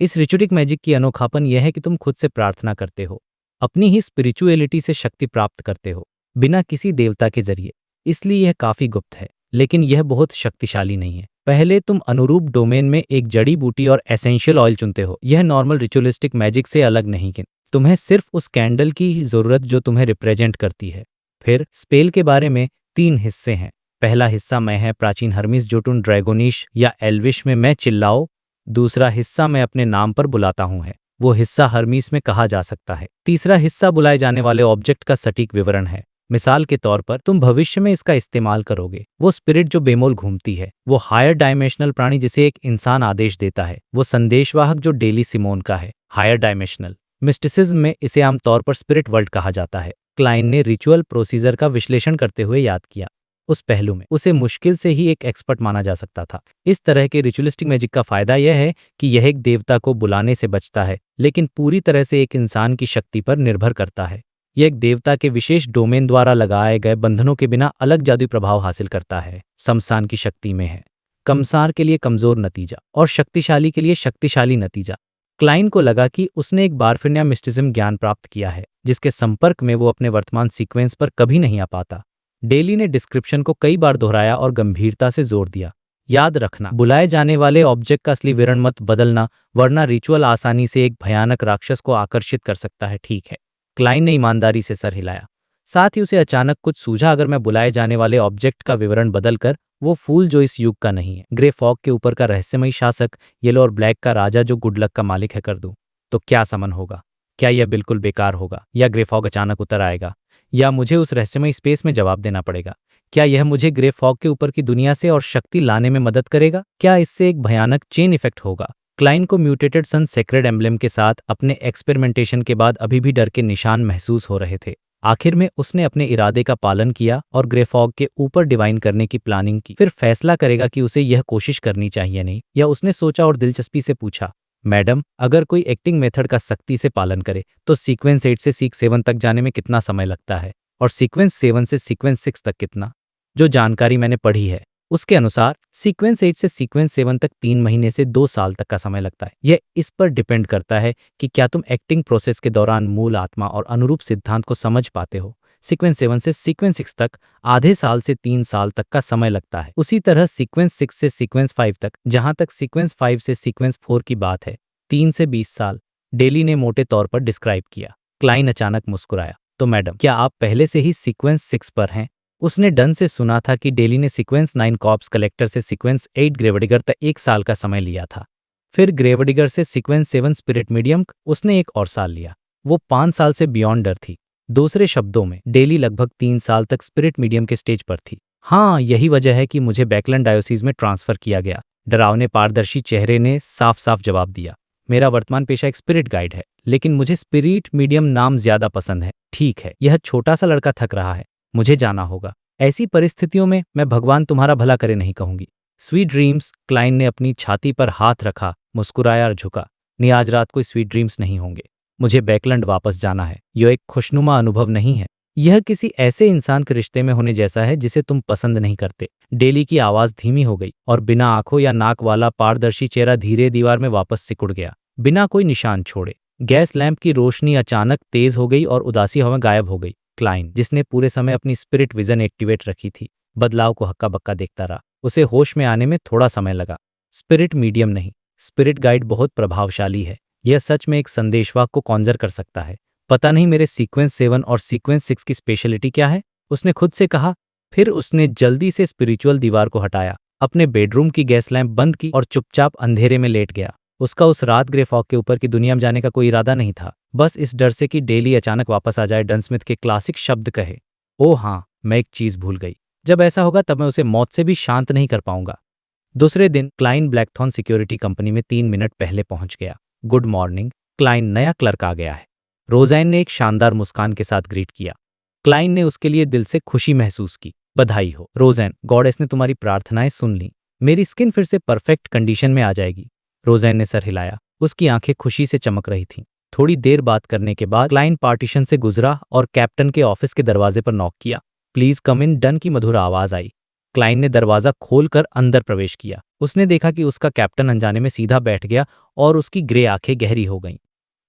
इस रिचुअलिक मैजिक की अनोखापन यह है कि तुम खुद से प्रार्थना करते हो, अपनी ही स्पिरिचुअलिटी से शक्ति प्राप्त करते हो, बिना किसी देवता के जरिए। इसलिए यह काफी गुप्त है, लेकिन यह बहुत शक्तिशाली नहीं है। पहले तुम अनुरूप डोमेन में एक जड़ी बूटी और एसेंशियल ऑयल चुनते हो। यह नॉर्मल रिचुअलिस्टिक मैजिक से अलग नहीं कि तुम्हें सिर्फ उस कैंडल की जरूरत जो तुम्हें रिप्रेजेंट करती है। फिर स्पेल के बारे में 3 हिस्से हैं। पहला हिस्सा मैं है प्राचीन हर्मिस जोटुन ड्रैगोनिश या एल्विश में मैं चिल्लाओ। दूसरा हिस्सा मैं अपने नाम पर बुलाता हूं है, वो हिस्सा हर्मीस में कहा जा सकता है। तीसरा हिस्सा बुलाए जाने वाले ऑब्जेक्ट का सटीक विवरण है। मिसाल के तौर पर तुम भविष्य में इसका इस्तेमाल करोगे। वो स्पिरिट जो बेमोल घूमती है, वो हायर डायमेंशनल प्राणी जिसे एक इंसान आदेश देता है, वो संदेशवाहक जो डेली सिमोन का है, हायर डायमेंशनल। मिस्टिसिज्म में इसे आमतौर पर स्पिरिट वर्ल्ड कहा जाता है। क्लाइन ने रिचुअल प्रोसीजर का विश्लेषण करते हुए याद किया। उस पहलू में उसे मुश्किल से ही एक एक्सपर्ट माना जा सकता था। इस तरह के रिचुअलिस्टिक मैजिक का फायदा यह है कि यह एक देवता को बुलाने से बचता है, लेकिन पूरी तरह से एक इंसान की शक्ति पर निर्भर करता है। यह एक देवता के विशेष डोमेन द्वारा लगाए गए बंधनों के बिना अलग जादुई प्रभाव हासिल करता है। शमशान की शक्ति में है कमसार के लिए कमजोर नतीजा और शक्तिशाली के लिए शक्तिशाली नतीजा। क्लाइन को लगा कि उसने एक बार फिर नया मिस्टिज्म ज्ञान प्राप्त किया है, जिसके संपर्क में वो अपने वर्तमान सीक्वेंस पर कभी नहीं आ पाता। डेली ने डिस्क्रिप्शन को कई बार दोहराया और गंभीरता से जोर दिया। याद रखना, बुलाए जाने वाले ऑब्जेक्ट का असली विवरण मत बदलना, वरना रिचुअल आसानी से एक भयानक राक्षस को आकर्षित कर सकता है। ठीक है। क्लाइन ने ईमानदारी से सर हिलाया। साथ ही उसे अचानक कुछ सूझा, अगर मैं बुलाए जाने वाले ऑब्जेक्ट का विवरण बदलकर वो फूल जो इस युग का नहीं है, ग्रे फॉग के ऊपर का रहस्यमयी शासक, येलो और ब्लैक का राजा जो गुड लक का मालिक है, कर दूं, तो क्या समन होगा? क्या यह बिल्कुल बेकार होगा, या ग्रे फॉग अचानक उतर आएगा, या मुझे उस रहस्यमयी स्पेस में जवाब देना पड़ेगा? क्या यह मुझे ग्रे फॉग के ऊपर की दुनिया से और शक्ति लाने में मदद करेगा? क्या इससे एक भयानक चेन इफेक्ट होगा? क्लाइन को म्यूटेटेड सन सेक्रेड एम्ब्लेम के साथ अपने एक्सपेरिमेंटेशन के बाद अभी भी डर के निशान महसूस हो रहे थे। आखिर में उसने अपने इरादे का पालन किया और ग्रे फॉग के ऊपर डिवाइन करने की प्लानिंग की। फिर फैसला करेगा कि उसे यह कोशिश करनी चाहिए नहीं, या उसने सोचा और दिलचस्पी से पूछा, मैडम, अगर कोई एक्टिंग मेथड का सख्ती से पालन करे तो सीक्वेंस 8 से सीक्वेंस 7 तक जाने में कितना समय लगता है, और सीक्वेंस 7 से सीक्वेंस 6 तक कितना? जो जानकारी मैंने पढ़ी है उसके अनुसार सीक्वेंस 8 से सीक्वेंस 7 तक 3 महीने से 2 साल तक का समय लगता है। यह इस पर डिपेंड करता है कि क्या तुम एक्टिंग प्रोसेस के दौरान मूल आत्मा और अनुरूप सिद्धांत को समझ पाते हो। सीक्वेंस 7 से सीक्वेंस 6 तक आधे साल से 3 साल तक का समय लगता है। उसी तरह सीक्वेंस 6 से सीक्वेंस 5 तक, जहां तक सीक्वेंस 5 से सीक्वेंस 4 की बात है, 3 से 20 साल। डेली ने मोटे तौर पर डिस्क्राइब किया। क्लाइन अचानक मुस्कुराया। तो मैडम, क्या आप पहले से ही सीक्वेंस 6 पर हैं? उसने डन से सुना था कि डेली ने सीक्वेंस 9 कॉर्प्स कलेक्टर से सीक्वेंस 8 ग्रेवडिगर तक 1 साल का समय लिया था। फिर ग्रेवडिगर से सीक्वेंस 7 स्पिरिट मीडियम उसने 1 और साल लिया। वो 5 साल से बियॉन्ड डर थी। दूसरे शब्दों में, डेली लगभग 3 साल तक स्पिरिट मीडियम के स्टेज पर थी। हाँ, यही वजह है कि मुझे बैकलैंड डायोसीज में ट्रांसफर किया गया। डरावने पारदर्शी चेहरे ने साफ साफ जवाब दिया। मेरा वर्तमान पेशा एक स्पिरिट गाइड है, लेकिन मुझे स्पिरिट मीडियम नाम ज्यादा पसंद है। ठीक है, यह छोटा सा लड़का थक रहा है, मुझे जाना होगा। ऐसी परिस्थितियों में मैं भगवान तुम्हारा भला करे नहीं कहूंगी। Sweet dreams. क्लाइन ने अपनी छाती पर हाथ रखा, मुस्कुराया और झुका। नहीं, आज रात कोई स्वीट ड्रीम्स नहीं होंगे। मुझे बैकलैंड वापस जाना है। यह एक खुशनुमा अनुभव नहीं है। यह किसी ऐसे इंसान के रिश्ते में होने जैसा है जिसे तुम पसंद नहीं करते। डेली की आवाज धीमी हो गई और बिना आंखों या नाक वाला पारदर्शी चेहरा धीरे दीवार में वापस सिकुड़ गया, बिना कोई निशान छोड़े। गैस लैंप की रोशनी अचानक तेज हो गई और उदासी हवा गायब हो गई। क्लाइन, जिसने पूरे समय अपनी स्पिरिट विजन एक्टिवेट रखी थी, बदलाव को हक्का बक्का देखता रहा। उसे होश में आने में थोड़ा समय लगा। स्पिरिट मीडियम नहीं, स्पिरिट गाइड बहुत प्रभावशाली है। यह सच में एक संदेशवाहक को कॉन्जर कर सकता है। पता नहीं मेरे सीक्वेंस 7 और सीक्वेंस 6 की स्पेशलिटी क्या है, उसने खुद से कहा। फिर उसने जल्दी से स्पिरिचुअल दीवार को हटाया, अपने बेडरूम की गैस लैंप बंद की और चुपचाप अंधेरे में लेट गया। उसका उस रात ग्रे फॉग के ऊपर की दुनिया में जाने का कोई इरादा नहीं था, बस इस डर से कि डेली अचानक वापस आ जाए। डन स्मिथ के क्लासिक शब्द कहे, ओह हाँ, मैं एक चीज भूल गई। जब ऐसा होगा तब मैं उसे मौत से भी शांत नहीं कर पाऊंगा। दूसरे दिन क्लाइन ब्लैकथॉर्न सिक्योरिटी कंपनी में 3 मिनट पहले पहुंच गया। गुड मॉर्निंग क्लाइन, नया क्लर्क आ गया है। रोज़ैन ने एक शानदार मुस्कान के साथ ग्रीट किया। क्लाइन ने उसके लिए दिल से खुशी महसूस की। बधाई हो रोज़ैन, गॉडेस ने तुम्हारी प्रार्थनाएं सुन ली। मेरी स्किन फिर से परफेक्ट कंडीशन में आ जाएगी। रोज़ैन ने सर हिलाया। उसकी आंखें खुशी से चमक रही थीं। थोड़ी देर बात करने के बाद क्लाइन पार्टीशन से गुजरा और कैप्टन के ऑफिस के दरवाजे पर नॉक किया। प्लीज कम इन, डन की मधुर आवाज आई। क्लाइन ने दरवाजा खोलकर अंदर प्रवेश किया। उसने देखा कि उसका कैप्टन अनजाने में सीधा बैठ गया और उसकी ग्रे आंखें गहरी हो गईं।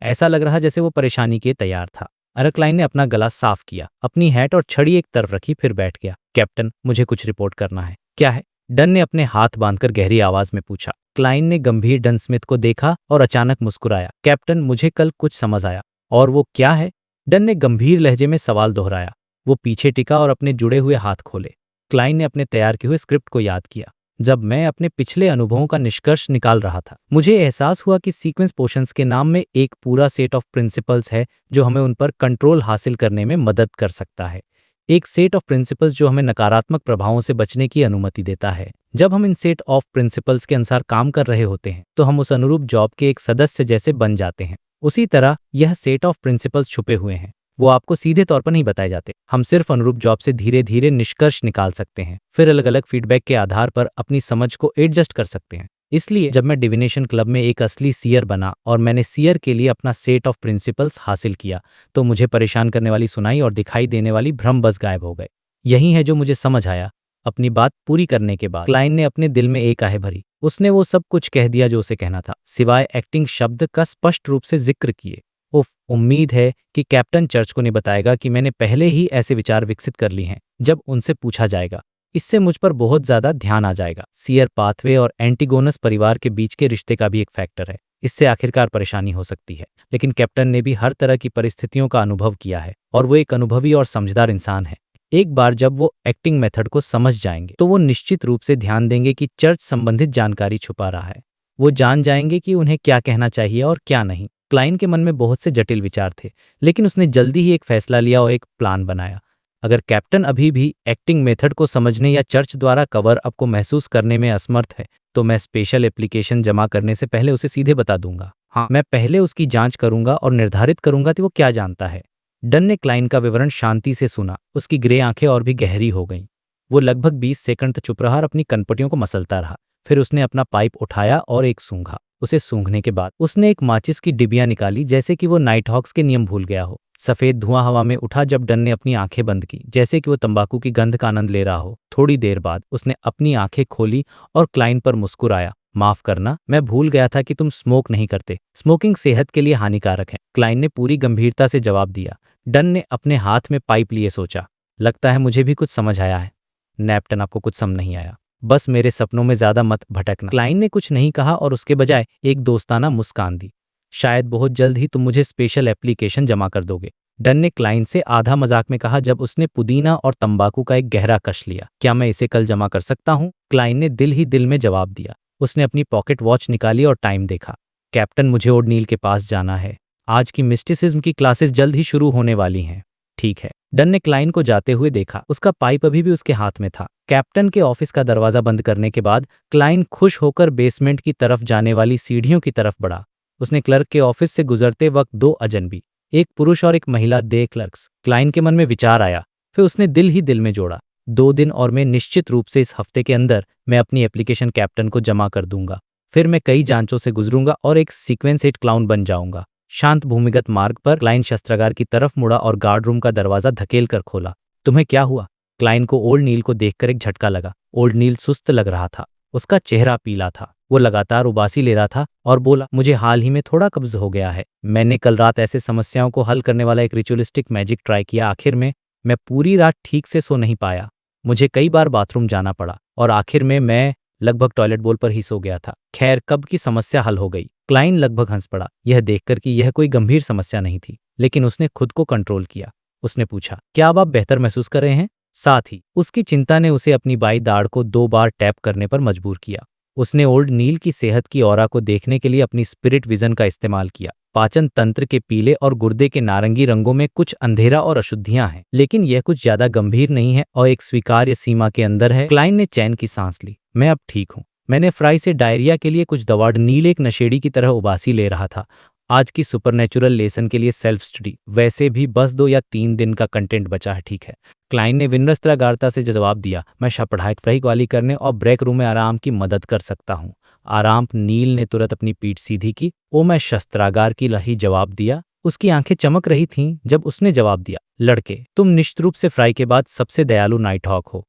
ऐसा लग रहा जैसे वो परेशानी के तैयार था। क्लाइन ने अपना गला साफ किया, अपनी हैट और छड़ी एक तरफ रखी, फिर बैठ गया। कैप्टन, मुझे कुछ रिपोर्ट करना है। क्या है? डन ने अपने हाथ बांधकर गहरी आवाज में पूछा। क्लाइन ने गंभीर डन स्मिथ को देखा और अचानक मुस्कुराया। कैप्टन, मुझे कल कुछ समझ आया। और वो क्या है? डन ने गंभीर लहजे में सवाल दोहराया। वो पीछे टिका और अपने जुड़े हुए हाथ खोले। क्लाइन ने अपने तैयार किए हुए स्क्रिप्ट को याद किया। जब मैं अपने पिछले अनुभवों का निष्कर्ष निकाल रहा था, मुझे एहसास हुआ कि सीक्वेंस पोशंस के नाम में एक पूरा सेट ऑफ प्रिंसिपल्स है जो हमें उन पर कंट्रोल हासिल करने में मदद कर सकता है। एक सेट ऑफ प्रिंसिपल्स जो हमें नकारात्मक प्रभावों से बचने की अनुमति देता है। जब हम इन सेट ऑफ प्रिंसिपल्स के अनुसार काम कर रहे होते हैं तो हम उस अनुरूप जॉब के एक सदस्य जैसे बन जाते हैं। उसी तरह यह सेट ऑफ प्रिंसिपल्स छुपे हुए हैं, वो आपको सीधे तौर पर नहीं बताए जाते। हम सिर्फ अनुरूप जॉब से धीरे धीरे निष्कर्ष निकाल सकते हैं, फिर अलग अलग फीडबैक के आधार पर अपनी समझ को एडजस्ट कर सकते हैं। इसलिए जब मैं डिविनेशन क्लब में एक असली सीयर बना और मैंने सीयर के लिए अपना सेट ऑफ प्रिंसिपल्स हासिल किया तो मुझे परेशान करने वाली सुनाई और दिखाई देने वाली भ्रम बस गायब हो गए। यही है जो मुझे समझ आया। अपनी बात पूरी करने के बाद क्लाइंट ने अपने दिल में एक आहे भरी। उसने वो सब कुछ कह दिया जो उसे कहना था, सिवाय एक्टिंग शब्द का स्पष्ट रूप से जिक्र किए। उफ, उम्मीद है कि कैप्टन चर्च को नहीं बताएगा कि मैंने पहले ही ऐसे विचार विकसित कर ली हैं। जब उनसे पूछा जाएगा, इससे मुझ पर बहुत ज्यादा ध्यान आ जाएगा। सीयर पाथवे और एंटीगोनस परिवार के बीच के रिश्ते का भी एक फैक्टर है। इससे आखिरकार परेशानी हो सकती है, लेकिन कैप्टन ने भी हर तरह की परिस्थितियों का अनुभव किया है और वो एक अनुभवी और समझदार इंसान है। एक बार जब वो एक्टिंग मेथड को समझ जाएंगे तो वो निश्चित रूप से ध्यान देंगे कि चर्च संबंधित जानकारी छुपा रहा है। वो जान जाएंगे कि उन्हें क्या कहना चाहिए और क्या नहीं। क्लाइंट के मन में बहुत से जटिल विचार थे, लेकिन उसने जल्दी ही एक फैसला लिया और एक प्लान बनाया। अगर कैप्टन अभी भी एक्टिंग मेथड को समझने या चर्च द्वारा कवर अप को महसूस करने में असमर्थ है तो मैं स्पेशल एप्लीकेशन जमा करने से पहले उसे सीधे बता दूंगा। हाँ, मैं पहले उसकी जांच करूंगा और निर्धारित करूंगा कि वो क्या जानता है। डन ने क्लाइंट का विवरण शांति से सुना। उसकी ग्रे आंखें और भी गहरी हो गईं। वो लगभग 20 सेकंड तक चुप रहा और अपनी कनपटियों को मसलता रहा। फिर उसने अपना पाइप उठाया और एक सूंघा। उसे सूंघने के बाद उसने एक माचिस की डिबिया निकाली, जैसे कि वो नाइट हॉक्स के नियम भूल गया हो। सफेद धुआं हवा में उठा जब डन ने अपनी आंखें बंद की, जैसे कि वो तंबाकू की गंध का आनंद ले रहा हो। थोड़ी देर बाद उसने अपनी आंखें खोली और क्लाइंट पर मुस्कुराया। माफ करना, मैं भूल गया था कि तुम स्मोक नहीं करते। स्मोकिंग सेहत के लिए हानिकारक है, क्लाइंट ने पूरी गंभीरता से जवाब दिया। डन ने अपने हाथ में पाइप लिए सोचा, लगता है मुझे भी कुछ समझ आया है। नैप्टन, आपको कुछ समझ नहीं आया, बस मेरे सपनों में ज्यादा मत भटकना। क्लाइंट ने कुछ नहीं कहा और उसके बजाय एक दोस्ताना मुस्कान दी। शायद बहुत जल्द ही तुम मुझे स्पेशल एप्लीकेशन जमा कर दोगे, डन ने क्लाइंट से आधा मजाक में कहा जब उसने पुदीना और तंबाकू का एक गहरा कश लिया। क्या मैं इसे कल जमा कर सकता हूँ? क्लाइंट ने दिल ही दिल में जवाब दिया। उसने अपनी पॉकेट वॉच निकाली और टाइम देखा। कैप्टन, मुझे ओ'नील के पास जाना है। आज की मिस्टिसिज्म की क्लासेस जल्द ही शुरू होने वाली हैं। ठीक है, डन ने क्लाइंट को जाते हुए देखा। उसका पाइप अभी भी उसके हाथ में था। कैप्टन के ऑफिस का दरवाजा बंद करने के बाद क्लाइंट खुश होकर बेसमेंट की तरफ जाने वाली सीढ़ियों की तरफ बढ़ा। उसने क्लर्क के ऑफिस से गुजरते वक्त दो अजनबी, एक पुरुष और एक महिला दे क्लर्क्स। क्लाइंट के मन में विचार आया, फिर उसने दिल ही दिल में जोड़ा, 2 दिन और मैं निश्चित रूप से इस हफ्ते के अंदर मैं अपनी एप्लीकेशन कैप्टन को जमा कर दूंगा। फिर मैं कई जांचों से गुजरूंगा और एक सीक्वेंस हिट क्लाउन बन जाऊंगा। शांत भूमिगत मार्ग पर क्लाइंट शस्त्रागार की तरफ मुड़ा और गार्ड रूम का दरवाजा धकेल कर खोला। तुम्हें क्या हुआ? क्लाइंट को ओल्ड नील को देखकर एक झटका लगा। ओल्ड नील सुस्त लग रहा था, उसका चेहरा पीला था, वो लगातार उबासी ले रहा था और बोला, मुझे हाल ही में थोड़ा कब्ज हो गया है। मैंने कल रात ऐसे समस्याओं को हल करने वाला एक रिचुअलिस्टिक मैजिक ट्राई किया। आखिर में मैं पूरी रात ठीक से सो नहीं पाया। मुझे कई बार बाथरूम जाना पड़ा और आखिर में मैं लगभग टॉयलेट बोल पर ही सो गया था। खैर, कब की समस्या हल हो गई। क्लाइंट लगभग हंस पड़ा, यह देखकर कि यह कोई गंभीर समस्या नहीं थी, लेकिन उसने खुद को कंट्रोल किया। उसने पूछा, क्या अब आप बेहतर महसूस कर रहे हैं? साथ ही उसकी चिंता ने उसे अपनी बाई दाढ़ को 2 बार टैप करने पर मजबूर किया। उसने ओल्ड नील की सेहत की ऑरा को देखने के लिए अपनी स्पिरिट विजन का इस्तेमाल किया। पाचन तंत्र के पीले और गुर्दे के नारंगी रंगों में कुछ अंधेरा और अशुद्धियां हैं, लेकिन यह कुछ ज्यादा गंभीर नहीं है और एक स्वीकार्य सीमा के अंदर है। क्लाइंट ने चैन की सांस ली। मैं अब ठीक हूँ। मैंने फ्राई से डायरिया के लिए कुछ दवा। नील एक नशेड़ी की तरह उबासी ले रहा था। आज की सुपरनेचुरल लेसन के लिए सेल्फ स्टडी। वैसे भी बस 2 या 3 दिन का कंटेंट बचा है, ठीक है? क्लाइंट ने विनम्रतागारता से जवाब दिया, मैं पढ़ाई वाली करने और ब्रेक रूम में आराम की मदद कर सकता हूँ। आराम? नील ने तुरंत अपनी पीठ सीधी की। ओ, मैं शस्त्रागार की लही जवाब दिया। उसकी आंखें चमक रही थीं जब उसने जवाब दिया, लड़के, तुम निश्चित रूप से फ्राई के बाद सबसे दयालु नाइट हॉक हो।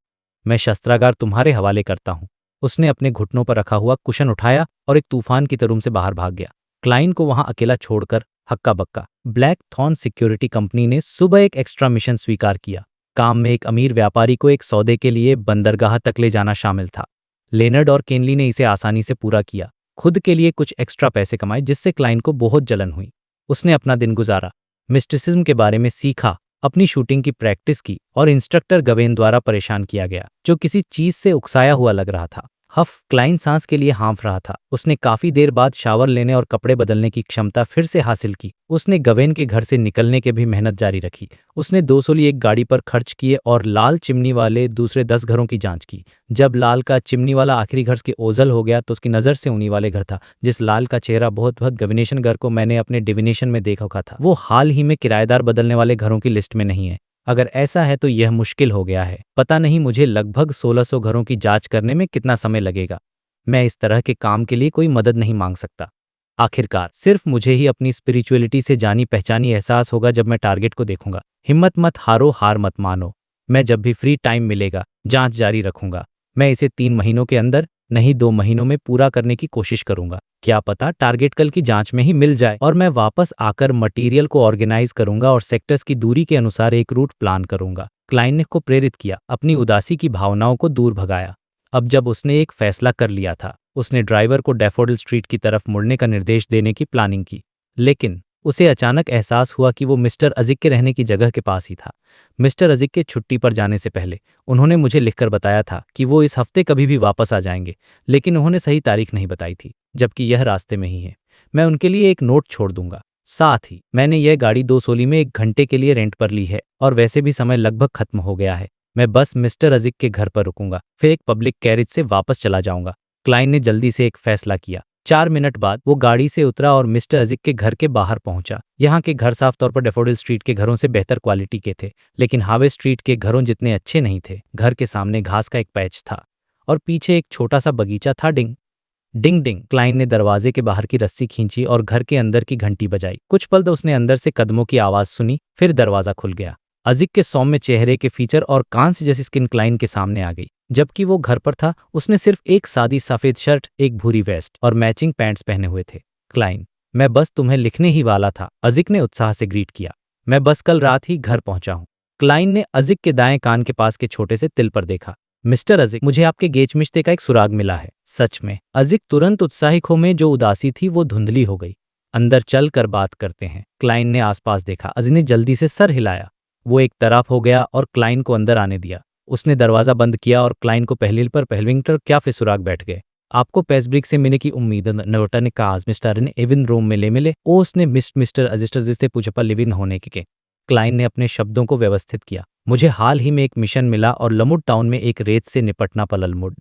मैं शस्त्रागार तुम्हारे हवाले करता हूँ। उसने अपने घुटनों पर रखा हुआ कुशन उठाया और एक तूफान की तरह से बाहर भाग गया। क्लाइंट को वहां अकेला छोड़कर हक्का बक्का। ब्लैक थॉर्न सिक्योरिटी कंपनी ने सुबह एक एक्स्ट्रा मिशन स्वीकार किया। काम में एक अमीर व्यापारी को एक सौदे के लिए बंदरगाह तक ले जाना शामिल था। लेनर्ड और केनली ने इसे आसानी से पूरा किया, खुद के लिए कुछ एक्स्ट्रा पैसे कमाए, जिससे क्लाइंट को बहुत जलन हुई। उसने अपना दिन गुजारा, मिस्टिसिज्म के बारे में सीखा, अपनी शूटिंग की प्रैक्टिस की और इंस्ट्रक्टर गवेन द्वारा परेशान किया गया, जो किसी चीज से उकसाया हुआ लग रहा था। हफ। क्लाइन सांस के लिए हाँफ रहा था। उसने काफी देर बाद शावर लेने और कपड़े बदलने की क्षमता फिर से हासिल की। उसने गवेन के घर से निकलने के भी मेहनत जारी रखी। उसने 200 एक गाड़ी पर खर्च किए और लाल चिमनी वाले दूसरे 10 घरों की जांच की। जब लाल का चिमनी वाला आखिरी घर के ओझल हो गया तो उसकी नज़र से उन्हीं वाले घर था जिस लाल का चेहरा बहुत वक्त गविनेशन घर को मैंने अपने डिविनेशन में देखा था। वो हाल ही में किराएदार बदलने वाले घरों की लिस्ट में नहीं है। अगर ऐसा है तो यह मुश्किल हो गया है। पता नहीं मुझे लगभग 1600 घरों की जांच करने में कितना समय लगेगा। मैं इस तरह के काम के लिए कोई मदद नहीं मांग सकता। आखिरकार सिर्फ मुझे ही अपनी स्पिरिचुअलिटी से जानी पहचानी एहसास होगा जब मैं टारगेट को देखूंगा। हिम्मत मत हारो, हार मत मानो। मैं जब भी फ्री टाइम मिलेगा जांच जारी रखूंगा। मैं इसे 3 महीनों के अंदर नहीं 2 महीनों में पूरा करने की कोशिश करूंगा। क्या पता टारगेट कल की जांच में ही मिल जाए और मैं वापस आकर मटेरियल को ऑर्गेनाइज करूंगा और सेक्टर्स की दूरी के अनुसार एक रूट प्लान करूंगा। क्लाइन ने को प्रेरित किया, अपनी उदासी की भावनाओं को दूर भगाया। अब जब उसने एक फैसला कर लिया था, उसने ड्राइवर को डैफोडिल स्ट्रीट की तरफ मुड़ने का निर्देश देने की प्लानिंग की। लेकिन उसे अचानक एहसास हुआ कि वो मिस्टर अजिक के रहने की जगह के पास ही था। मिस्टर अजिक के छुट्टी पर जाने से पहले उन्होंने मुझे लिखकर बताया था कि वो इस हफ्ते कभी भी वापस आ जाएंगे, लेकिन उन्होंने सही तारीख नहीं बताई थी, जबकि यह रास्ते में ही है। मैं उनके लिए एक नोट छोड़ दूंगा। साथ ही मैंने यह गाड़ी 2 सोली में 1 घंटे के लिए रेंट पर ली है और वैसे भी समय लगभग खत्म हो गया है। मैं बस मिस्टर अजिक के घर पर रुकूंगा, फिर एक पब्लिक कैरिज से वापस चला जाऊंगा। क्लाइन ने जल्दी से एक फैसला किया। 4 मिनट बाद वो गाड़ी से उतरा और मिस्टर अजिक के घर के बाहर पहुंचा। यहाँ के घर साफ तौर पर डैफोडिल स्ट्रीट के घरों से बेहतर क्वालिटी के थे, लेकिन हावे स्ट्रीट के घरों जितने अच्छे नहीं थे। घर के सामने घास का एक पैच था और पीछे एक छोटा सा बगीचा था। डिंग डिंग डिंग। क्लाइन ने दरवाजे के बाहर की रस्सी खींची और घर के अंदर की घंटी बजाई। कुछ पल उसने अंदर से कदमों की आवाज सुनी, फिर दरवाजा खुल गया। अजिक के सौम्य चेहरे के फीचर और कांस्य जैसी स्किन क्लाइन के सामने आ गई। जबकि वो घर पर था, उसने सिर्फ एक सादी सफेद शर्ट, एक भूरी वेस्ट और मैचिंग पैंट्स पहने हुए थे। क्लाइन, मैं बस तुम्हें लिखने ही वाला था, अजिक ने उत्साह से ग्रीट किया। मैं बस कल रात ही घर पहुंचा हूं। क्लाइन ने अजिक के दाएं कान के पास के छोटे से तिल पर देखा। मिस्टर अजिक, मुझे आपके गेचमिश्ते का एक सुराग मिला है। सच में? अजिक तुरंत उत्साहित हो में जो उदासी थी वो धुंधली हो गई। अंदर चल कर बात करते हैं। क्लाइन ने आसपास देखा। अजिक ने जल्दी से सर हिलाया। वो एक तरफ हो गया और क्लाइन को अंदर आने दिया। उसने दरवाजा बंद किया और क्लाइन को पहलील पर पहलविंगटर क्या फिर सुराग बैठ गए। आपको पेसब्रिक से मिलने की उम्मीद नोटा ने कहा। मिस्टर ने एविन रूम में ले मिले। ओ उसने मिस्टर अजिस्टर जिससे पूछा पर लिविन होने के। क्लाइन ने अपने शब्दों को व्यवस्थित किया। मुझे हाल ही में एक मिशन मिला और लमुड टाउन में एक रेत से निपटना पललमुड।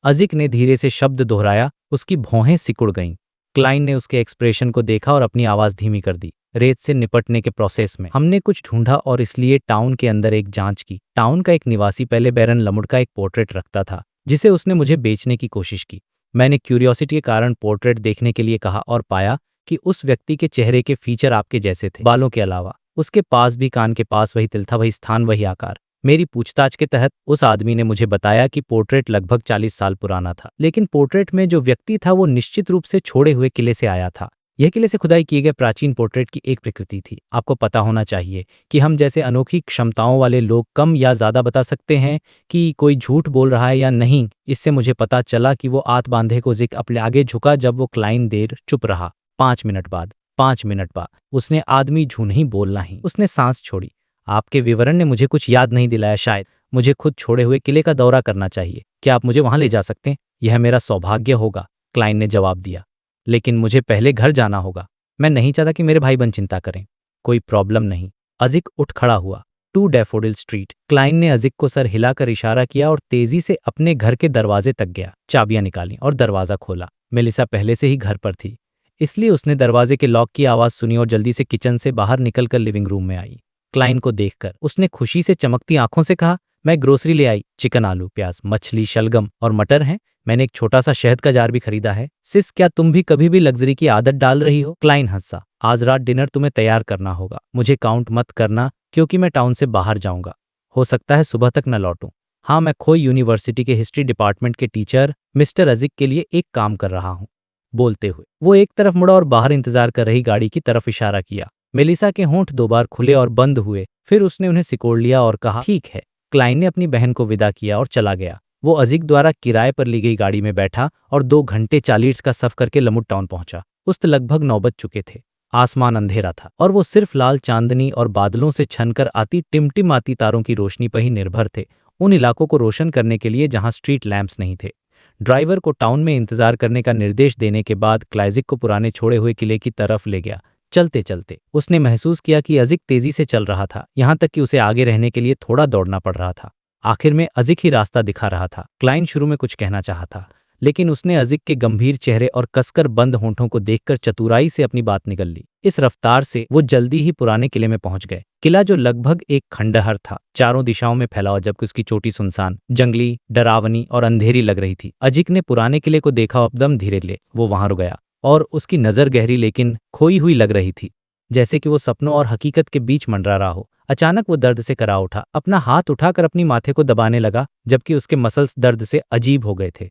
अजिक ने धीरे से शब्द दोहराया। उसकी भौहें सिकुड़ गईं। क्लाइन ने उसके एक्सप्रेशन को देखा और अपनी आवाज धीमी कर दी। रेत से निपटने के प्रोसेस में हमने कुछ ढूंढा और इसलिए टाउन के अंदर एक जांच की। टाउन का एक निवासी पहले बैरन लमुड का एक पोर्ट्रेट रखता था जिसे उसने मुझे बेचने की कोशिश की। मैंने क्यूरियोसिटी के कारण पोर्ट्रेट देखने के लिए कहा और पाया कि उस व्यक्ति के चेहरे के फीचर आपके जैसे थे। बालों के अलावा उसके पास भी कान के पास वही तिल था, वही स्थान, वही आकार। मेरी पूछताछ के तहत उस आदमी ने मुझे बताया कि पोर्ट्रेट लगभग 40 साल पुराना था, लेकिन पोर्ट्रेट में जो व्यक्ति था वो निश्चित रूप से छोड़े हुए किले से आया था। यह किले से खुदाई किए गए प्राचीन पोर्ट्रेट की एक प्रकृति थी। आपको पता होना चाहिए कि हम जैसे अनोखी क्षमताओं वाले लोग कम या ज्यादा बता सकते हैं कि कोई झूठ बोल रहा है या नहीं। इससे मुझे पता चला कि वो आत बांधे को जिक अपने आगे झुका जब वो क्लाइन देर चुप रहा। 5 मिनट बाद उसने आदमी झूठ नहीं बोलना ही। उसने सांस छोड़ी। आपके विवरण ने मुझे कुछ याद नहीं दिलाया। शायद मुझे खुद छोड़े हुए किले का दौरा करना चाहिए। क्या आप मुझे वहां ले जा सकते हैं? यह मेरा सौभाग्य होगा, क्लाइन ने जवाब दिया। लेकिन मुझे पहले घर जाना होगा। मैं नहीं चाहता कि मेरे भाई बहन चिंता करें। कोई प्रॉब्लम नहीं। अजिक उठ खड़ा हुआ। 2 डैफोडिल स्ट्रीट। क्लाइन ने अजिक को सर हिलाकर इशारा किया और तेजी से अपने घर के दरवाजे तक गया। चाबियां निकाली और दरवाजा खोला। मेलिसा पहले से ही घर पर थी, इसलिए उसने दरवाजे के लॉक की आवाज सुनी और जल्दी से किचन से बाहर निकलकर लिविंग रूम में आई। क्लाइन को देखकर उसने खुशी से चमकती आंखों से कहा, मैं ग्रोसरी ले आई। चिकन, आलू, प्याज, मछली, शलगम और मटर हैं। मैंने एक छोटा सा शहद का जार भी खरीदा है। सिस, क्या तुम भी कभी भी लग्जरी की आदत डाल रही हो? क्लाइन हंसा। आज रात डिनर तुम्हें तैयार करना होगा। मुझे काउंट मत करना क्योंकि मैं टाउन से बाहर जाऊंगा। हो सकता है सुबह तक न लौटूं। हाँ, मैं खोई यूनिवर्सिटी के हिस्ट्री डिपार्टमेंट के टीचर मिस्टर अजिक के लिए एक काम कर रहा हूँ। बोलते हुए वो एक तरफ मुड़ा और बाहर इंतजार कर रही गाड़ी की तरफ इशारा किया। मेलिसा के होंठ 2 बार खुले और बंद हुए, फिर उसने उन्हें सिकोड़ लिया और कहा, ठीक है। क्लाइन ने अपनी बहन को विदा किया और चला गया। वो अजिक द्वारा किराए पर ली गई गाड़ी में बैठा और 2 घंटे 40 का सफ़र करके लमुड टाउन पहुंचा। उस लगभग 9 बज चुके थे। आसमान अंधेरा था और वो सिर्फ लाल चांदनी और बादलों से छनकर आती टिमटिमाती तारों की रोशनी पर ही निर्भर थे, उन इलाकों को रोशन करने के लिए जहां स्ट्रीट लैंप्स नहीं थे। ड्राइवर को टाउन में इंतजार करने का निर्देश देने के बाद क्लाइजिक को पुराने छोड़े हुए किले की तरफ ले गया। चलते चलते उसने महसूस किया कि अजिक तेजी से चल रहा था, यहाँ तक कि उसे आगे रहने के लिए थोड़ा दौड़ना पड़ रहा था। आखिर में अजिक ही रास्ता दिखा रहा था। क्लाइन शुरू में कुछ कहना चाहा था, लेकिन उसने अजिक के गंभीर चेहरे और कसकर बंद होंठों को देखकर चतुराई से अपनी बात निगल ली। इस रफ्तार से वो जल्दी ही पुराने किले में पहुंच गए। किला जो लगभग एक खंडहर था, चारों दिशाओं में फैला हुआ, जबकि उसकी चोटी सुनसान, जंगली, डरावनी और अंधेरी लग रही थी। अजिक ने पुराने किले को देखा, एकदम धीरे ले वो वहां रुक गया और उसकी नजर गहरी लेकिन खोई हुई लग रही थी, जैसे कि वो सपनों और हकीकत के बीच मंडरा रहा हो। अचानक वो दर्द से करा उठा, अपना हाथ उठाकर अपनी माथे को दबाने लगा, जबकि उसके मसल्स दर्द से अजीब हो गए थे।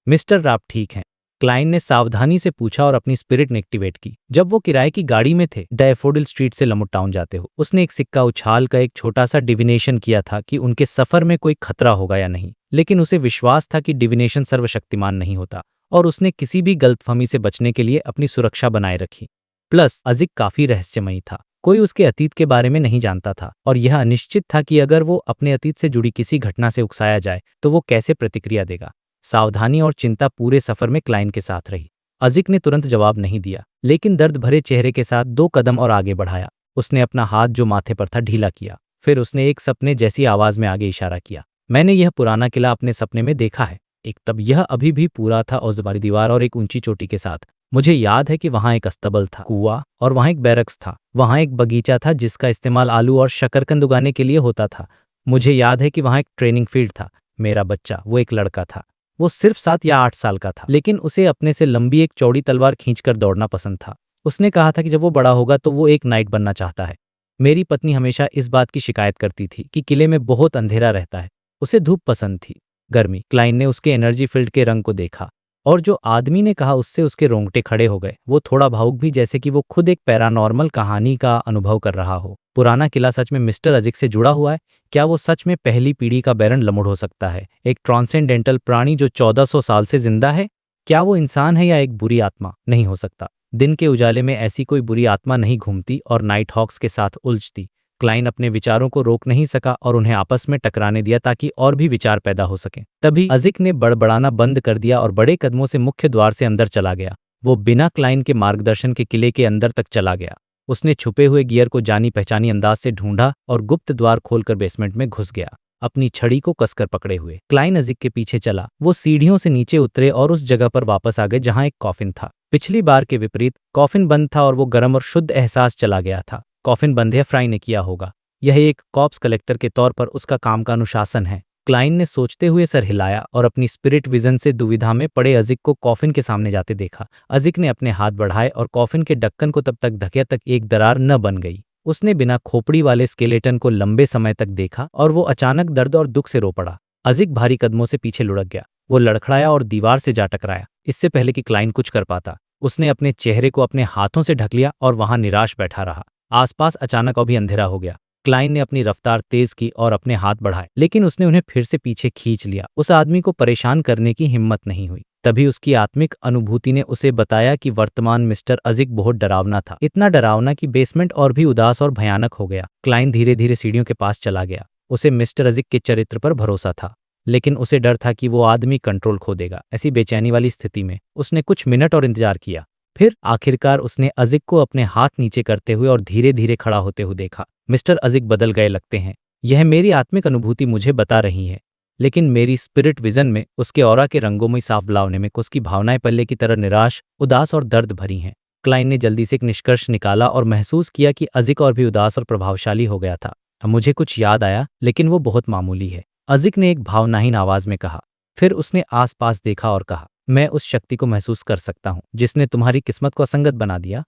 मिस्टर, आप ठीक हैं? क्लाइन ने सावधानी से पूछा और अपनी स्पिरिट ने एक्टिवेट की। जब वो किराए की गाड़ी में थे, डैफोडिल स्ट्रीट से लमुट टाउन जाते हो, उसने एक सिक्का उछाल का एक छोटा सा डिविनेशन किया था कि उनके सफर में कोई खतरा होगा या नहीं। लेकिन उसे विश्वास था कि डिविनेशन सर्वशक्तिमान नहीं होता, और उसने किसी भी गलतफहमी से बचने के लिए अपनी सुरक्षा बनाए रखी। प्लस अजिक काफी रहस्यमयी था, कोई उसके अतीत के बारे में नहीं जानता था, और यह अनिश्चित था कि अगर वो अपने अतीत से जुड़ी किसी घटना से उकसाया जाए तो वो कैसे प्रतिक्रिया देगा। सावधानी और चिंता पूरे सफर में क्लाइन के साथ रही। अजिक ने तुरंत जवाब नहीं दिया, लेकिन दर्द भरे चेहरे के साथ 2 कदम और आगे बढ़ाया। उसने अपना हाथ जो माथे पर था ढीला किया, फिर उसने एक सपने जैसी आवाज में आगे इशारा किया। मैंने यह पुराना किला अपने सपने में देखा है। एक तब यह अभी भी पूरा था, और बड़ी दीवार और एक ऊंची चोटी के साथ। मुझे याद है कि वहां एक अस्तबल था, कुआं, और वहां एक बैरक्स था। वहां एक बगीचा था जिसका इस्तेमाल आलू और शकरकंद उगाने के लिए होता था। मुझे याद है कि वहां एक ट्रेनिंग फील्ड था। मेरा बच्चा, वो एक लड़का था, वो सिर्फ 7 या 8 साल का था, लेकिन उसे अपने से लंबी एक चौड़ी तलवार खींचकर दौड़ना पसंद था। उसने कहा था कि जब वो बड़ा होगा तो वो एक नाइट बनना चाहता है। मेरी पत्नी हमेशा इस बात की शिकायत करती थी कि किले में बहुत अंधेरा रहता है। उसे धूप पसंद थी, गर्मी। क्लाइन ने उसके एनर्जी फील्ड के रंग को देखा, और जो आदमी ने कहा उससे उसके रोंगटे खड़े हो गए। वो थोड़ा भावुक भी, जैसे कि वो खुद एक पैरानॉर्मल कहानी का अनुभव कर रहा हो। पुराना किला सच में मिस्टर अजिक से जुड़ा हुआ है? क्या वो सच में पहली पीढ़ी का बैरन लमुड़ हो सकता है, एक ट्रांसेंडेंटल प्राणी जो 1400 साल से जिंदा है? क्या वो इंसान है या एक बुरी आत्मा? नहीं हो सकता। दिन के उजाले में ऐसी कोई बुरी आत्मा नहीं घूमती और नाइट हॉक्स के साथ उलझती। क्लाइन अपने विचारों को रोक नहीं सका और उन्हें आपस में टकराने दिया ताकि और भी विचार पैदा हो सकें। तभी अजिक ने बड़बड़ाना बंद कर दिया और बड़े कदमों से मुख्य द्वार से अंदर चला गया। वो बिना क्लाइन के मार्गदर्शन के किले के अंदर तक चला गया। उसने छुपे हुए गियर को जानी पहचानी अंदाज से ढूंढा और गुप्त द्वार खोलकर बेसमेंट में घुस गया, अपनी छड़ी को कसकर पकड़े हुए। क्लाइन अजिक के पीछे चला। वो सीढ़ियों से नीचे उतरे और उस जगह पर वापस आ गए जहां एक कॉफिन था। पिछली बार के विपरीत कॉफिन बंद था और वो गर्म और शुद्ध एहसास चला गया था। कॉफिन बंद है, फ्राई ने किया होगा। यह एक कॉप्स कलेक्टर के तौर पर उसका काम का अनुशासन है। क्लाइन ने सोचते हुए सर हिलाया और अपनी स्पिरिट विजन से दुविधा में पड़े अजिक को कॉफिन के सामने जाते देखा। अजिक ने अपने हाथ बढ़ाए और कॉफिन के ढक्कन को तब तक ढकिया तक एक दरार न बन गई। उसने बिना खोपड़ी वाले स्केलेटन को लंबे समय तक देखा और वो अचानक दर्द और दुख से रो पड़ा। अजिक भारी कदमों से पीछे लुढ़क गया। वो लड़खड़ाया और दीवार से जा टकराया। इससे पहले कि क्लाइन कुछ कर पाता, उसने अपने चेहरे को अपने हाथों से ढक लिया और वहां निराश बैठा रहा। आसपास अचानक अभी अंधेरा हो गया। क्लाइन ने अपनी रफ्तार तेज की और अपने हाथ बढ़ाए, लेकिन उसने उन्हें फिर से पीछे खींच लिया। उस आदमी को परेशान करने की हिम्मत नहीं हुई। तभी उसकी आत्मिक अनुभूति ने उसे बताया कि वर्तमान मिस्टर अजिक बहुत डरावना था, इतना डरावना कि बेसमेंट और भी उदास और भयानक हो गया। क्लाइन धीरे धीरे सीढ़ियों के पास चला गया। उसे मिस्टर अजिक के चरित्र पर भरोसा था, लेकिन उसे डर था कि वो आदमी कंट्रोल खो देगा। ऐसी बेचैनी वाली स्थिति में उसने कुछ मिनट और इंतजार किया। फिर आखिरकार उसने अजिक को अपने हाथ नीचे करते हुए और धीरे धीरे खड़ा होते हुए देखा। मिस्टर अजिक बदल गए लगते हैं, यह मेरी आत्मिक अनुभूति मुझे बता रही है, लेकिन मेरी स्पिरिट विजन में उसके ऑरा के रंगों में साफ बदलाव में उसकी भावनाएं पल्ले की तरह निराश, उदास और दर्द भरी हैं। क्लाइन ने जल्दी से एक निष्कर्ष निकाला और महसूस किया कि अजिक और भी उदास और प्रभावशाली हो गया था। अब मुझे कुछ याद आया, लेकिन वो बहुत मामूली है, अजिक ने एक भावनाहीन आवाज में कहा। फिर उसने आसपास देखा और कहा, मैं उस शक्ति को महसूस कर सकता हूं जिसने तुम्हारी किस्मत को असंगत बना दिया।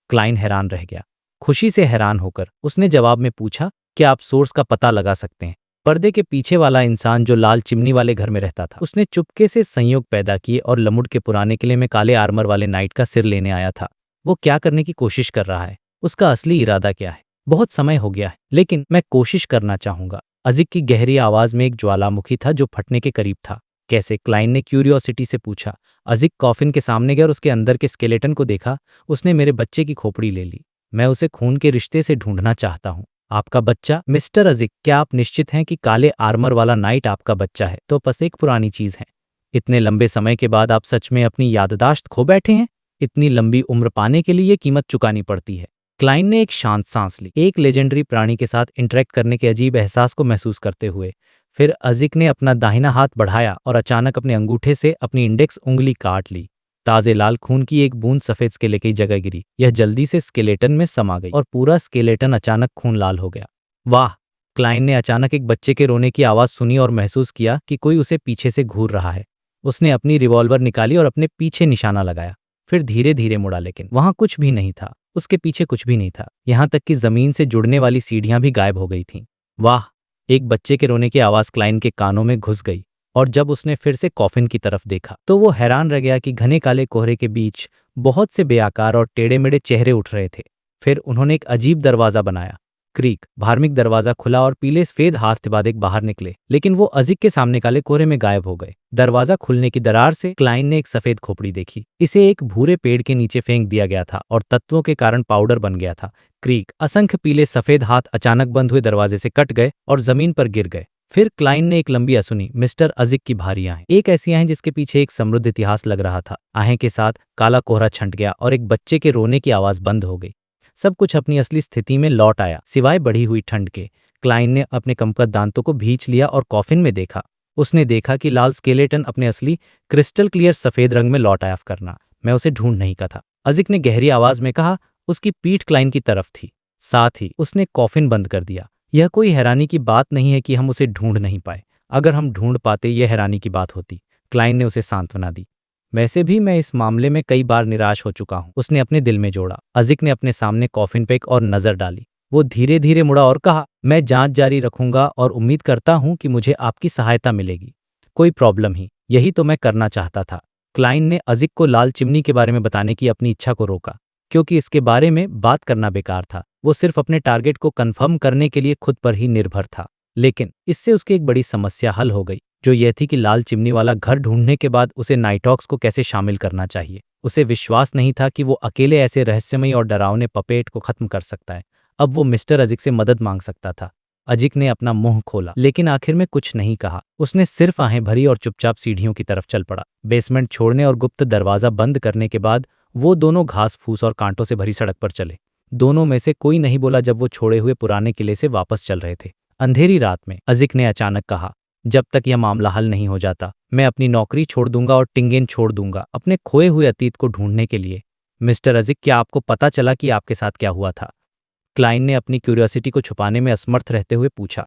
क्लाइन हैरान रह गया। खुशी से हैरान होकर उसने जवाब में पूछा, क्या आप सोर्स का पता लगा सकते हैं? पर्दे के पीछे वाला इंसान जो लाल चिमनी वाले घर में रहता था, उसने चुपके से संयोग पैदा किए और लमुड़ के पुराने किले में काले आर्मर वाले नाइट का सिर लेने आया था। वो क्या करने की कोशिश कर रहा है? उसका असली इरादा क्या है? बहुत समय हो गया है, लेकिन मैं कोशिश करना चाहूंगा। अजिक की गहरी आवाज में एक ज्वालामुखी था जो फटने के करीब था। कैसे? क्लाइन ने क्यूरियोसिटी से पूछा। अजिक कॉफिन के सामने गया और उसके अंदर के स्केलेटन को देखा। उसने मेरे बच्चे की खोपड़ी ले ली। मैं उसे खून के रिश्ते से ढूंढना चाहता हूँ। आपका बच्चा? मिस्टर अजिक, क्या आप निश्चित हैं कि काले आर्मर वाला नाइट आपका बच्चा है? तो बस एक पुरानी चीज है, इतने लंबे समय के बाद आप सच में अपनी याददाश्त खो बैठे हैं? इतनी लंबी उम्र पाने के लिए ये कीमत चुकानी पड़ती है। क्लाइन ने एक शांत सांस ली, एक लेजेंडरी प्राणी के साथ इंटरेक्ट करने के अजीब एहसास को महसूस करते हुए। फिर अजिक ने अपना दाहिना हाथ बढ़ाया और अचानक अपने अंगूठे से अपनी इंडेक्स उंगली काट ली। ताजे लाल खून की एक बूंद सफेद स्केले की जगह गिरी। यह जल्दी से स्केलेटन में समा गई और पूरा स्केलेटन अचानक खून लाल हो गया। वाह! क्लाइन ने अचानक एक बच्चे के रोने की आवाज़ सुनी और महसूस किया कि कोई उसे पीछे से घूर रहा है। उसने अपनी रिवॉल्वर निकाली और अपने पीछे निशाना लगाया, फिर धीरे धीरे मुड़ा, लेकिन वहां कुछ भी नहीं था। उसके पीछे कुछ भी नहीं था, यहां तक कि जमीन से जुड़ने वाली सीढ़ियां भी गायब हो गई थीं। वाह! एक बच्चे के रोने की आवाज़ क्लाइन के कानों में घुस गई, और जब उसने फिर से कॉफिन की तरफ देखा तो वो हैरान रह गया कि घने काले कोहरे के बीच बहुत से बेआकार और टेढ़े मेढ़े चेहरे उठ रहे थे। फिर उन्होंने एक अजीब दरवाज़ा बनाया। क्रीक, धार्मिक दरवाजा खुला और पीले सफेद हाथ बाधिक बाहर निकले, लेकिन वो अजिक के सामने काले कोहरे में गायब हो गए। दरवाजा खुलने की दरार से क्लाइन ने एक सफेद खोपड़ी देखी। इसे एक भूरे पेड़ के नीचे फेंक दिया गया था और तत्वों के कारण पाउडर बन गया था। क्रीक, असंख्य पीले सफेद हाथ अचानक बंद हुए दरवाजे से कट गए और जमीन पर गिर गए। फिर क्लाइन ने एक लंबी सुनी, मिस्टर अजिक की भारी आहें, एक ऐसी आहें जिसके पीछे एक समृद्ध इतिहास लग रहा था। आहें के साथ काला कोहरा छंट गया और एक बच्चे के रोने की आवाज बंद हो गई। सब कुछ अपनी असली स्थिति में लौट आया, सिवाय बढ़ी हुई ठंड के। क्लाइन ने अपने कमकत दांतों को भींच लिया और कॉफिन में देखा। उसने देखा कि लाल स्केलेटन अपने असली क्रिस्टल क्लियर सफेद रंग में लौट आया। करना, मैं उसे ढूंढ नहीं का था, अजिक ने गहरी आवाज में कहा। उसकी पीठ क्लाइन की तरफ थी, साथ ही उसने कॉफिन बंद कर दिया। यह कोई हैरानी की बात नहीं है कि हम उसे ढूंढ नहीं पाए। अगर हम ढूंढ पाते यह हैरानी की बात होती। क्लाइन ने उसे सांत्वना दी। वैसे भी मैं इस मामले में कई बार निराश हो चुका हूं, उसने अपने दिल में जोड़ा। अजिक ने अपने सामने कॉफिन पे एक और नजर डाली। वो धीरे धीरे मुड़ा और कहा, मैं जांच जारी रखूंगा और उम्मीद करता हूं कि मुझे आपकी सहायता मिलेगी। कोई प्रॉब्लम ही, यही तो मैं करना चाहता था। क्लाइन ने अजिक को लाल चिमनी के बारे में बताने की अपनी इच्छा को रोका, क्योंकि इसके बारे में बात करना बेकार था। वो सिर्फ अपने टारगेट को कंफर्म करने के लिए खुद पर ही निर्भर था। लेकिन इससे उसकी एक बड़ी समस्या हल हो गई, जो यह थी कि लाल चिमनी वाला घर ढूंढने के बाद उसे नाइटॉक्स को कैसे शामिल करना चाहिए। उसे विश्वास नहीं था कि वो अकेले ऐसे रहस्यमयी और डरावने पपेट को खत्म कर सकता है। अब वो मिस्टर अजिक से मदद मांग सकता था। अजिक ने अपना मुंह खोला, लेकिन आखिर में कुछ नहीं कहा। उसने सिर्फ आहें भरी और चुपचाप सीढ़ियों की तरफ चल पड़ा। बेसमेंट छोड़ने और गुप्त दरवाजा बंद करने के बाद वो दोनों घास फूस और कांटों से भरी सड़क पर चले। दोनों में से कोई नहीं बोला जब वो छोड़े हुए पुराने किले से वापस चल रहे थे। अंधेरी रात में अजिक ने अचानक कहा, जब तक यह मामला हल नहीं हो जाता, मैं अपनी नौकरी छोड़ दूंगा और टिंगेन छोड़ दूंगा अपने खोए हुए अतीत को ढूंढने के लिए। मिस्टर अजिक, क्या आपको पता चला कि आपके साथ क्या हुआ था? क्लाइन ने अपनी क्यूरियोसिटी को छुपाने में असमर्थ रहते हुए पूछा।